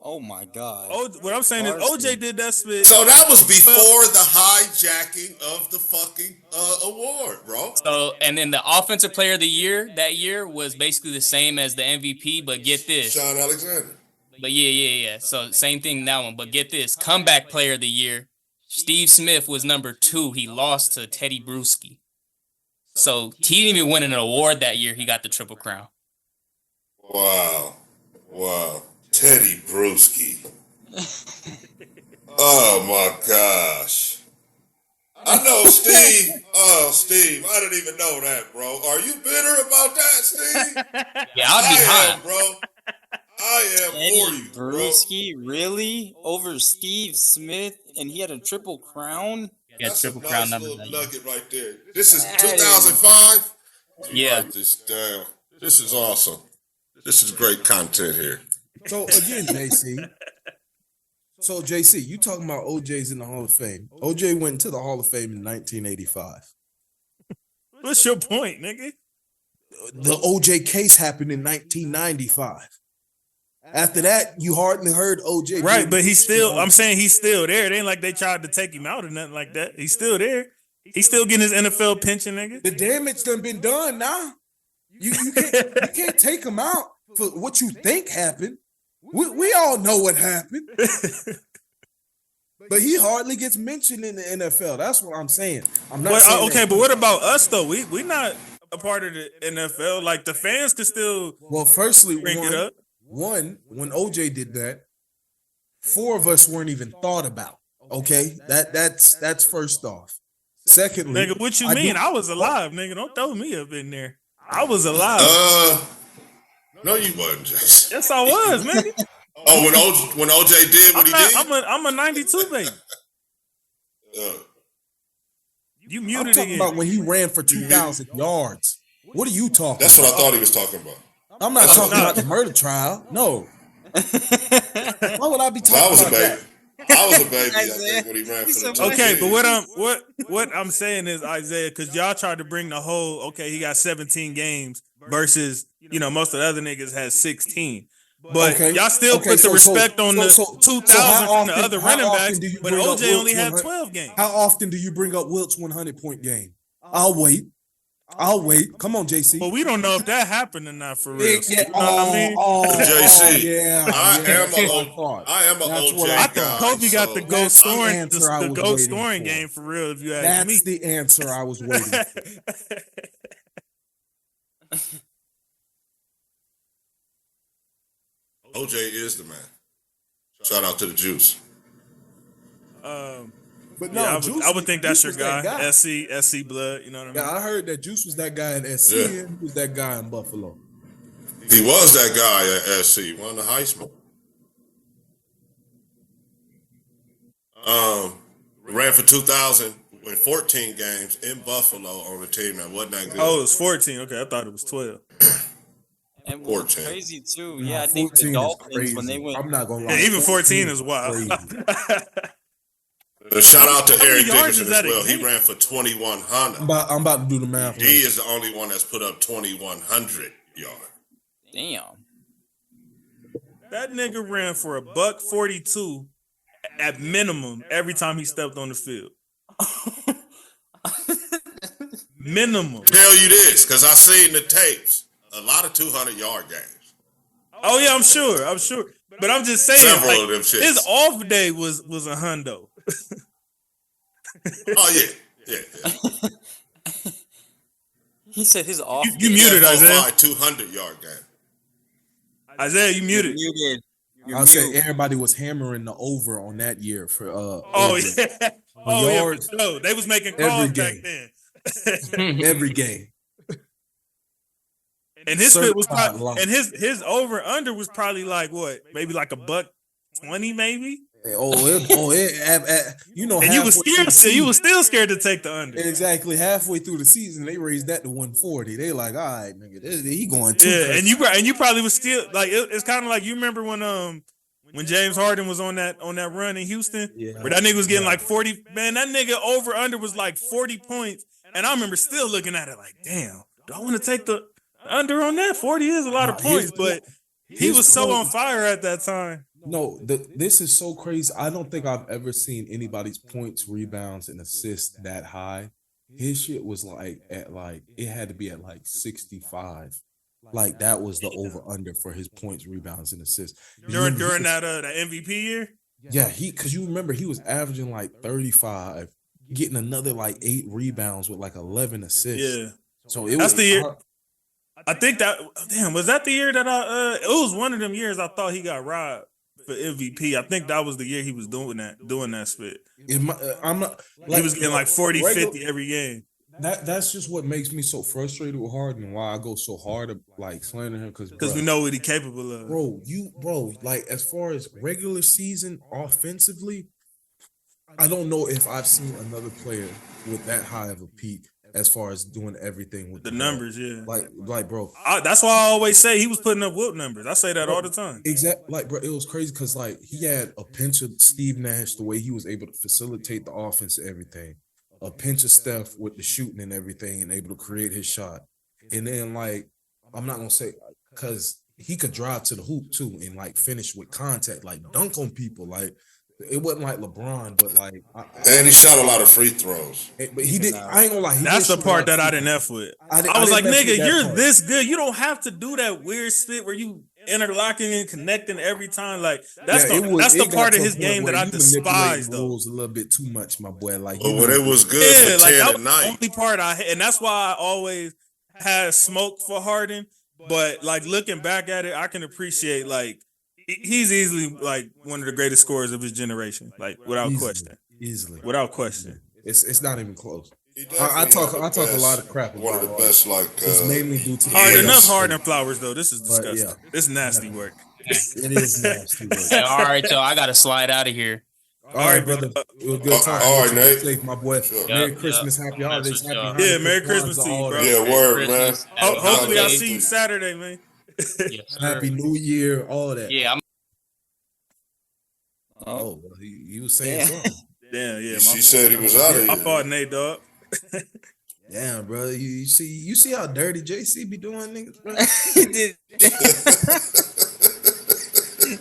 Oh my God. Oh, what I'm saying is OJ did that spit. So that was before the hijacking of the fucking award, bro. So, and then the offensive player of the year that year was basically the same as the MVP, but get this. Sean Alexander. But yeah. So same thing in that one. But get this. Comeback player of the year, Steve Smith was number 2. He lost to Teddy Bruschi. So he didn't even win an award that year. He got the Triple Crown. Wow. Teddy Bruschi. Oh my gosh. I know, Steve. Oh, Steve, I didn't even know that, bro. Are you bitter about that, Steve? Yeah, I'll be hot. Bro. I am for you, bro. Bruschi, really? Over Steve Smith, and he had a Triple Crown? Yeah, That's Triple a Crown nice number. little nugget right there. This is 2005. Yeah. Write this down. This is awesome. This is great content here. So again, JC. So JC, you talking about OJ's in the Hall of Fame? OJ went into the Hall of Fame in 1985. What's your point, nigga? The OJ case happened in 1995. After that, you hardly heard OJ. Right, but he's still, I'm saying he's still there. It ain't like they tried to take him out or nothing like that. He's still there. He's still getting his NFL pension, nigga. The damage done been done now. You can't take him out for what you think happened. We all know what happened. But he hardly gets mentioned in the NFL. That's what I'm saying. I'm not saying okay, but what about us though? We not a part of the NFL. Like the fans could still firstly bring it up. One, when OJ did that, 4 of us weren't even thought about. Okay, that's first off. Secondly, nigga, what you mean? I was alive, nigga. Don't throw me up in there. I was alive. No, you wasn't, Jason. Yes, I was, nigga. Oh, when OJ did what he did? I'm a 92 baby. You I'm muted talking again. about when he ran for 2,000 yards. What are you talking That's about? what I thought he was talking about. I'm not talking about the murder trial. No. Why would I be talking I was a about baby. that? I was a baby, I think, when he ran for the Okay, but what I'm saying is, Isaiah, because y'all tried to bring the whole, okay, he got 17 games versus, most of the other niggas had 16. But y'all still put the respect on the 2,000 from the other running backs, but OJ only had 12 games. How often do you bring up Wilt's 100-point game? I'll wait. Come on, JC. But we don't know if that happened or not for real. Yeah. You know what I mean? JC, I am an That's OJ what I guy. think Kobe got the goal scoring, the goal waiting scoring for. game for real. If you ask me, That's the answer I was waiting for. OJ is the man. Shout out to the Juice. But no, yeah, Juice, I would think that's your Juice was that guy. SC blood. You know what I mean? Yeah, I heard that Juice was that guy at SC and he was that guy in Buffalo. He was that guy at SC, won the Heisman. Ran for 2,000 in 14 games in Buffalo on a team that wasn't that good. Oh, it was 14. Okay, I thought it was 12. And 14. crazy too. Yeah, I think the Dolphins when they went. I'm not gonna lie. Yeah, even 14 is wild. Shout out to How many Eric yards Dickerson is as that well. He again? ran for 2,100. I'm about to do the math. He is the only one that's put up 2,100 yards. Damn. That nigga ran for $142 at minimum every time he stepped on the field. Minimum. Tell you this, because I seen the tapes. A lot of 200-yard games. Oh yeah, I'm sure. But I'm just saying, Several of them shits. his off day was a hundo. Oh, yeah. He said his off. You muted, Isaiah. 200-yard game. Isaiah, you muted. I'll say everybody was hammering the over on that year for Oh over. yeah. Oh yards. yeah. No, they was making calls back then. Every game. And his fit was Certified probably, and his over under was probably like what? Maybe like $120, maybe. You know, And you was halfway through the scared. You was season- still scared to take the under. exactly halfway through the season, they raised that to 140. They like, all right, nigga, he going too Yeah, crazy. and you probably was still like it's kind of like you remember when James Harden was on that run in Houston, where that nigga was getting like 40. Man, that nigga over under was like 40 points, and I remember still looking at it like, damn, do I want to take the under on that? 40 is a lot of points, but he was so on fire at that time. No, this is so crazy. I don't think I've ever seen anybody's points, rebounds, and assists that high. His shit was it had to be at like 65. Like that was the over under for his points, rebounds, and assists. During that MVP year? Yeah, because you remember he was averaging like 35, getting another like 8 rebounds with like 11 assists. Yeah. So that's the year. I think was that the year that it was one of them years I thought he got robbed for MVP. I think that was the year he was doing that spit. I'm not like, he was getting like 40, 50 every game. That's just what makes me so frustrated with Harden and why I go so hard at like slandering him because we know what he's capable of. Bro, like as far as regular season offensively, I don't know if I've seen another player with that high of a peak as far as doing everything with the numbers. Yeah, like bro, that's why I always say he was putting up whoop numbers. I say that all the time. Exactly, like bro, it was crazy because like he had a pinch of Steve Nash, the way he was able to facilitate the offense and everything. A pinch of Steph with the shooting and everything and able to create his shot. And then, like, I'm not going to say, because he could drive to the hoop, too, and, like, finish with contact, like, dunk on people. Like, it wasn't like LeBron, but, like... And he shot a lot of free throws. But he did... I ain't going to lie. That's the part that I didn't F with. I was like, nigga, you're this good. You don't have to do that weird spit where you interlocking and connecting every time. Like that's the part of his game that I despise, though. Rules a little bit too much, my boy. Like, but when it was good for 10 like that at night. The only part and that's why I always had smoke for Harden. But like looking back at it, I can appreciate like he's easily like one of the greatest scorers of his generation, like without question. Easily, without question. It's not even close. I talk a lot of crap. One of the best, like it's mainly due to enough Harden Flowers though. This is disgusting. Yeah. This is nasty work. It is nasty work. All right, so I gotta slide out of here. All right, brother. It was good talking. All right, Nate. Safe, my boy. Sure. Merry Christmas, happy holidays, happy holidays. Yeah, Merry Christmas to you, bro. Yeah, word, man. Hopefully, I'll see you Saturday, man. Yes, happy New Year, all that. Yeah. Well, he was saying something. Damn, yeah. She said he was out of here. I fought Nate, dog. Damn, bro. You see how dirty JC be doing, niggas, bro?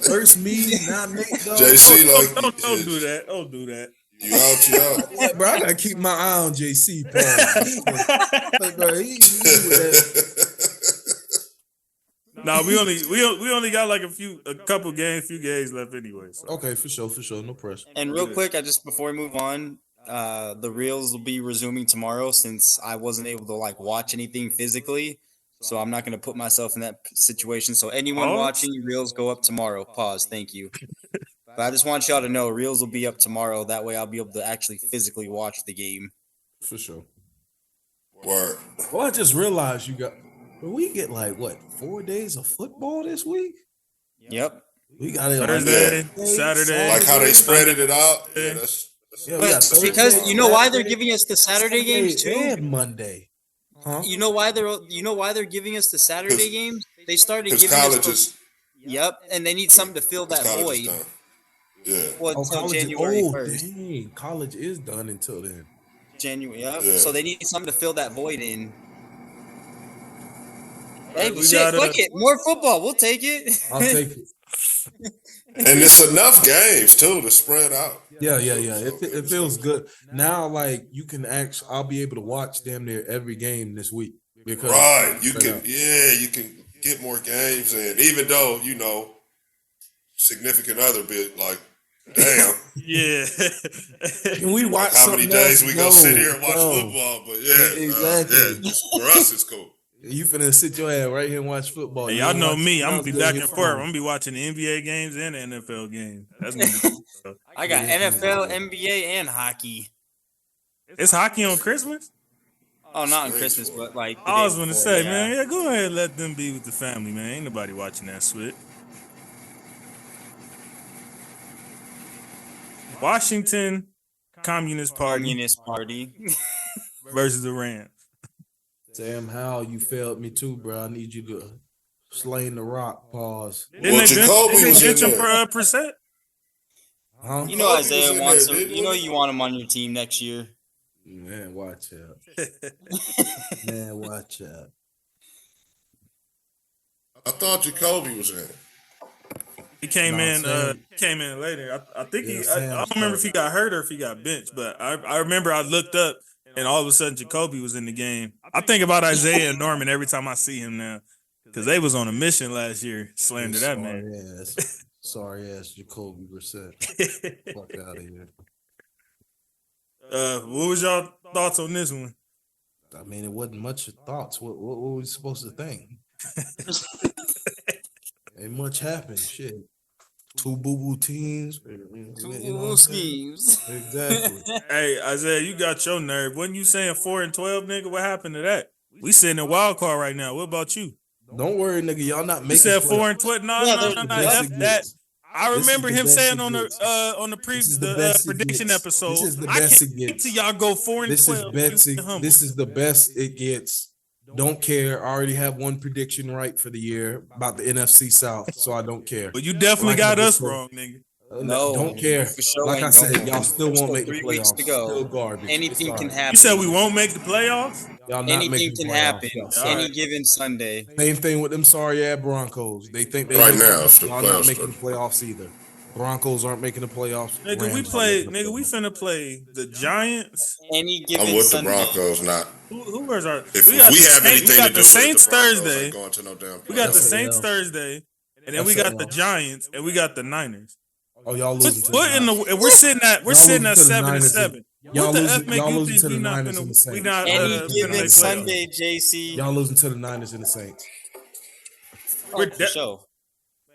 First me, not Nate, dog. JC, don't do that. Don't do that. You out. Yeah, bro, I gotta keep my eye on JC, bro. Like, bro, he Nah, we only got like a few games left anyway. So. Okay, for sure, no pressure. And real quick, before we move on, the reels will be resuming tomorrow since I wasn't able to like watch anything physically, so I'm not gonna put myself in that situation. So anyone watching, reels go up tomorrow. Pause. Thank you. But I just want y'all to know reels will be up tomorrow. That way, I'll be able to actually physically watch the game. For sure. Word. Well, I just realized we get like what 4 days of football this week. Yep. We got it Thursday, Saturday. Like how they spreaded it out. Yeah, that's because you know why they're giving us the Saturday games too. And Monday. Huh? You know why they're giving us the Saturday games? They started giving colleges. Yep, and they need something to fill that void. Yeah. Well, until January 1st. Dang, college is done until then. January, yeah. So they need something to fill that void in. Hey, fuck it. More football. We'll take it. I'll take it. And it's enough games too to spread out. Yeah. It feels good. Now, like you can I'll be able to watch damn near every game this week. Because you can get more games in, even though, significant other bit like damn. Yeah. Can we watch how many days we gonna sit here and watch football? But exactly. For us it's cool. You finna sit your ass right here and watch football. Hey, y'all know me. I'm gonna be back and forth. I'm gonna be watching the NBA games and the NFL games. That's me. I got NFL, NBA, and hockey. It's hockey on Christmas? Oh, not on Christmas, but like I was gonna say, man, go ahead and let them be with the family, man. Ain't nobody watching that shit. Washington Communist Party versus the Rams. Sam Howell, you failed me too, bro. I need you to slaying the rock. Pause. Well, Jacoby was in him there. for Brissett? Huh? You know Kobe was Isaiah in wants there, him. didn't You know he? you want him on your team next year. Man, watch out. Man, watch out. I thought Jacoby was in. He came Nah, in. Sam- Came in later. I think Yeah, I Sam don't remember if he got hurt or if he got benched, but I remember I looked up and all of a sudden Jacoby was in the game. I think about Isaiah and Norman every time I see him now because they was on a mission last year. Slander that man. Sorry ass Jacoby Brissett. Fuck out of here. What was y'all thoughts on this one? I mean, it wasn't much of thoughts. What were we supposed to think? Ain't much happened. Shit. Two boo-boo teams. Two schemes. Exactly. Hey, Isaiah, you got your nerve. Wasn't you saying 4-12, nigga? What happened to that? We sitting in wild card right now. What about you? Don't worry, nigga. Y'all not making You said play- 4-12. No, Yeah, no. best F it that. gets. I This is remember the him best saying it on gets. the This is the best it prediction gets. episode. This is the I best can't it wait gets. till y'all go 4-12. This is best. You humble. This is the best it gets. Don't care. I already have one prediction right for the year about the NFC South, so I don't care. But you definitely Like I got just us said. wrong, nigga. No, don't care. for sure Like I ain't said, going. y'all still There's won't still make the 3 weeks playoffs. to go. Still garbage. Anything It's can all right. happen. You said we won't make the playoffs? Y'all not Anything making can the happen. playoffs. All Any right. given Sunday. Same thing with them sorry ass Broncos. They think they Right making now, it. it's the Y'all not playoffs making the start. playoffs either. Broncos aren't making the playoffs. Nigga, we Rams play. aren't making the Nigga, we playoffs. finna play the Giants. Any given I'm with the Sunday. Broncos. Not Who was our? if we got the have Saints- anything we got to do the Saints with the Broncos, Thursday. ain't going to no damn We got the playoffs. Saints else. Thursday, and then we That's got the else. Giants, and we got the Niners. Oh, y'all losing to What the in Niners. the? And we're sitting at Y'all losing to the 7-7. Niners. Y'all What the losing- F make y'all you losing think to we the not Niners and the finna? We Saints. not Any finna given make playoffs? Sunday, JC. Y'all losing to the Niners and the Saints. We're For sure.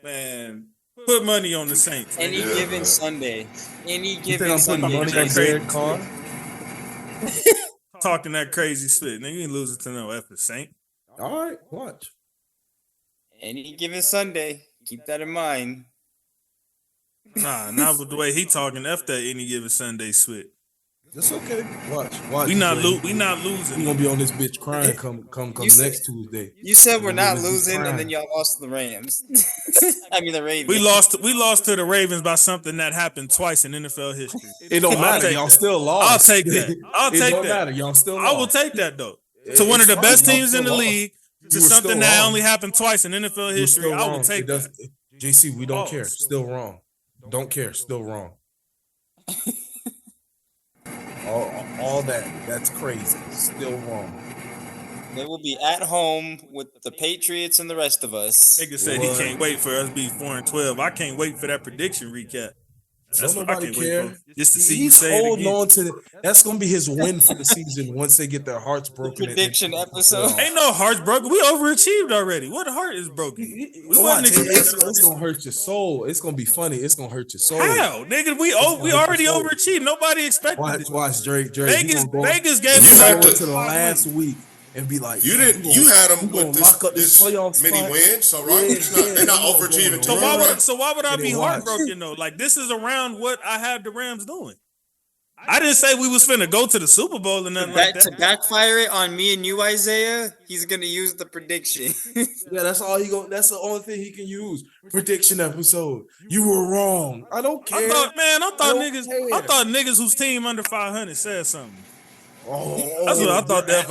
Man, put money on the Saints. Any Yeah, given man. Any You think given I'm putting Sunday, money on JC. Derek Carr? Talking that crazy shit, nigga. You ain't losing to no effing Saint. All right, watch. Any given Sunday. Keep that in mind. Nah, not with the way he talking. F that any given Sunday switch. That's okay. Watch. We not Dre. we not We losing. gonna be on this bitch crying come You said- next Tuesday. You said we're not We're gonna be losing, crying. and then y'all lost to the Rams. I mean the Ravens. We lost to the Ravens by something that happened twice in NFL history. It don't I'll matter. take Y'all that. still lost. I'll take that. I'll It take don't that. matter. Y'all still I will lost. take that though. It- To one of it's the fine. best Y'all teams in the still lost. league, You to were something still that wrong. only happened twice in NFL You're history, still I will wrong. take It does- that. JC, we don't Pause. care. Still wrong. Don't care. Still wrong. all that. That's crazy. Still wrong. They will be at home with the Patriots and the rest of us. Nigga said he can't wait for us to be 4-12. I can't wait for that prediction recap. That's Don't what I nobody can't care. wait for. Just to see you He's say it holding again. on to that's gonna be his win for the season once they get their hearts broken. and- Prediction episode. Ain't no hearts broken. We overachieved already. What heart is broken? We Watch, wasn't it's gonna hurt your soul. It's gonna be funny. It's gonna hurt your soul. How, nigga? We already overachieved. Nobody expected it. Watch, Drake. Vegas gave You us had like to- to the last week and be like, You "Man, didn't. we You gonna- had we them gonna with lock up this playoff many spot." wins, so right? Yeah, It's not, they're not yeah, we overachieving gonna too run. much. So why would I And be then watch. heartbroken though? Like this is around what I had the Rams doing. I didn't say we was finna go to the Super Bowl or nothing like To that. backfire it on me and you, Isaiah, he's gonna use the prediction. Yeah, that's all he go. That's the only thing he can use. Prediction episode. You were wrong. I don't care. I thought don't niggas whose team under 500 said something. That's what I thought that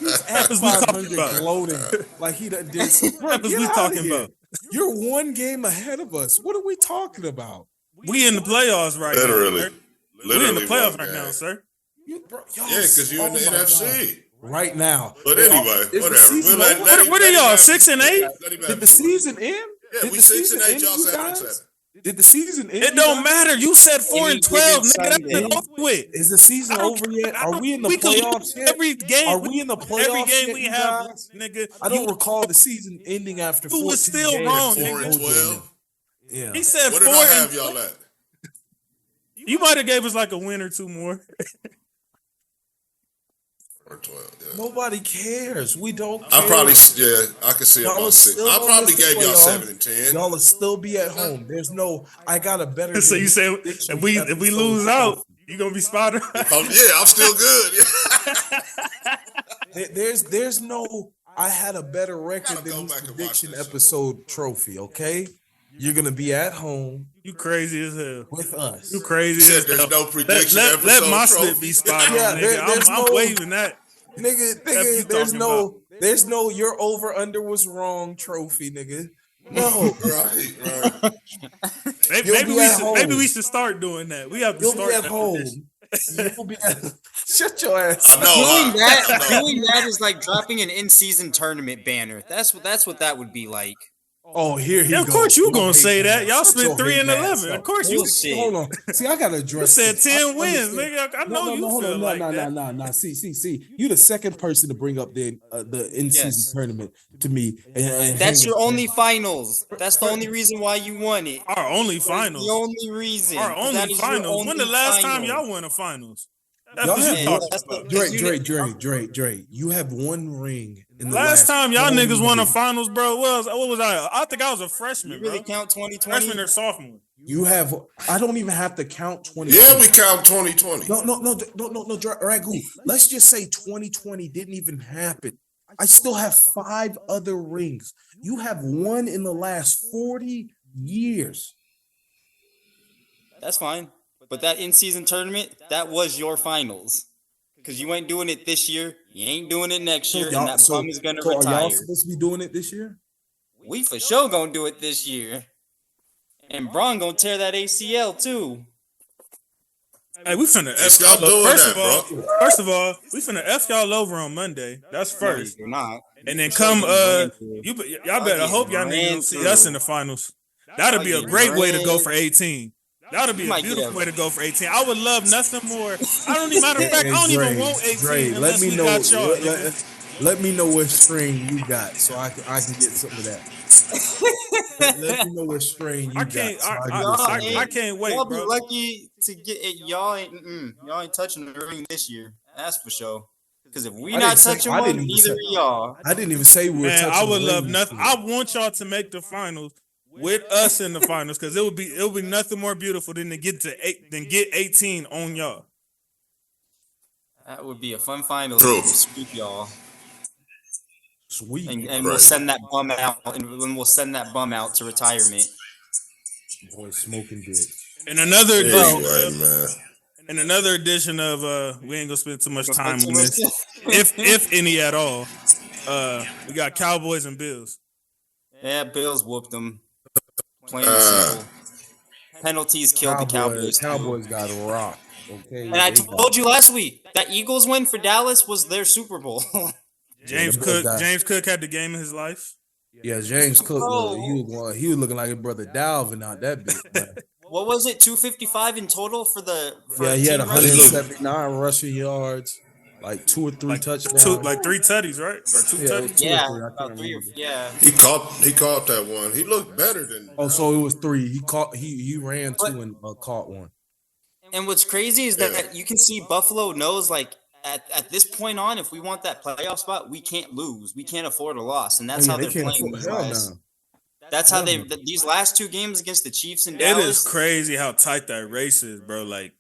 He's at was we talking 500 about. gloating like he done did. Bro, What was get we outta talking here. about? You're one game ahead of us. What are we talking about? We in the playoffs right Literally. now. Sir. We in the Literally playoffs one right now, game. sir. Y'all Yeah, because you're in the oh my NFC. God. Right now. But anyway, Is the whatever. season We'll over? What are y'all, 6 and 8? Did the season end? Yeah, Did we the 6 season and 8. end, Y'all you 7 and guys? 7. Did the season end? It you don't guys? matter. You said 4 and 12, nigga. That's Sunday. been over with. Is the season I don't over care. yet? I Are don't- we in the we could lose playoffs yet? every game. Are we in the playoffs Every game yet, we you have, guys? nigga. I don't recall the season ending after 14 You was still games. wrong, 4 nigga. and 12. Yeah. He said What 4 did I have and y'all at? You might have gave us like a win or two more. or 12. Yeah. Nobody cares. We don't care. I could see Y'all about are 6. still I gonna probably miss the gave y'all playoffs. 7 and 10. Y'all will still be at home. There's no. I got a better. So you say if we lose out, you gonna be spotted? Yeah, I'm still good. Yeah. There's no. I had a better record Gotta than go this back and watch prediction this show. episode trophy. Okay, you're gonna be at home You crazy as hell. with us. You crazy Said as there's hell. no prediction Let episode my trophy. slip be spot on, Yeah, nigga. there's I'm no- waving that. Nigga, you there's talking no, there's no. Your over under was wrong trophy, nigga. No, Right. Maybe we should start doing that. We have to you'll start be at that home. tradition. You'll be at. Shut your ass. I know. Doing that is like dropping an in-season tournament banner. That's what that would be like. Oh, here he Yeah, of goes. course you Your gonna say hate that. ass. Y'all Shut spent your 3 and hate ass 11. up. Of course you. Bullshit. Hold on. See, I gotta address. You said this. 10 I wins, understand. nigga. I know you hold feel on. like that. Nah. See. You the second person to bring up the in-season Yes. tournament to me. And That's hang your it. only finals. That's the only reason why you won it. Our only That's finals. the only reason. Our 'Cause only that is your finals. When the only last time final. y'all won a finals? That's Y'all what have you one. talking That's the- about. Dre. You have one ring in the Last time y'all 20 niggas won a years. finals, bro. What was I? I think I was a freshman, You really bro. count 2020? Freshman or sophomore. You have. I don't even have to count 20. Yeah, we count 2020. No, Ragu. Let's just say 2020 didn't even happen. I still have 5 other rings. You have one in the last 40 years. That's fine. But that in-season tournament, that was your finals. Because you ain't doing it this year. You ain't doing it next year. And that bum is going to Are y'all retire. supposed to be doing it this year? We for sure going to do it this year. And Braun going to tear that ACL too. Hey, we finna F Y'all y'all doing over. that, First of all, we finna F y'all over on Monday. That's first. You're not. And then come y'all better hope y'all niggas don't see us in the finals. That'll be a great way to go for 18. That'll be a beautiful way to go for 18. I would love nothing more. I don't even matter of fact, I don't even want 18 unless we got y'all. Let me know what string you got so I can get some of that. let me know what string you I can't. got. I can't wait, Y'all be bro. lucky to get it. Y'all ain't touching the ring this year. That's for sure. Because if we not touching one, neither of y'all. I didn't even say we were Man, touching I would the love ring nothing. this year. I want y'all to make the finals with us in the finals because it would be nothing more beautiful than to get 18 on y'all. That would be a fun final. True. We'll sweep y'all. Sweet. And we'll send that bum out. And we'll send that bum out to retirement. Boy, smoking dick. And another Anyway, man. and another edition of we ain't gonna spend too much time on this, if any at all. We got Cowboys and Bills. Yeah, Bills whooped them. Plain and simple. Penalties killed the Cowboys. Cowboys got rocked. Okay. And I told you last week that Eagles win for Dallas was their Super Bowl. James Cook had the game of his life. Yeah, James Cook. He was looking like his brother Dalvin out that bitch. Man. What was it? 255 in total for the. He had team rushing? 179 rushing yards, like 2 or 3 touchdowns. 3 tutties, right? Or 2 tutties. Two Yeah, or 3, I about can't 3 or remember. yeah. He caught that one. He looked better than. Oh, so it was 3. He ran 2 and caught 1. And what's crazy is that you can see Buffalo knows like at this point on, if we want that playoff spot, we can't lose. We can't afford a loss, and that's how they're playing these guys. That's how these last 2 games against the Chiefs and Dallas. It is crazy how tight that race is, bro. Like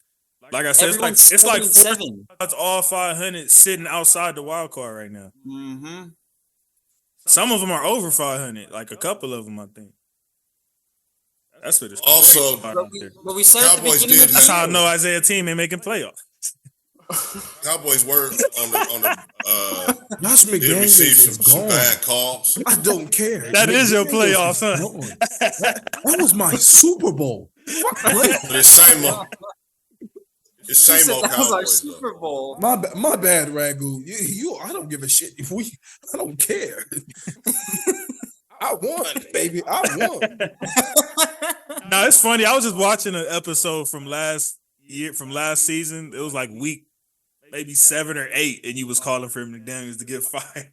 I said, Everyone's it's like 7. it's all 500 sitting outside the wild card right now. Mm-hmm. Some of them are over 500, like a couple of them, I think. That's what it's Also, But we said at the Cowboys beginning. did That's how I know Isaiah team ain't making playoffs. Cowboys were on the Josh did McDaniels receive is some gone. bad calls. I don't care. That is your McDaniels playoffs, huh? is gone. That was my Super Bowl. But it's same old That was our Cowboys. Super Bowl. My bad, Ragu. You, I don't give a shit if I don't care. I won, baby. I won. No, it's funny. I was just watching an episode from last season. It was like week maybe 7 or 8, and you was calling for McDaniels to get fired.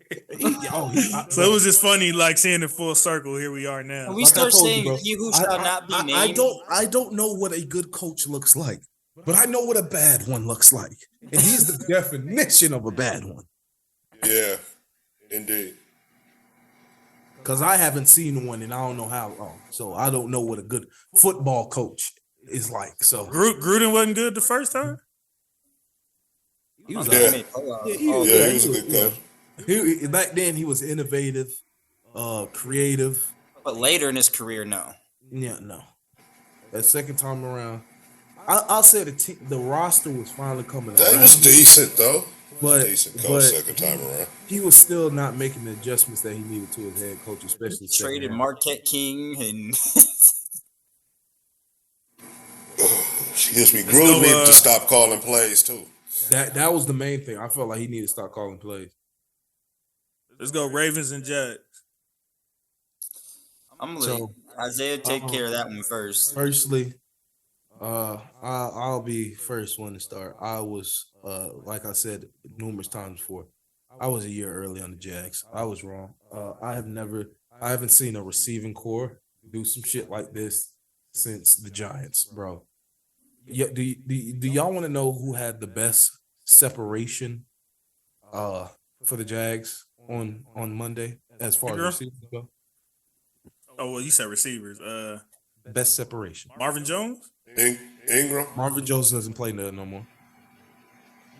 So it was just funny, like seeing it full circle. Here we are now. And we Like I start told you, saying bro, he who shall not be named. I don't know what a good coach looks like, but I know what a bad one looks like. And he's the definition of a bad one. Yeah, indeed. Because I haven't seen one and I don't know how long. So I don't know what a good football coach is like. So Gruden wasn't good the first time. he was Yeah. he was a good coach. Back then he was innovative, creative. But later in his career, no. Yeah, no. That second time around, I'll say the roster was finally coming That around. was decent though. But Decent coach second time around. he was still not making the adjustments that he needed to as head coach, especially Traded Marquette King and Excuse me. Gruden needed to stop calling plays too. That was the main thing. I felt like he needed to stop calling plays. Let's go Ravens and Jags. I'm gonna let Isaiah take care of that one first. Firstly, I'll be first one to start. I was like I said numerous times before, I was a year early on the Jags. I was wrong. I haven't seen a receiving core do some shit like this since the Giants, bro. Yeah, do y'all want to know who had the best separation for the Jags on Monday as far as receivers go? Oh well, you said receivers. Best separation. Marvin Jones. Ingram. Marvin Jones doesn't play there no more.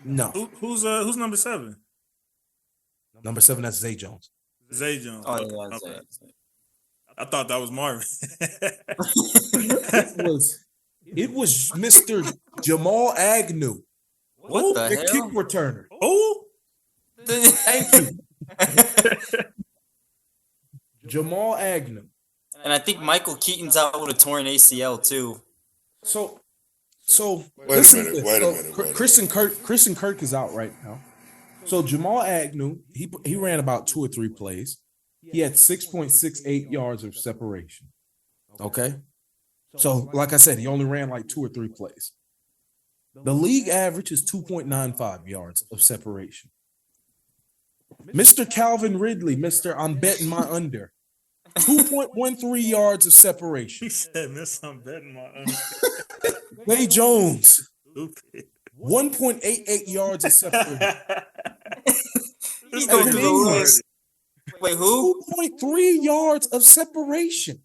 No. Who's number 7? Number 7, that's Zay Jones. Zay Jones. Oh, Okay. yeah, Okay. I thought that was Marvin. It was Mr. Jamal Agnew. What the hell? Kick returner. Oh, Thank you. Jamal Agnew. And I think Michael Keaton's out with a torn ACL too. So Wait a minute. Christian Kirk is out right now. So Jamal Agnew, he ran about 2 or 3 plays. He had 6.68 yards of separation. Okay. So, like I said, he only ran like 2 or 3 plays. The league average is 2.95 yards of separation. Mr. Calvin Ridley, Mr. I'm betting my under, 2.13 yards of separation. he said, "Miss, I'm betting my under." Zay Jones, Stupid. 1.88 yards of separation. This Evan nigga's Ingram. retarded. Wait, who? 2.3 yards of separation.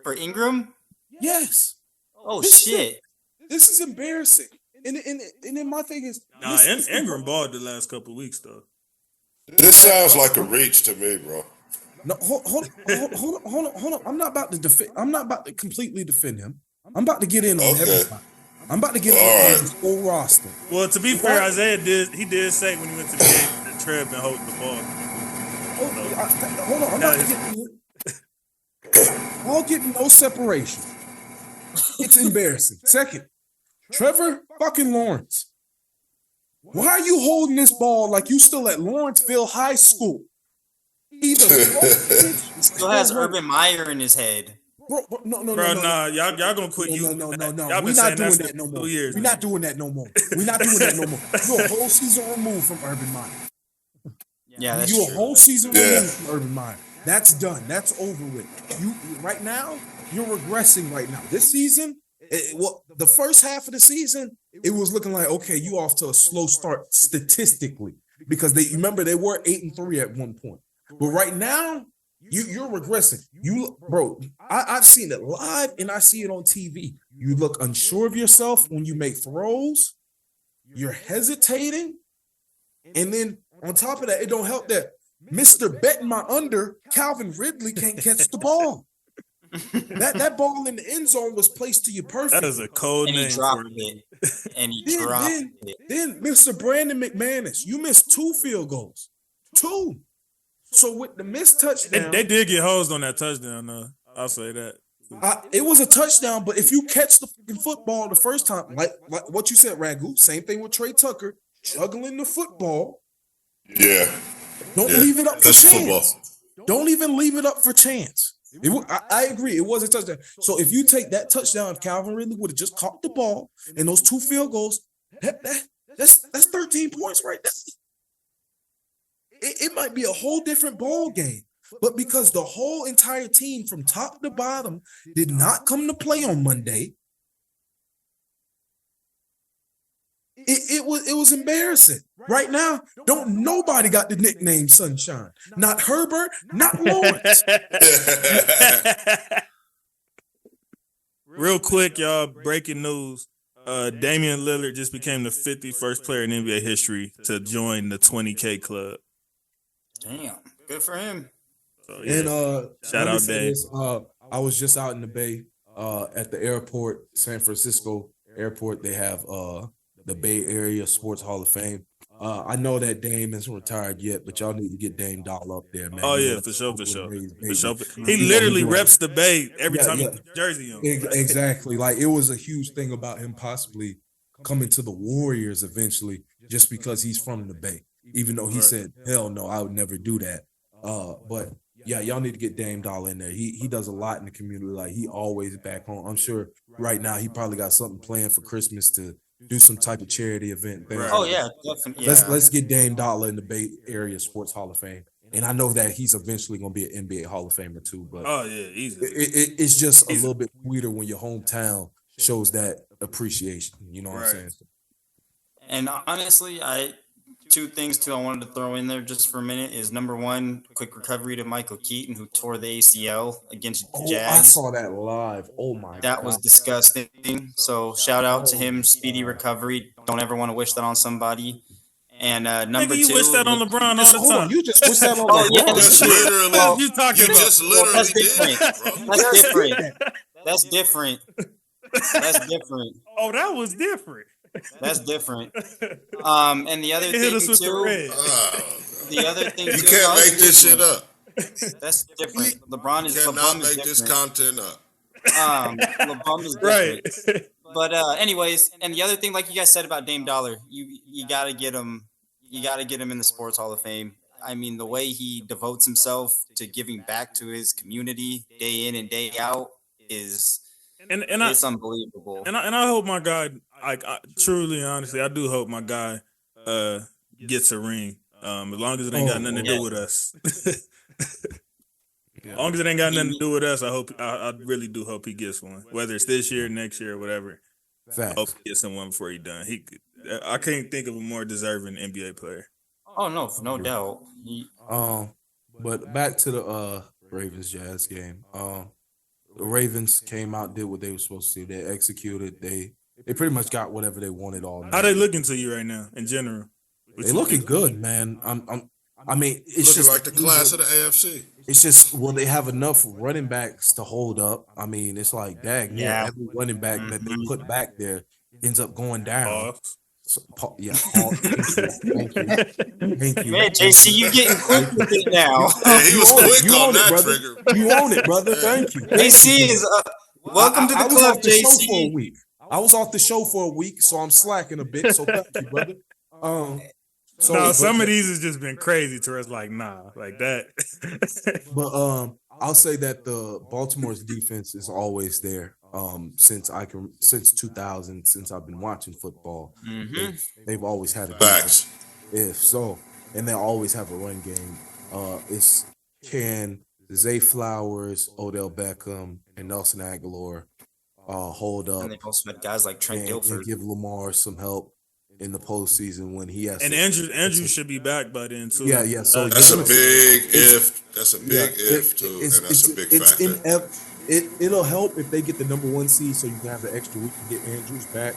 For Ingram? Yes. Oh This is shit. This is embarrassing. And then my thing is, Nah, Ingram balled the last couple of weeks though. This sounds like a reach to me, bro. no, hold on. I'm not about to defend. I'm not about to completely defend him. I'm about to get in on everybody. I'm about to get in on this whole roster. Well, to be fair, Isaiah did say when he went to the game that Trev been holding the ball. Hold on. I'm not getting. I'll get no separation. It's embarrassing. Second, Trevor fucking Lawrence. Why are you holding this ball like you still at Lawrenceville High School? Either He still has Urban Meyer in his head. Bro, no. Nah, y'all gonna quit you. No. Y'all We're been not saying doing that that for no more. 2 years. We're not doing that no more. You're a whole season removed from Urban Meyer. Yeah, that's You're true. a whole season Yeah. removed from Urban Meyer. That's done. That's over with. You right now, you're regressing right now. This season, the first half of the season, it was looking like, okay, you off to a slow start statistically because they remember they were 8-3 at one point. But right now, you're regressing. Bro, I've seen it live and I see it on TV. You look unsure of yourself when you make throws. You're hesitating. And then on top of that, it don't help that Mr. Betting My Under, Calvin Ridley can't catch the ball. That ball in the end zone was placed to you perfect. That is a cold And name. he dropped for it. And he Then, dropped then, it. then Mr. Brandon McManus, you missed 2 field goals. 2. So with the missed touchdown, They did get hosed on that touchdown, though. I'll say that. it was a touchdown, but if you catch the fucking football the first time, like what you said, Ragu, same thing with Trey Tucker, juggling the football. Yeah. Don't leave it up for That's chance. football. Don't even leave it up for chance. I agree. It was a touchdown. So if you take that touchdown, if Calvin Ridley would have just caught the ball and those 2 field goals, that's 13 points right there. It might be a whole different ball game. But because the whole entire team from top to bottom did not come to play on Monday, it was embarrassing. Right now, don't nobody got the nickname Sunshine. Not Herbert, not Lawrence. Real quick, y'all, breaking news. Damian Lillard just became the 51st player in NBA history to join the 20K club. Damn, good for him. So, yeah. And shout out, Dave. I was just out in the Bay at the airport, San Francisco airport. They have the Bay Area Sports Hall of Fame. I know that Dame isn't retired yet, but y'all need to get Dame Doll up there, man. Oh, yeah, for sure. He literally reps the Bay every time he puts jersey on. Exactly. Like, it was a huge thing about him possibly coming to the Warriors eventually just because he's from the Bay, even though he said, hell no, I would never do that. But, yeah, y'all need to get Dame Doll in there. He does a lot in the community. Like, he always back home. I'm sure right now he probably got something planned for Christmas to do some type of charity event. Right. Oh yeah, definitely. Yeah. Let's get Dame Dollar in the Bay Area Sports Hall of Fame, and I know that he's eventually going to be an NBA Hall of Famer too. But easily. It's just a little bit sweeter when your hometown shows that appreciation. You know what I'm saying? And honestly, two things I wanted to throw in there just for a minute is number one, quick recovery to Michael Keaton, who tore the ACL against the Jags. I saw that live. Oh my god, that was disgusting. So shout out to him, speedy recovery. Don't ever want to wish that on somebody. And number you two, wish that on LeBron all the time. You just wish that on oh, LeBron. yeah, That's literally What you talking about? just literally that's did, different. bro. That's different. That's different. That's different. Oh, that was different. That's different. And the other Hit thing us with the too, red. the other thing You too, can't that's make this shit different. up. That's different. LeBron is Cannot LeBron make is this different. content up. LeBron is different. Right. But anyways, and the other thing, like you guys said about Dame Dollar, you gotta get him. You gotta get him in the Sports Hall of Fame. I mean, the way he devotes himself to giving back to his community day in and day out is it's unbelievable. And I hope my guy, I truly, honestly, I do hope my guy gets a ring. As long as it ain't got nothing to do with us. As long as it ain't got nothing to do with us, I really do hope he gets one. Whether it's this year, next year, or whatever. Facts. I hope he gets someone before he's done. I can't think of a more deserving NBA player. Oh no doubt. But back to the Ravens Jazz game. The Ravens came out, did what they were supposed to do. They executed. They pretty much got whatever they wanted all night. How they looking to you right now, in general? They looking good, man. I mean, it's Looking just like the class of the AFC. It's just, will they have enough running backs to hold up? I mean, it's like, dang, every running back that they put back there ends up going down. So, Paul, thank you. Man, JC, you getting quick with it now. Yeah, he was quick on that brother. trigger. You own it, brother. Thank you. JC is welcome to the club, JC. I was off the show for a week, so I'm slacking a bit. So thank you, brother. Some of these has just been crazy to us. Like, nah, like that. But I'll say that the Baltimore's defense is always there. Since 2000, since I've been watching football, they've always had a Facts. And they always have a run game. Can Zay Flowers, Odell Beckham, and Nelson Aguilar hold up? And they've also had guys like Trent Dilfer. And give Lamar some help in the postseason when he has. And Andrew should be back by then too. Yeah. So that's a big if. That's a big if too, and that's a big factor. It'll help if they get the number 1 seed, so you can have the extra week to get Andrews back.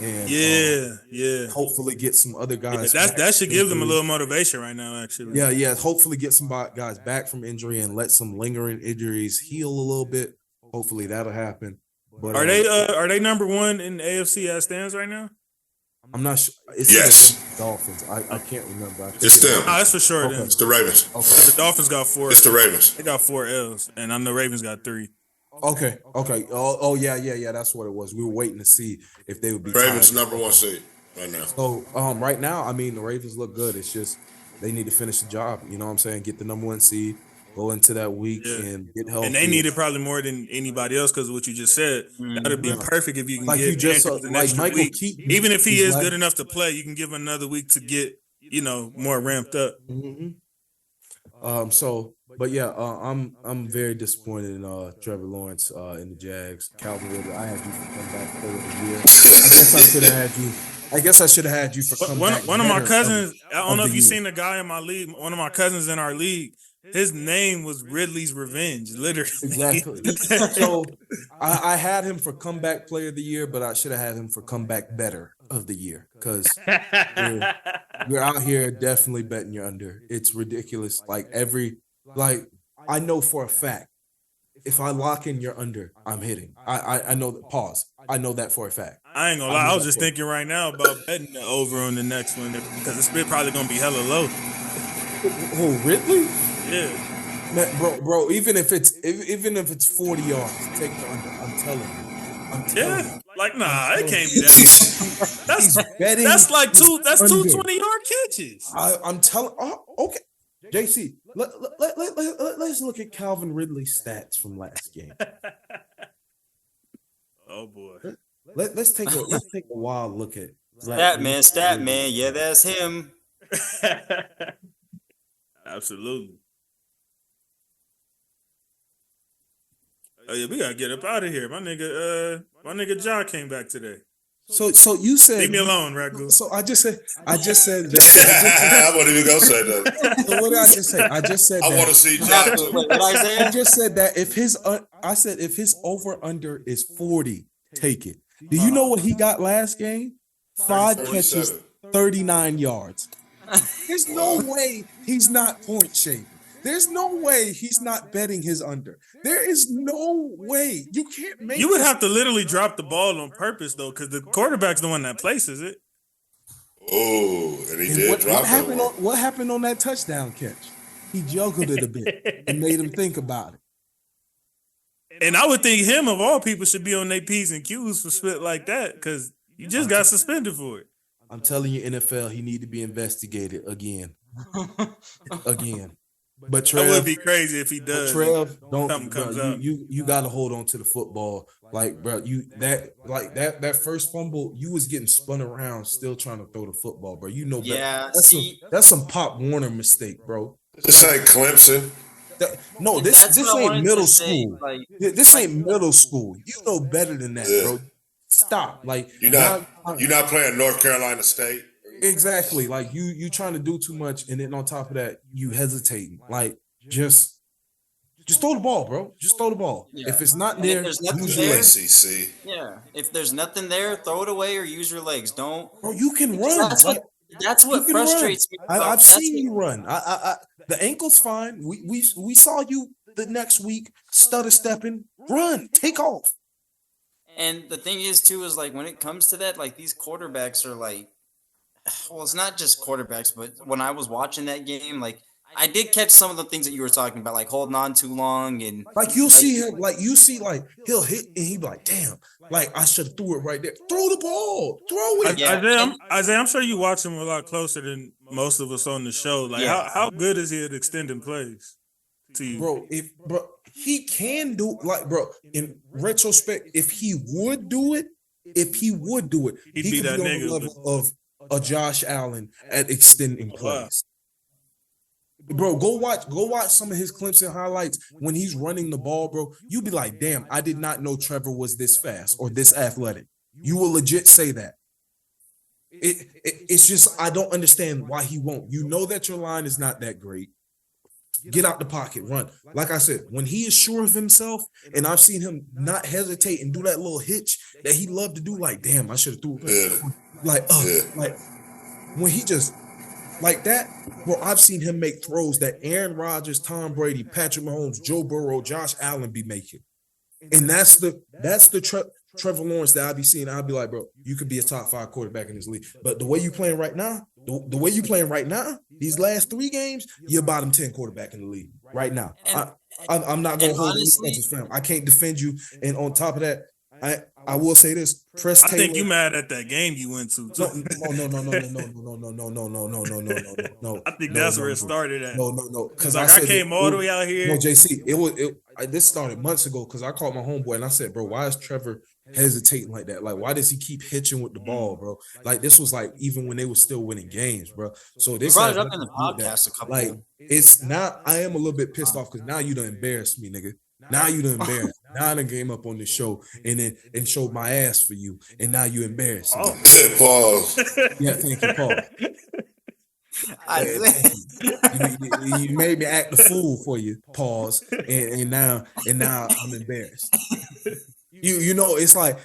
And hopefully get some other guys. That should give them a little motivation right now, actually. Yeah. Hopefully get some guys back from injury and let some lingering injuries heal a little bit. Hopefully that'll happen. But are they number 1 in the AFC as stands right now? I'm not sure. Yes. Dolphins. I can't remember. It's them. That's for sure. Okay. It's the Ravens. Okay. The Dolphins got 4. It's the Ravens. They got 4 L's, and I know Ravens got 3. Okay. Oh yeah. That's what it was. We were waiting to see if they would be Ravens tied. number 1 seed right now. So right now, I mean, the Ravens look good. It's just they need to finish the job. You know what I'm saying? Get the number 1 seed, go into that week and get healthy. And they need it probably more than anybody else because of what you just said. That'd be perfect if you can get Andrews an extra Michael week. Keaton, even if he is good enough to play, you can give him another week to get more ramped up. But yeah, I'm very disappointed in Trevor Lawrence in the Jags. Calvin Ridley, I had you to come back for the year. I guess I could have had you I guess I should have had you for comeback. One of my better cousins, I don't know of if the you've year. seen the guy in my league. One of my cousins in our league, his name was Ridley's Revenge, literally. Exactly. So I had him for comeback player of the year, but I should have had him for comeback better of the year because you're out here definitely betting you're under. It's ridiculous. I know for a fact, if I lock in you're under, I'm hitting. I know that. Pause. I know that for a fact. I ain't gonna lie. I was just thinking right now about betting the over on the next one because it's probably gonna be hella low. Oh, Ridley? Yeah. Man, bro. Even if it's 40 yards, take the under. I'm telling you. Yeah. Like, nah, it can't be that. That's like two 20-yard catches. I'm telling. Oh, okay. JC, let's look at Calvin Ridley's stats from last game. Oh boy. Let's take a wild look at Stat man. Yeah, that's him. Absolutely. Oh yeah, we gotta get up out of here. My nigga John came back today. So you said leave me alone, Ragu. So I just said that. I wasn't even gonna say that. So what did I just say? I just said I want to see John too. What I say? I just said that if his over under is 40, take it. Do you know what he got last game? 5 catches, 39 yards. There's no way he's not point shaving. There's no way he's not betting his under. There is no way. You can't make You would have to literally drop the ball on purpose, though, because the quarterback's the one that places it. Oh, and he did drop it. What happened on that touchdown catch? He juggled it a bit and made him think about it. And I would think him, of all people, should be on their P's and Q's for split like that, because you just got suspended for it. I'm telling you, NFL, he need to be investigated again. Again. But Trev, that would be crazy if he does. Trev, something comes up. You got to hold on to the football, like bro. That first fumble, you was getting spun around, still trying to throw the football, bro. You know, yeah, that's some Pop Warner mistake, bro. This ain't Clemson. This ain't middle school. This ain't middle school. You know better than that, bro. Stop. Like you're not playing North Carolina State. Exactly. Like you trying to do too much, and then on top of that, you hesitating. Like just throw the ball, bro. Just throw the ball. Yeah. If it's not there, use your legs. Yeah. If there's nothing there, throw it away or use your legs. Don't. Bro, you can run. That's what frustrates me. I've seen you run. The ankle's fine. We saw you the next week stutter stepping. Run. Take off. And the thing is too is like when it comes to that, like these quarterbacks are like. Well, it's not just quarterbacks, but when I was watching that game, like I did catch some of the things that you were talking about, like holding on too long and see him, he'll hit and he be like, damn, like I should have threw it right there. Throw the ball, throw it. Isaiah, I'm sure you watch him a lot closer than most of us on the show. Like, how good is he at extending plays to you, bro? He can do bro. In retrospect, if he would do it, he could be that nigga on the level of a Josh Allen at extending plays. Bro, go watch some of his Clemson highlights when he's running the ball, bro. You be like, damn, I did not know Trevor was this fast or this athletic. You will legit say that. It's just I don't understand why he won't. You know that your line is not that great. Get out the pocket, run. Like I said, when he is sure of himself, and I've seen him not hesitate and do that little hitch that he loved to do, like, damn, I should have threw it. Like when he just like that, bro, I've seen him make throws that Aaron Rodgers, Tom Brady, Patrick Mahomes, Joe Burrow, Josh Allen be making. And that's the Trevor Lawrence that I be seeing. I'll be like, bro, you could be a top 5 quarterback in this league. But the way you playing right now, these last 3 games, you're a bottom 10 quarterback in the league right now. I'm not going to hold any defenses, fam. I can't defend you. And on top of that, I will say this. I think you mad at that game you went to. No. I think that's where it started at. No. Because I came all the way out here. No, JC, this started months ago because I called my homeboy and I said, bro, why is Trevor hesitating like that? Like, why does he keep hitching with the ball, bro? Like, this was like even when they were still winning games, bro. So this brought it up in the podcast a couple. Like, it's not. I am a little bit pissed off because now you done embarrassed me, nigga. Now you done embarrassed. Now I done came up on this show and showed my ass for you, and now you embarrassing me. Pause. Yeah, thank you, Paul. You made me act the fool for you. Pause. And now I'm embarrassed. You know, it's like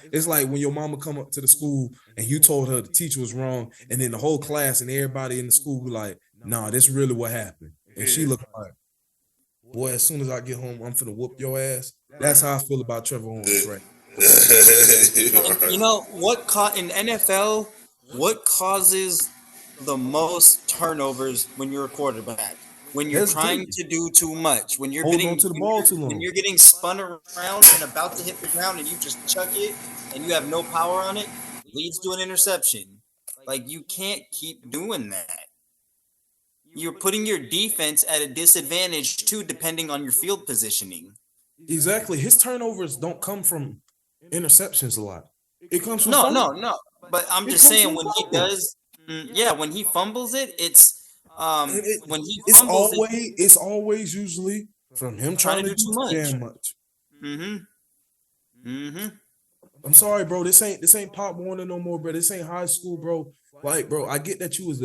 when your mama come up to the school and you told her the teacher was wrong, and then the whole class and everybody in the school be like, nah, this really what happened. And she look like, boy, as soon as I get home, I'm finna whoop your ass. That's how I feel about Trevor Lawrence, right? You know what? In NFL, what causes the most turnovers when you're a quarterback? When you're trying to do too much, when you're holding on to the ball too long, when you're getting spun around and about to hit the ground, and you just chuck it, and you have no power on it, leads to an interception. Like, you can't keep doing that. You're putting your defense at a disadvantage too, depending on your field positioning. Exactly. His turnovers don't come from interceptions a lot. It comes from no. But I'm just saying, when he does, when he fumbles it, it's when he fumbles it's always usually from him trying to do too damn much. I'm sorry, bro. This ain't Pop Warner no more, bro. This ain't high school, bro. Like, bro, I get that you was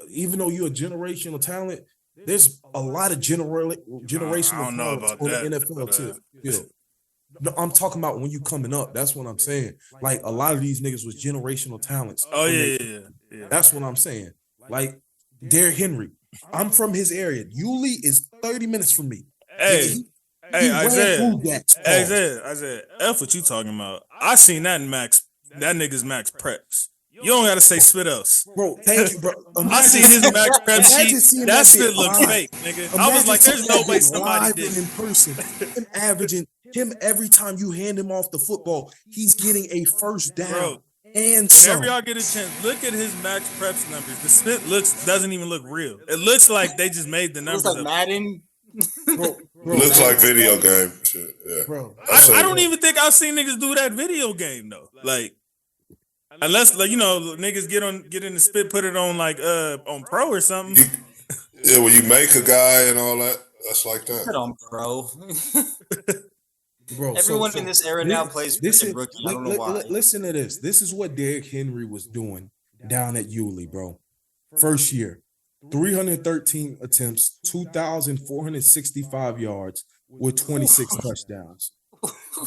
even though you're a generational talent, there's a lot of generational talent on the NFL too. No, I'm talking about when you coming up. That's what I'm saying. Like, a lot of these niggas was generational talents. Oh yeah. That's what I'm saying. Like Derrick Henry. I'm from his area. Yulee is 30 minutes from me. Hey, Isaiah, F what you talking about? I seen that nigga's Max Preps. You don't gotta say spit else. Bro, thank you, bro. I seen his Max Prep sheet. That shit look fake, nigga. I was like, there's no way somebody did in person. Him averaging every time you hand him off the football, he's getting a first down. Bro, and some. whenever y'all get a chance, look at his Max Preps numbers. The spit doesn't even look real. It looks like they just made the numbers like up. Madden. Bro, looks like video game shit. Yeah. Bro, I don't even think I've seen niggas do that video game though. Like, unless, like, you know, niggas get in the spit, put it on like on pro or something. When you make a guy and all that, that's like that. Put on pro. Bro, everyone in this era now plays rookie. I don't know why. Listen to this. This is what Derrick Henry was doing down at Yulee, bro. First year, 313 attempts, 2,465 yards with 26 touchdowns.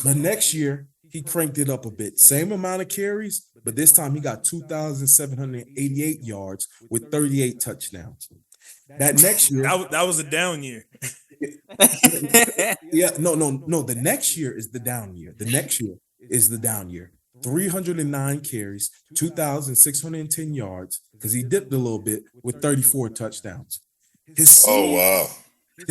The next year, he cranked it up a bit. Same amount of carries, but this time he got 2,788 yards with 38 touchdowns. That next year, that was a down year. No. The next year is the down year. 309 carries, 2,610 yards, because he dipped a little bit with 34 touchdowns. His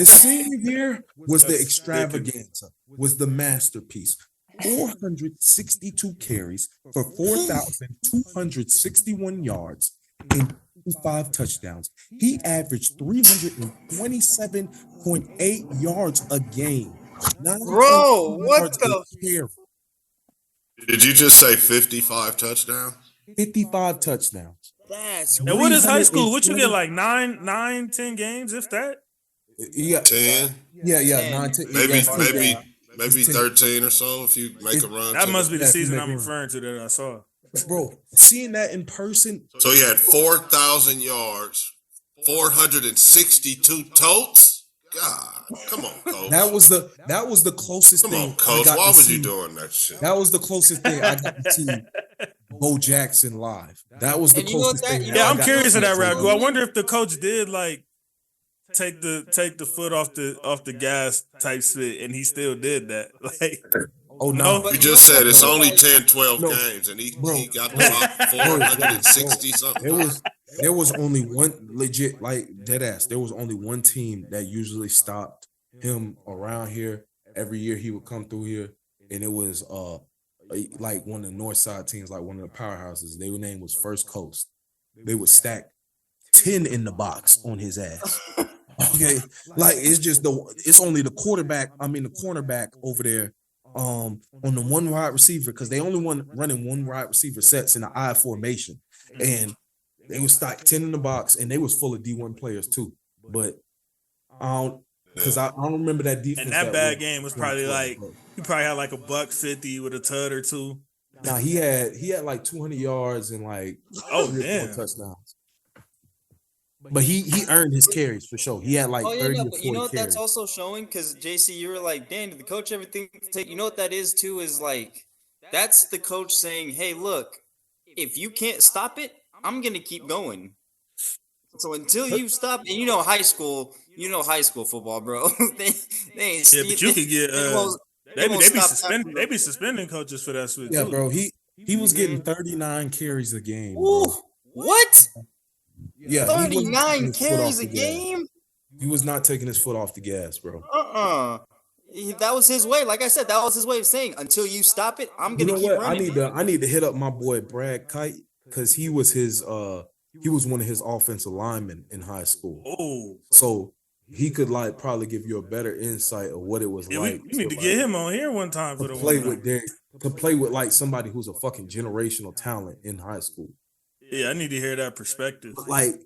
senior year was the extravaganza, was the masterpiece. 462 carries for 4,261 yards and 5 touchdowns. He averaged 327.8 yards a game. Bro, what the? Did you just say 55 touchdowns? 55 touchdowns. And what is high school? What you get, like 9, 10 games, if that? Yeah. 10? Yeah, 9, 10. Maybe 13 or so if you make a run. That must be the season I'm referring to that I saw. Bro, seeing that in person. So he had 4,000 yards, 462 totes. God, come on, coach. That was the closest thing. Come on, coach. Why was you doing that shit? That was the closest thing I got to see Bo Jackson live. That was the closest thing. Yeah, I'm curious of that rap. I wonder if the coach did like take the foot off the gas type shit, and he still did that. Like, oh no, you just said it's only 10, 12 games, and he got about 460 something. There was only one legit, like, dead ass. There was only one team that usually stopped him around here. Every year he would come through here, and it was like one of the North Side teams, like one of the powerhouses. Their name was First Coast. They would stack 10 in the box on his ass. Okay, like it's only the cornerback over there on the one wide receiver, because they only running one wide receiver sets in the I formation, and they would stack 10 in the box, and they was full of D1 players too. But I don't remember that defense. And that bad game was probably like He probably had like $150 with a tud or two. Nah, he had like 200 yards and like 3 or 4 touchdowns. But he earned his carries for sure. He had like 30 or 40 but you know what carries. that's also showing? Because JC, you were like, "Dan, did the coach ever think to take?" You know what that is too? Is like that's the coach saying, "Hey, look, if you can't stop it, I'm gonna keep going." So until you stop, and high school football, bro. they ain't. Yeah, but you could get they be suspending coaches for that shit. Yeah, too. bro. He was getting 39 carries a game. Ooh, Bro. what? Yeah, 39 carries a game? He was not taking his foot off the gas, bro. That was his way. Like I said, that was his way of saying, until you stop it, I'm gonna keep running. I need to hit up my boy Brad Kite because he was one of his offensive linemen in high school. Oh, so he could like probably give you a better insight of what it was like. We need to get him on here one time for the play with Derek, to play with like somebody who's a fucking generational talent in high school. Yeah, I need to hear that perspective. Like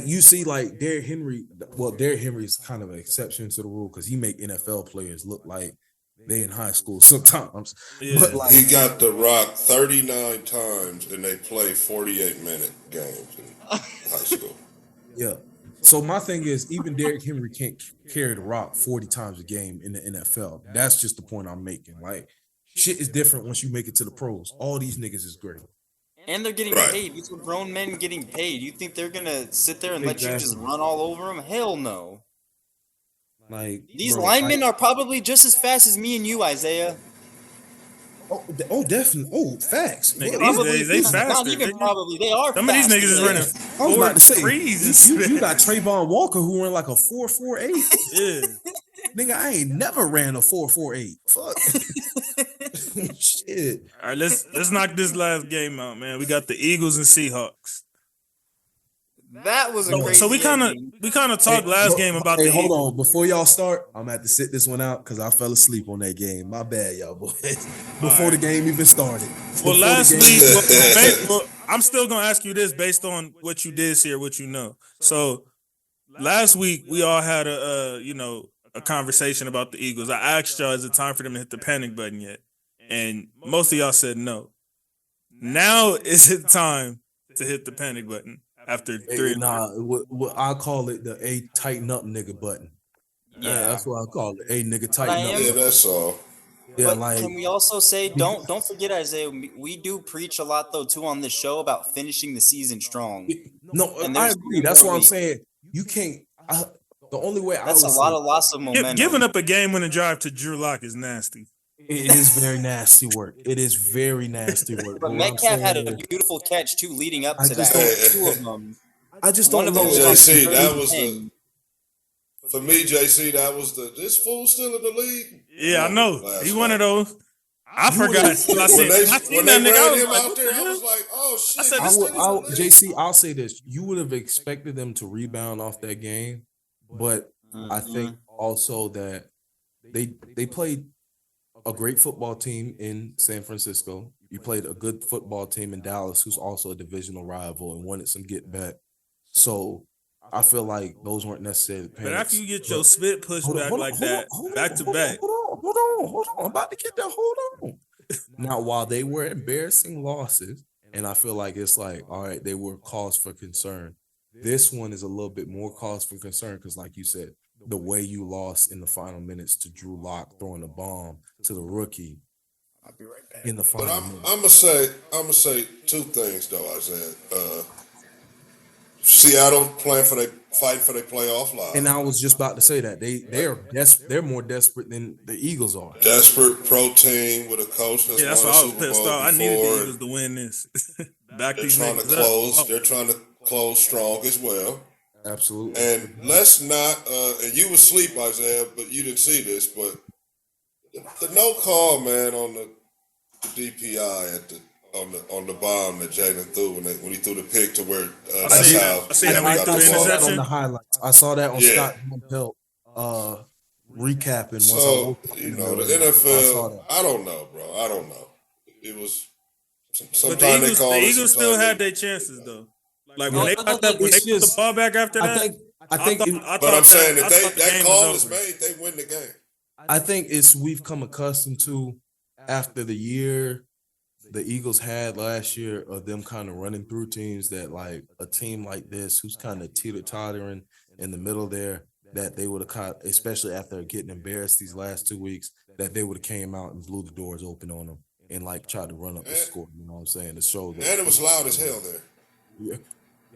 you see, like Derrick Henry. Well, Derrick Henry is kind of an exception to the rule because he make NFL players look like they in high school sometimes. Yeah. But like, he got the rock 39 times, and they play 48-minute games in high school. Yeah. So my thing is, even Derrick Henry can't carry the rock 40 times a game in the NFL. That's just the point I'm making. Like, shit is different once you make it to the pros. All these niggas is great. And they're getting paid. These are grown men getting paid. You think they're gonna sit there and let you just run all over them? Hell no. Like these linemen are probably just as fast as me and you, Isaiah. Oh, definitely. Oh, facts. Nigga, these days they faster. Not even probably. They are. Some of these niggas is running. I was about to say, you you got Trayvon Walker who ran like a 4.48. Yeah. Nigga, I ain't never ran a 4.48. Fuck. Shit. All right, let's knock this last game out, man. We got the Eagles and Seahawks. That was a great. So we kind of talked last game about the. Hold on, before y'all start, I'm gonna have to sit this one out because I fell asleep on that game. My bad, y'all boys. Before the game even started. Well, last week, I'm still gonna ask you this based on what you did see or what you know. So last week we all had a conversation about the Eagles. I asked y'all, is it time for them to hit the panic button yet? And most of y'all said no. Now is it time to hit the panic button after 3? I call it the A tighten up nigga button. Yeah, that's what I call it. A nigga tighten up. Yeah, that's all. Yeah, but can we also say don't forget, Isaiah, we do preach a lot though too on this show about finishing the season strong. No, I agree. That's what I'm saying. You can't. The only way that's a lot of loss of momentum. Giving up a game-winning drive to Drew Lock is nasty. It is very nasty work. It is very nasty work. But Metcalf had a beautiful catch too, leading up to that. 2 of them. I just don't know. JC, that was the. For me, JC, that was this fool still in the league. Yeah, I know. He one of those. I forgot. I seen that nigga. Him out there, I was like, oh shit. JC, I'll say this: you would have expected them to rebound off that game, but I think also that they played a great football team in San Francisco. You played a good football team in Dallas, who's also a divisional rival and wanted some get back. So I feel like those weren't necessarily panics. But after you get your spit pushed back like that, back to back. Hold on. I'm about to get there. Hold on. Now, while they were embarrassing losses, and I feel like it's like, all right, they were cause for concern. This one is a little bit more cause for concern because, like you said, the way you lost in the final minutes to Drew Lock throwing a bomb to the rookie. I'll be right back. In the final minutes. I'm gonna say 2 things though, Isaiah. Seattle fighting for their playoff life. And I was just about to say that they're more desperate than the Eagles are. Desperate pro team with a coach that's that's won why a I was Super pissed Bowl off. I before. needed the Eagles to win this. They're trying to close strong as well. Absolutely. And let's not. And you was asleep, Isaiah, but you didn't see this. But the no call, man, on the DPI at the. On the bomb that Jalen threw when he threw the pick to where I seen that when he threw the interception on the highlights. I saw that on Scott Pelt recapping. So the NFL, I don't know, bro. I don't know. It was sometimes they call. The Eagles still had their chances though. Like when they got the ball back after that. But I'm saying that that call is made, they win the game. I think we've come accustomed to after the year the Eagles had last year of them kind of running through teams that like a team like this who's kind of teeter-tottering in the middle there, that they would have caught, especially after getting embarrassed these last 2 weeks, that they would have came out and blew the doors open on them and like tried to run up the score. You know what I'm saying? To show that. And it was loud as hell there.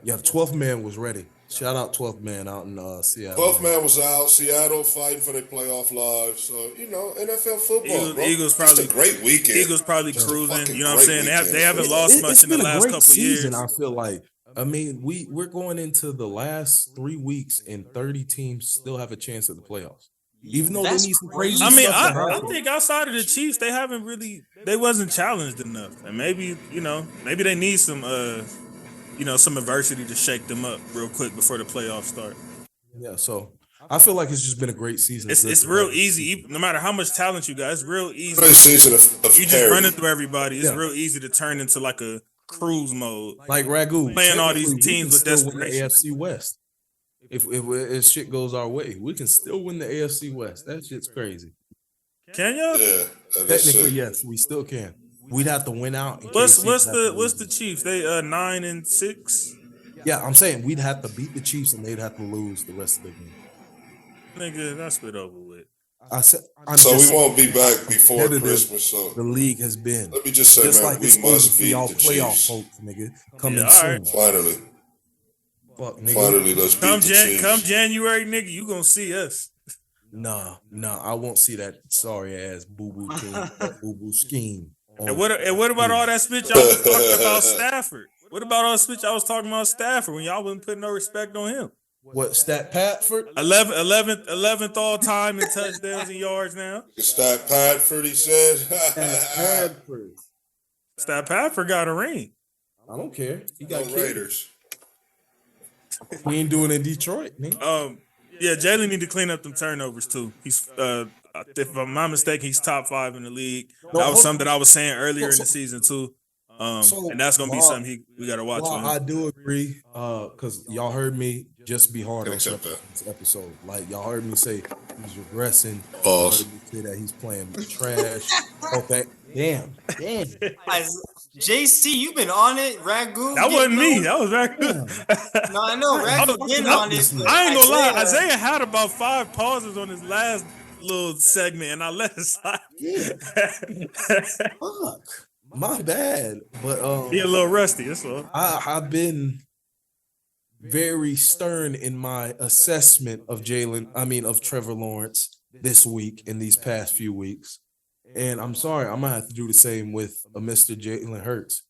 Yeah, the 12th man was ready. Shout out 12th man out in Seattle. 12th man was out. Seattle fighting for their playoff lives. So, NFL football, bro. Eagles probably it's a great weekend. Eagles probably Just a cruising. fucking You know what I'm saying? great They haven't weekend. lost much in the last couple season, years. I feel like. I mean, we're going into the last 3 weeks and 30 teams still have a chance at the playoffs. Even though That's they need some crazy I mean, stuff to I happen. think outside of the Chiefs, they wasn't challenged enough. And maybe they need some some adversity to shake them up real quick before the playoffs start. Yeah, so I feel like it's just been a great season. It's real easy. No matter how much talent you got, it's real easy. Great season of You just parity. running through everybody. It's Yeah. real easy to turn into like a cruise mode. Like Ragu Playing all these technically, we teams can with still win the desperation. AFC West. If shit goes our way, we can still win the AFC West. That shit's crazy. Can y'all? Yeah, that is Technically, sick. yes, we still can. We'd have to win out. in What's KC would have to the lose. Chiefs? They 9-6. Yeah, I'm saying we'd have to beat the Chiefs and they'd have to lose the rest of the game. Nigga, that's been over with. So we won't be back before competitive Christmas. So the league has been. let me just say, Just man, like we it's supposed must to beat be all the playoff Chiefs. folks, nigga. Coming Yeah, all soon. right. Finally, Fuck, nigga. finally, let's beat Come the Chiefs. come January, nigga, you gonna see us. Nah, I won't see that sorry ass boo boo team, boo boo scheme. And what about all that spit y'all was talking about Stafford? What about all the spit y'all was talking about Stafford when y'all wasn't putting no respect on him? What Stat Patford? 11th all time in touchdowns and yards now. Stat Padford, he said. Patford. Stat Padford got a ring. I don't care. He Go got killed. Raiders. We ain't doing it in Detroit, nigga. Yeah, Jalen need to clean up them turnovers too. He's if I'm not mistaken, he's top 5 in the league. No, That was hold- something I was saying earlier in so- the season too. so And that's gonna be while- something we gotta watch. Well, on I him. do agree, because y'all heard me just be hard Can on accept Trevor that. this episode. Like y'all heard me say he's regressing. Pause. Y'all heard me say that he's playing trash. Okay, damn. JC, you've been on it. Ragu. That wasn't me. getting That was Ragu. No, I know. Ragu been on it. I ain't gonna lie. Isaiah had about 5 pauses on his last little segment, and I let it slide. Fuck. My bad. But He a little rusty. That's all. I've been very stern in my assessment of Trevor Lawrence this week in these past few weeks. And I'm sorry, I'm gonna have to do the same with Mr. Jalen Hurts.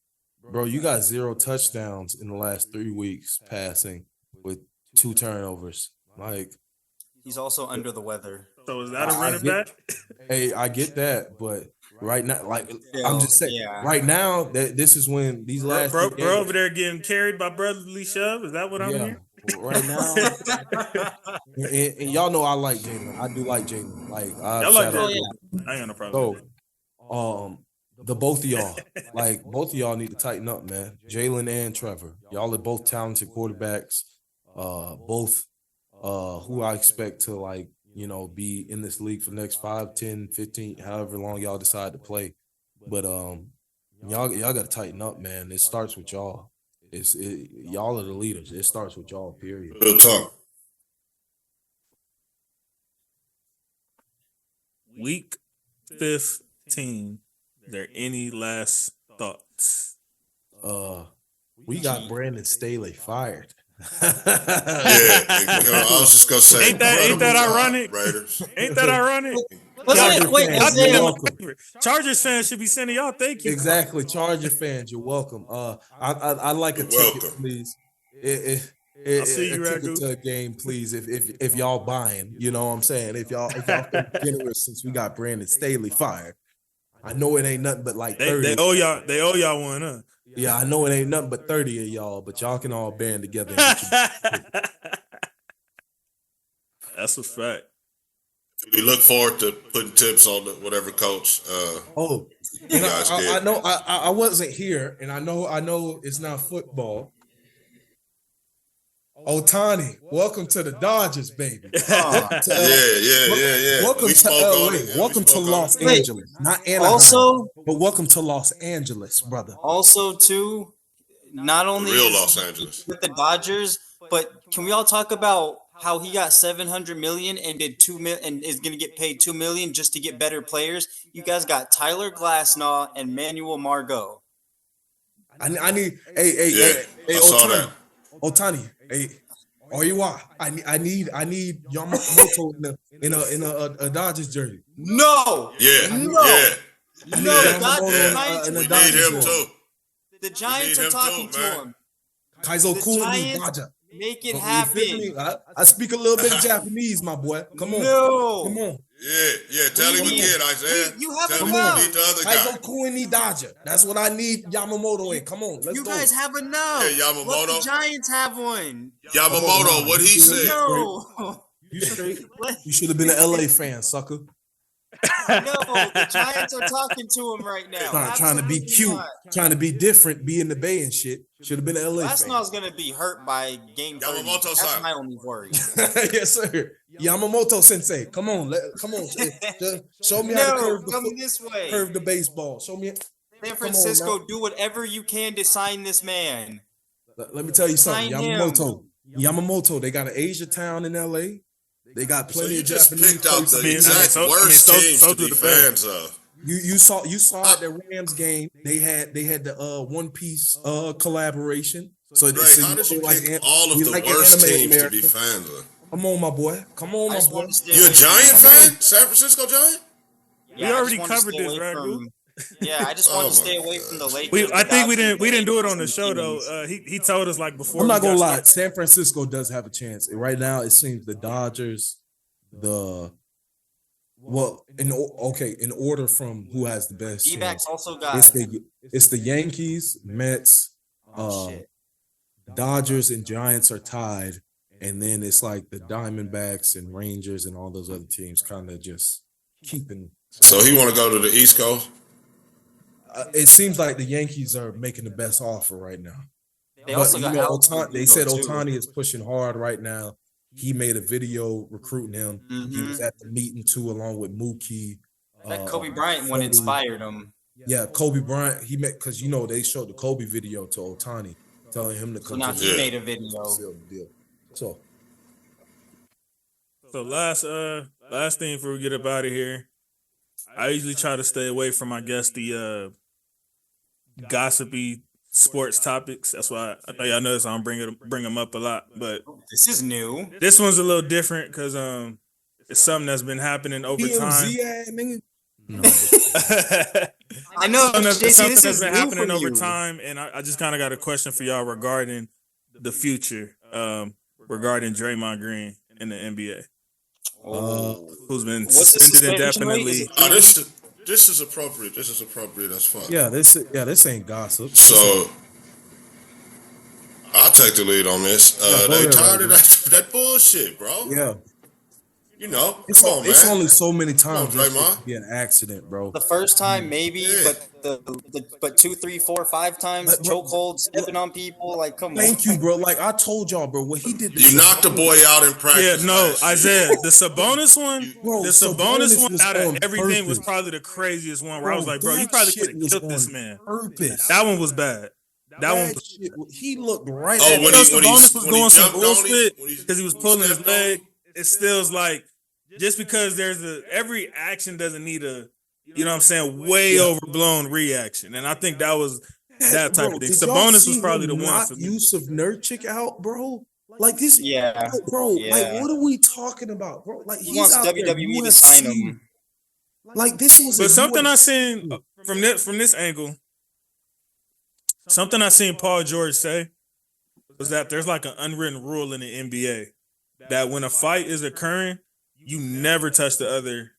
Bro, you got 0 touchdowns in the last 3 weeks passing with 2 turnovers. Like, He's also under the weather. So is that a I running get- back? hey, I get that, but right now, like Yeah, I'm just saying, yeah. right now that this is when these last Bro, few bro games- over there getting carried by brotherly shove. Is that what I'm hearing? right now. and y'all know I like Jalen. I do like Jalen. Like I Y'all like shout out Jalen? I ain't got no problem. with So, the both of y'all, like both of y'all need to tighten up, man. Jalen and Trevor. Y'all are both talented quarterbacks. Both who I expect to be in this league for the next 5, 10, 15, however long y'all decide to play. But y'all gotta tighten up, man. It starts with y'all. Y'all are the leaders. It starts with y'all, period. Real talk. Week 15. There any last thoughts? We got Brandon Staley fired. Yeah, I was just gonna say, Ain't that incredible job, ironic? Raiders. Ain't that ironic? Wasn't wait, fans, Isaiah- you're welcome. Chargers fans should be sending y'all thank you. Exactly, Charger fans, you're welcome. I'd like a You're ticket, welcome. please. I'll see you, a ticket Ragu. to a game, please. If y'all buying, you know what I'm saying. If y'all been generous since we got Brandon Staley fired. I know it ain't nothing but like 30. They owe y'all one, huh? Yeah, I know it ain't nothing but 30 of y'all, but y'all can all band together. And get your- That's a fact. We look forward to putting tips on whatever coach. Oh, and guys I did. know I wasn't here, and I know it's not football. Otani, welcome to the Dodgers, baby. Uh, Yeah. Welcome We to spoke LA. on it. Yeah, we Welcome to spoke on Los it. Wait. Angeles. Not Anaheim. Also, but welcome to Los Angeles, brother. also too, not only Real is Los Angeles. with the Dodgers, but can we all talk about how he got $700 million and did $2 million and is going to get paid $2 million just to get better players? You guys got Tyler Glasnow and Manuel Margot. I need hey I saw Otani. that. Otani, hey, Oiwa. I need Yamamoto in a Dodgers jersey. No, Yeah. No. Yeah. I need No, the Yamamoto Giants- in a We need Dodgers him jersey. too. the Giants need are him talking too, to man. him. Kaizo The Kuni Giants- Dodger. Make it You feel me? happen. I speak a little bit of Japanese, my boy. Come on. No. Come on. Yeah. Tell him Come again, on. Isaiah. You have Tell him enough. we need the other Kaizo guy. Kuni Dodger. That's what I need Yamamoto in. Come on, let's You go. guys have enough. Yeah, Yamamoto. Let the Giants have one. Yamamoto, what he said. No. You straight? Let- You should have been an LA fan, sucker. No, the Giants are talking to him right now. Trying to be Absolutely cute, not. trying to be different, be in the Bay and shit. Should have been an LA fan. Glasnow's gonna be hurt by game 30. Yamamoto That's side. my only worry. Yes, sir. Yamamoto Sensei, come on, show me how to No, curve come the, this way. curve the baseball. Show me. San on Francisco, now. do whatever you can to sign this man. Let me tell you something, Sign him. Yamamoto. They got an Asia town in LA. They got So plenty you of just Japanese picked out the places. exact worst teams so to do be the fans. fans of. You saw at the Rams game. They had the One Piece collaboration. So, Dre, so how did you like pick all of we the like worst anime teams to America. be fans of? Come on, my boy. Come on, I my just boy. want to stay You a away from- Giant fan? San Francisco Giant? We I already just wanna covered stay this, away right, from- Goo? Yeah, I just Oh want my to stay away from the Lakers. I think we the didn't do it on the Dodgers, show and though. He told us like before. I'm not we gonna got lie. started. San Francisco does have a chance right now. It seems the Dodgers, in order from who has the best D-backs chance. also got. It's the Yankees, Mets, Shit. Dodgers, and Giants are tied, and then it's like the Diamondbacks and Rangers and all those other teams kind of just keeping. So he want to go to the East Coast? It seems like the Yankees are making the best offer right now. They But also you got know, Alex they said Verdugo, too. Otani is pushing hard right now. He made a video recruiting him. He was at the meeting too, along with Mookie. That Kobe Bryant one Freddie. inspired him. Yeah, Kobe Bryant. He met because they showed the Kobe video to Otani, telling him to So come now to he Yeah. made a video. seal the deal. So So last thing before we get up out of here, I usually try to stay away from, I guess, the gossipy sports topics. That's why I know y'all notice I don't bring them up a lot, but This is new. this one's a little different because it's something that's been happening over time. TMZ ad, nigga. No. I know, Something JC, this that's is been new happening from over you. time, and I just kind of got a question for y'all regarding the future, regarding Draymond Green in the NBA, who's been What's the suspended suspension rate? Is indefinitely. it This is appropriate. This is appropriate as fuck. Yeah, this ain't gossip. So I'll take the lead on this. Yeah, go They ahead, tired of Roger. that bullshit, bro. Yeah, You know, it's, come on, it's man. only so many times Come on, this shit Draymond. could be an accident, bro. The first time, maybe, Yeah. but 2, 3, 4, 5 times, But, bro, chokehold, stepping on people, like, come on. Thank you, bro. Like I told y'all, bro, what he did. You knocked the boy out in Yeah, practice. no, last year. Isaiah, the Sabonis one, Bro, the Sabonis Sabonis one was out of on everything was purpose. probably the craziest one where I was like, bro, you that probably shit could have was killed this on man. Purpose. That one was bad. That one. shit, he looked right Oh, at when him. he- Sabonis was when he doing some jumped on him, bullshit when he because he was pulling his stepped on leg. him. It still's like just because every action doesn't need a, you know what I'm saying, way overblown reaction. And I think that was that type of thing. Did y'all Sabonis see was probably the him one knock for me. Yusuf Nurkic out, bro. Like this, Yeah. bro. Yeah. Like, what are we talking about, bro? Like He he's wants out there, WWE to UFC. sign him. Like this was. But something I UFC. seen from this angle, something I seen Paul George say was that there's like an unwritten rule in the NBA that when a fight is occurring, you never touch the other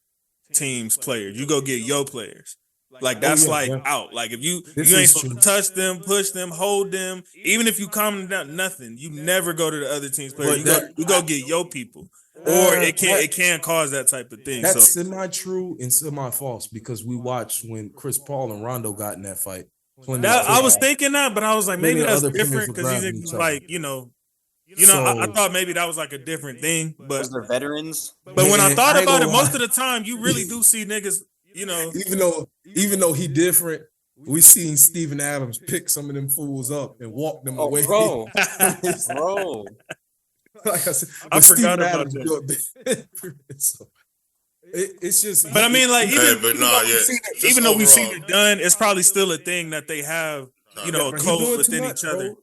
team's players. You go get your players. Like that's yeah. out. Like if you This you ain't is supposed true. to touch them, push them, hold them. Even if you calm them down, nothing. You never go to the other team's players. But You go get your people. Or it can cause that type of thing. That's So semi-true and semi-false because we watched when Chris Paul and Rondo got in that fight. I was thinking that, but I was like, maybe Plenty of that's other players different were because grabbing he's each other. like, You know, I So- thought maybe that was like a different thing, but Was there veterans? when I Man, thought I ain't about it, gonna most lie. of the time you really do see niggas, you know. Even though he different, we seen Steven Adams pick some of them fools up and walk them Oh, away. bro, bro. Like I said, I but forgot Steven about Adams that. built so it's just. But I mean, like, Hey, but nah, yeah. Just even though we've seen overall, it done, it's probably still a thing that they have, you know, a But he code doing too within much, each other. bro.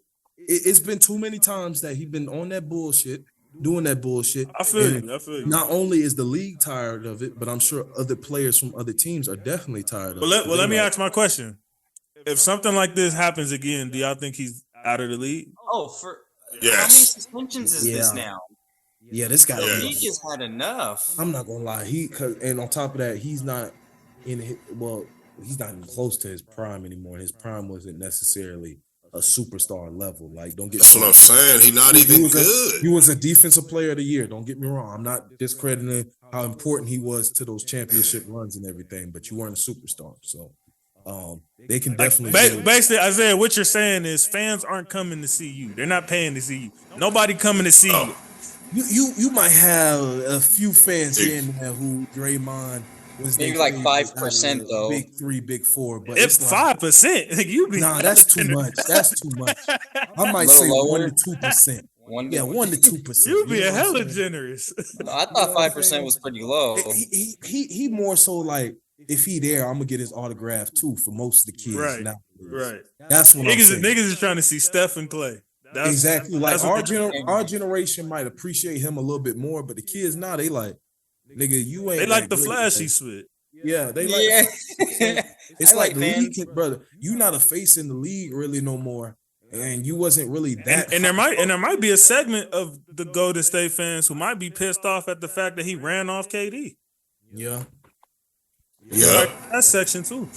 It's been too many times that he been on that bullshit, doing that bullshit. I feel And you. I feel you. Not only is the league tired of it, but I'm sure other players from other teams are definitely tired of it. Let me ask my question. If something like this happens again, do y'all think he's out of the league? Oh, for how many yes. suspensions is this Yeah. now? Yeah, this guy. The Yeah. league has had enough. I'm not gonna lie. And on top of that, he's not he's not even close to his prime anymore. His prime wasn't necessarily a superstar level. Like, don't get That's me what I'm saying. He not even good. He was a defensive player of the year. Don't get me wrong. I'm not discrediting how important he was to those championship runs and everything, but you weren't a superstar. So they can definitely Basically, Isaiah, what you're saying is fans aren't coming to see you. They're not paying to see you. Nobody coming to see you. You might have a few fans here and there who Draymond was Maybe their like favorite 5% out of the though. Big 3, Big 4, but If it's like, 5%, you be nah, that's too much. That's too much. I might say Little 1 lower? to 2%. One, Yeah, 1 to 2%. you be know a what I'm hella saying? generous. I thought 5% was pretty low. He more so like, if he there, I'm gonna get his autograph too for most of the kids. Right, Now, right. That's what I'm saying. Niggas is trying to see Steph and Clay. That's, Exactly. Like that's what our generation might appreciate him a little bit more, but the kids now they like, nigga, you ain't. they like that the great, flashy man. spit. Yeah, they like. Yeah. It's I like like the fans. league, brother. You not a face in the league really no more, and you wasn't really that. And there might be a segment of the Golden State fans who might be pissed off at the fact that he ran off KD. Yeah. Yeah. Like, that section too.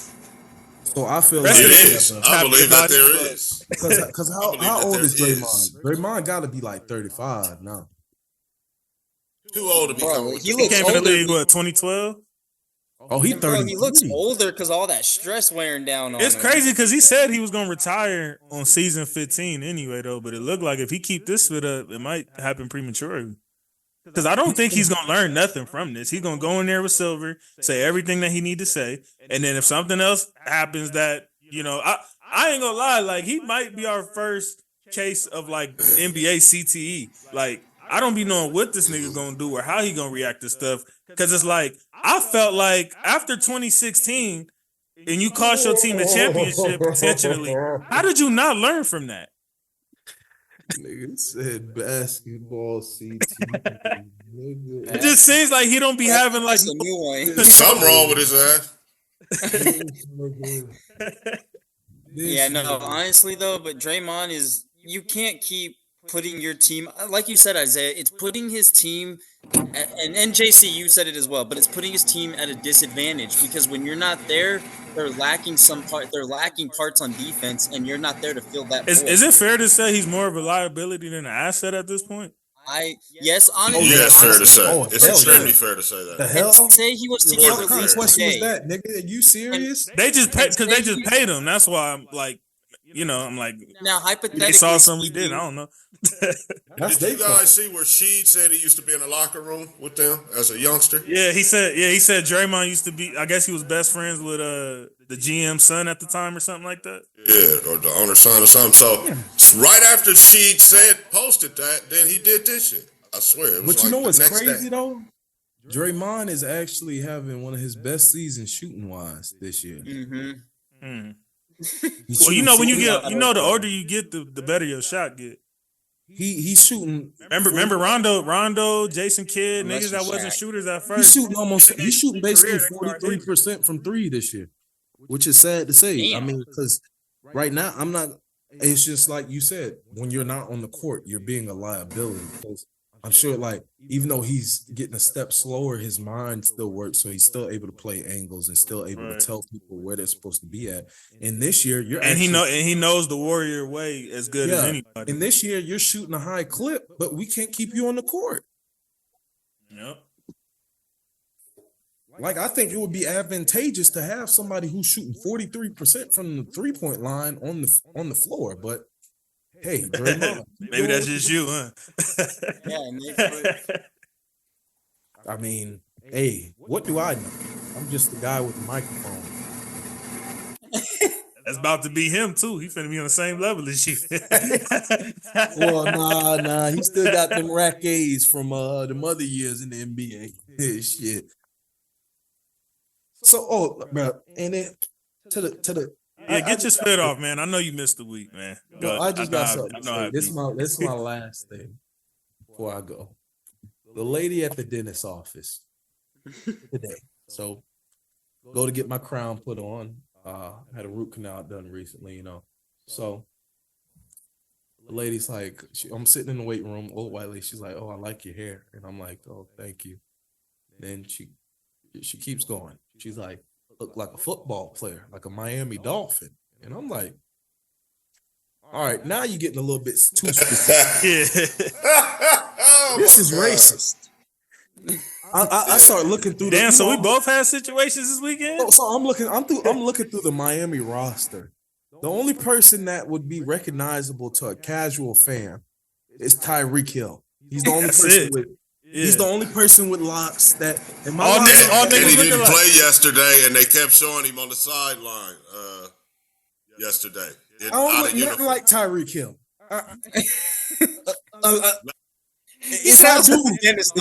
So I feel Rest like of It it is. is. I believe that Everybody- there is. because I believe how that old there is Draymond? is. Draymond got to be like 35 now. Too old to be Bro, coming with he the He looks came in the older. league, what, 2012? Oh, he And bro, 33. he looks older because all that stress wearing down on It's him. crazy because he said he was gonna retire on season 15 anyway, though. But it looked like if he keep this spit up, it might happen prematurely. Because I don't think he's gonna learn nothing from this. He's gonna go in there with Silver, say everything that he need to say, and then if something else happens that I ain't gonna lie, like he might be our first case of like NBA CTE. Like I don't be knowing what this nigga gonna do or how he gonna react to stuff. Because it's like I felt like after 2016, and you cost your team a championship intentionally. How did you not learn from that? Nigga said basketball CT. It just seems like he don't be having like That's a new one. There's something wrong with his ass. Yeah, no, honestly though, but Draymond is you can't keep putting your team like you said, Isaiah, it's putting his team and JC, you said it as well, but it's putting his team at a disadvantage because when you're not there, they're lacking parts on defense, and you're not there to fill that. Is it fair to say he's more of a liability than an asset at this point? Yes, honestly. Yeah, it's fair to say. Oh, It's hell extremely yeah. fair to say The that. hell? Say he was to What get kind of released question was today. that, nigga? Are you serious? They just paid him. That's why I'm like, I'm like, Now, hypothetically, they saw something we did. I don't know. That's Did you their fault. guys see where Sheed said he used to be in the locker room with them as a youngster? Yeah, he said Draymond used to be. I guess he was best friends with the GM's son at the time or something like that. Yeah, or the owner's son or something. So right after Sheed posted that, then he did this shit. I swear. It was But you like know the what's next crazy day. though? Draymond is actually having one of his best seasons shooting wise this year. Mm-hmm. Hmm. He's Well, shooting when you 40 get, the older you get, the better your shot get. he's shooting. Remember Rondo, Jason Kidd, Unless niggas that you wasn't Shaq. shooters at He's first. shooting basically Career, they 43% from 3 this year, which is sad to say. Damn. I mean, because right now I'm not. It's just like you said, when you're not on the court, you're being a liability. Because I'm sure, like, even though he's getting a step slower, his mind still works, so he's still able to play angles and still able Right. to tell people where they're supposed to be at. And this year, you're And actually, he knows the Warrior way as good as yeah. anybody. And this year, you're shooting a high clip, but we can't keep you on the court. Yep. Like, I think it would be advantageous to have somebody who's shooting 43% from the 3-point line on the floor. But Hey, Draymond. Maybe that's just you, huh? Yeah, Nate. I mean, hey, what do I know? I'm just the guy with the microphone. That's about to be him too. He finna be on the same level as you. Well, nah. He still got them rack A's from the other years in the NBA. Shit. So, bro, and then to the Yeah, get your spit off, man. I know you missed the week, man. No, I just got something to say. This This is my last thing before I go. The lady at the dentist office today. So go to get my crown put on. Had a root canal done recently, you know. So the lady's like, I'm sitting in the waiting room, old white lady. She's like, "Oh, I like your hair," and I'm like, "Oh, thank you." Then she keeps going. She's like, "Look like a football player, like a Miami Dolphin," and I'm like, "All right, now you're getting a little bit too specific." This is racist. I start looking through. Damn, so we both had situations this weekend. So I'm looking through the Miami roster. The only person that would be recognizable to a casual fan is Tyreek Hill. He's the only person with. Yeah. He's the only person with locks that. And my and he didn't play yesterday, and they kept showing him on the sideline yesterday. I don't look nothing like Tyreek Hill. If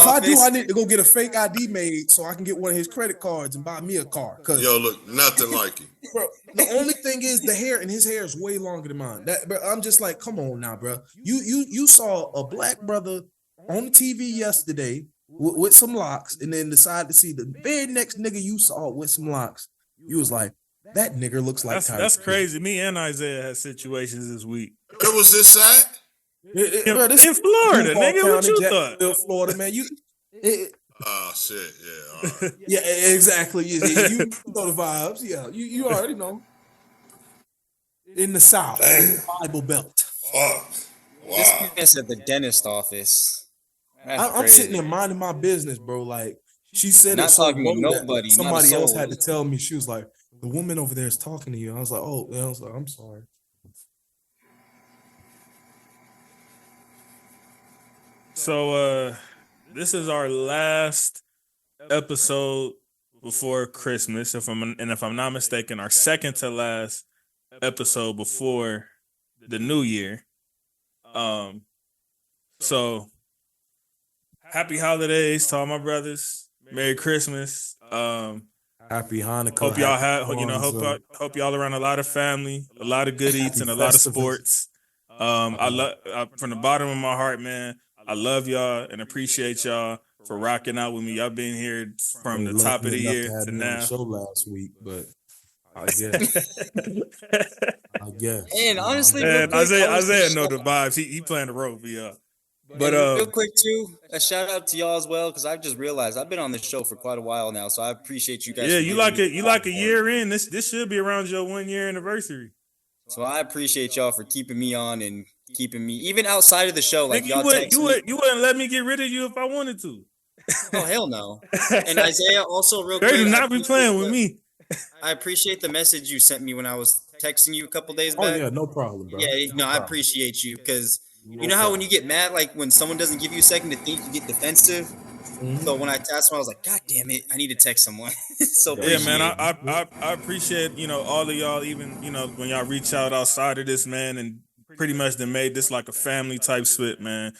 I do, I need to go get a fake ID made so I can get one of his credit cards and buy me a car. Yo, look, nothing like him. Bro, the only thing is the hair, and his hair is way longer than mine. Bro, I'm just like, come on now, bro. You saw a black brother on TV yesterday with some locks, and then decided to see the very next nigga you saw with some locks. You was like, that nigga looks like Tyreek. That's crazy. Me and Isaiah had situations this week. Where was this at? Bro, this in Florida, nigga. What you thought? Florida, man. Oh shit, yeah. All right. Yeah, exactly. You know the vibes. Yeah, you already know. In the South, in the Bible Belt. Fuck. Wow. This at the dentist office. I'm sitting there minding my business, bro. Like she said, not talking to nobody. Somebody else had to tell me. She was like, "The woman over there is talking to you." I was like, "Oh," I was like, "I'm sorry." So this is our last episode before Christmas, if I'm not mistaken, our second to last episode before the new year. So happy holidays to all my brothers. Merry Christmas. Happy Hanukkah. Hope y'all have hope y'all around a lot of family, a lot of good eats, and a lot of sports. I love from the bottom of my heart, man. I love y'all and appreciate y'all for rocking out with me. Y'all been here from the top of the year to now. Show last week, but I guess. And honestly, Isaiah know the vibes. He playing the role for y'all. But real quick too, a shout out to y'all as well, because I just realized I've been on this show for quite a while now, so I appreciate you guys. Yeah, you like a year in. This should be around your 1 year anniversary. So I appreciate y'all for keeping me on and keeping me even outside of the show. Like you wouldn't let me get rid of you if I wanted to. Oh hell no! And Isaiah, also real quick, they do not be playing with me. I appreciate the message you sent me when I was texting you a couple days back. Oh yeah, no problem, bro. Yeah, no, I appreciate you because you know how when you get mad, like when someone doesn't give you a second to think, you get defensive. Mm-hmm. So when I texted him, I was like, God damn it, I need to text someone. So yeah, man, I appreciate all of y'all, even when y'all reach out outside of this, man, and pretty much they made this like a family type split, man.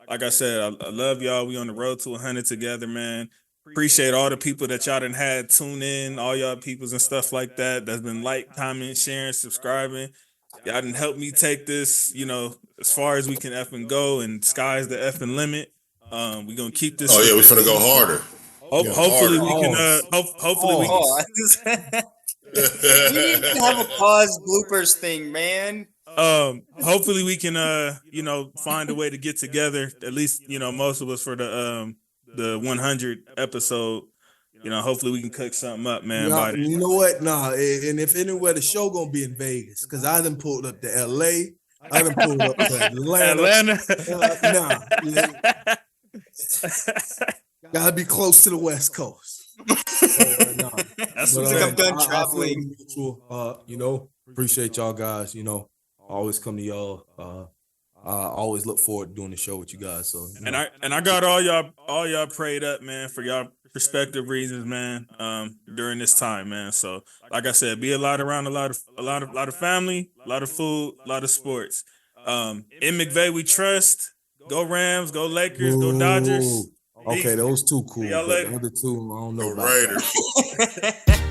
Like I said, I love y'all. We on the road to 100 together, man. Appreciate all the people that y'all done had tune in, all y'all peoples and stuff like that that's been like, comment, sharing, subscribing. Y'all done helped me take this, as far as we can effing go, and sky's the effing limit. We're gonna keep this. Oh yeah, we're finna go harder. Hopefully we can. Hopefully we can. We need to have a pause bloopers thing, man. Hopefully we can find a way to get together, at least most of us, for the 100 episode. Hopefully we can cook something up, man. You know what? Nah, and if anywhere, the show gonna be in Vegas, because I done pulled up to LA. I done pulled up to Atlanta. Gotta be close to the West Coast. That's what I'm done traveling. Appreciate y'all guys. Always come to y'all. I always look forward to doing the show with you guys. So, And I got all y'all prayed up, man, for y'all respective reasons, man. During this time, man. So, like I said, be a lot around a lot of family, a lot of food, a lot of sports. In McVay, we trust. Go Rams, go Lakers, go Dodgers. Okay, those two cool. See y'all But later. the other two, I don't know The about that. Raiders.